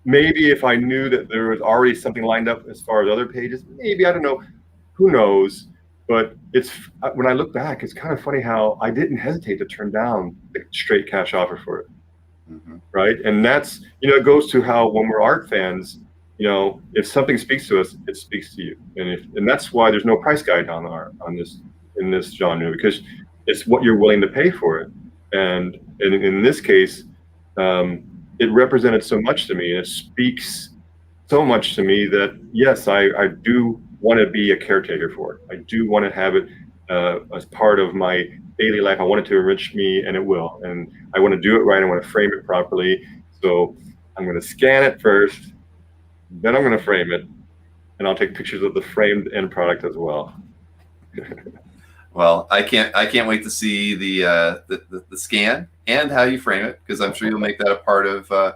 maybe if I knew that there was already something lined up as far as other pages, maybe, I don't know. Who knows? But when I look back, it's kind of funny how I didn't hesitate to turn down the straight cash offer for it. Mm-hmm. Right. And that's, it goes to how when we're art fans, if something speaks to us, it speaks to you. And that's why there's no price guide in this genre, because it's what you're willing to pay for it. And in this case, it represented so much to me, and it speaks so much to me that, yes, I do want to be a caretaker for it. I do want to have it as part of my daily life. I want it to enrich me, and it will. And I want to do it right. I want to frame it properly. So I'm going to scan it first, then I'm going to frame it, and I'll take pictures of the framed end product as well. Well, I can't wait to see the scan and how you frame it, because I'm sure you'll make that a part of the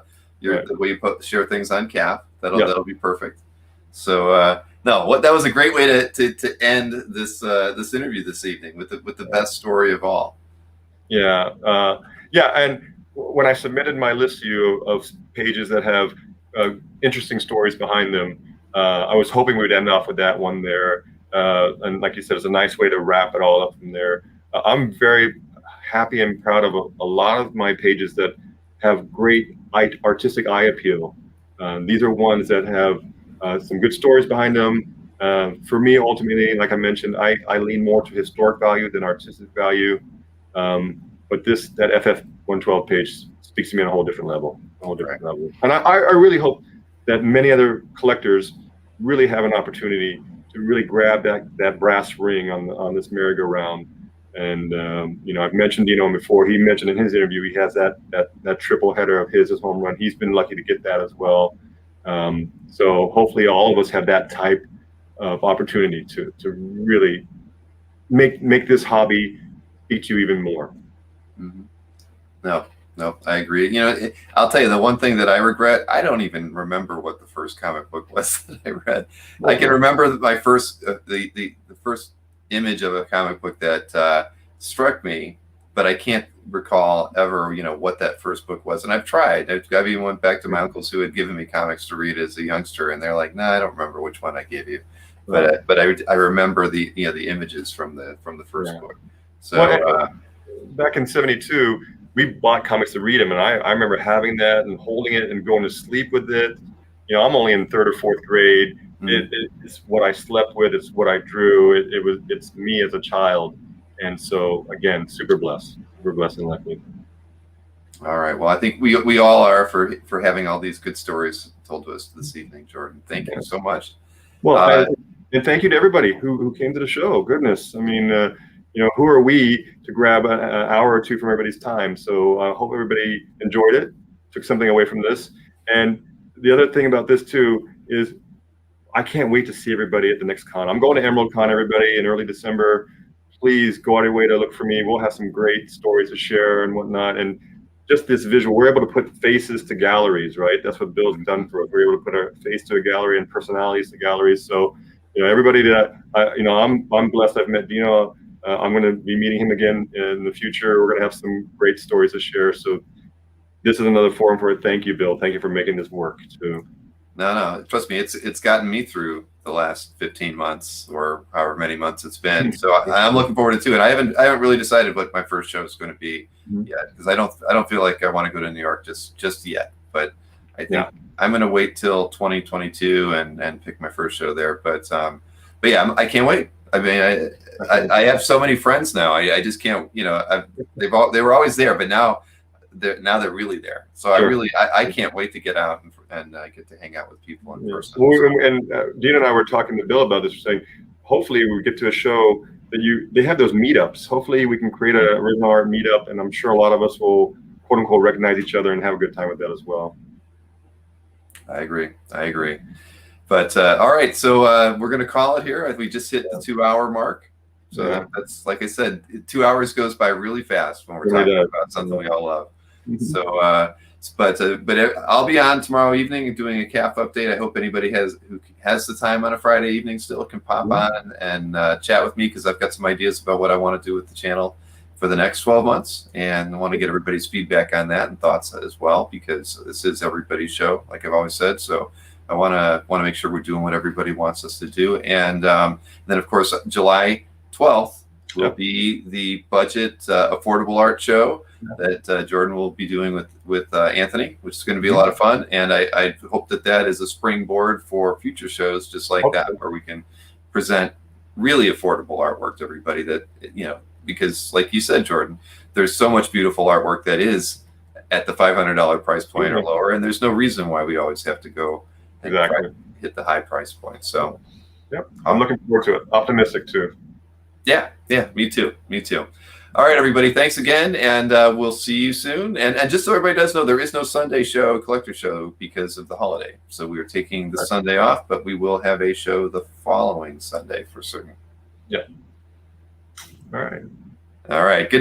way you share things on CAF. That'll be perfect. So no, that was a great way to end this this interview this evening with the best story of all. Yeah, and when I submitted my list to you of pages that have interesting stories behind them, I was hoping we'd end off with that one there. And like you said, it's a nice way to wrap it all up from there. I'm very happy and proud of a lot of my pages that have great artistic eye appeal. These are ones that have some good stories behind them. For me, ultimately, like I mentioned, I lean more to historic value than artistic value. But that FF112 page speaks to me on a whole different level, And I really hope that many other collectors really have an opportunity to really grab that brass ring on this merry-go-round. And I've mentioned Dino before. He mentioned in his interview he has that triple header of his home run. He's been lucky to get that as well. So hopefully all of us have that type of opportunity to really make this hobby speak to you even more. Mm-hmm. No, I agree. I'll tell you the one thing that I regret. I don't even remember what the first comic book was that I read. I can remember my first the first image of a comic book that struck me, but I can't recall ever what that first book was. And I've tried. I've even went back to my uncles who had given me comics to read as a youngster, and they're like, "No, I don't remember which one I gave you." But I remember the the images from the first book. So back in '72. We bought comics to read them, and I remember having that and holding it and going to sleep with it. I'm only in 3rd or 4th grade. It's what I slept with. It's what I drew. It's me as a child, and so again, super blessed and lucky. All right. Well, I think we all are for having all these good stories told to us this evening, Jordan. Thank you so much. Well, and thank you to everybody who came to the show. Goodness, I mean. Who are we to grab an hour or two from everybody's time? So I hope everybody enjoyed it, took something away from this. And the other thing about this too is I can't wait to see everybody at the next con. I'm going to Emerald Con, everybody, in early December. Please go out of your way to look for me. We'll have some great stories to share and whatnot. And just this visual, we're able to put faces to galleries, right? That's what Bill's done for us. We're able to put our face to a gallery and personalities to galleries. So, everybody that, I'm blessed I've met Dino. I'm going to be meeting him again in the future. We're going to have some great stories to share. So this is another forum for it. Thank you, Bill. Thank you for making this work too. No, trust me, it's gotten me through the last 15 months or however many months it's been. So I'm looking forward to it. I haven't really decided what my first show is going to be yet, because I don't feel like I want to go to New York just yet. But I think I'm going to wait till 2022 and pick my first show there. But yeah, I can't wait. I mean, I have so many friends now. I just can't. They were always there, but now they're really there. So I can't wait to get out and get to hang out with people in person. Well, and Dino and I were talking to Bill about this. We're saying, hopefully, we get to a show that they have those meetups. Hopefully, we can create a original art meetup, and I'm sure a lot of us will quote unquote recognize each other and have a good time with that as well. I agree. But all right, so we're going to call it here. We just hit the 2-hour mark. So that's, like I said, 2 hours goes by really fast when we're talking about something we all love. So, but I'll be on tomorrow evening doing a CAF update. I hope anybody who has the time on a Friday evening still can pop on and chat with me, because I've got some ideas about what I want to do with the channel for the next 12 months, and I want to get everybody's feedback on that and thoughts as well, because this is everybody's show, like I've always said. So I want to make sure we're doing what everybody wants us to do. And then, of course, July 12th will be the budget affordable art show that Jordan will be doing with Anthony, which is going to be a lot of fun. And I hope that is a springboard for future shows just like that, where we can present really affordable artwork to everybody that, because like you said, Jordan, there's so much beautiful artwork that is at the $500 price point or lower. And there's no reason why we always have to go and try to hit the high price point. So I'm looking forward to it. Optimistic too. Yeah, me too. All right, everybody. Thanks again, and we'll see you soon. And just so everybody does know, there is no Sunday show, collector show, because of the holiday. So we are taking the Sunday off, but we will have a show the following Sunday for certain. Yeah. All right. All right. Good.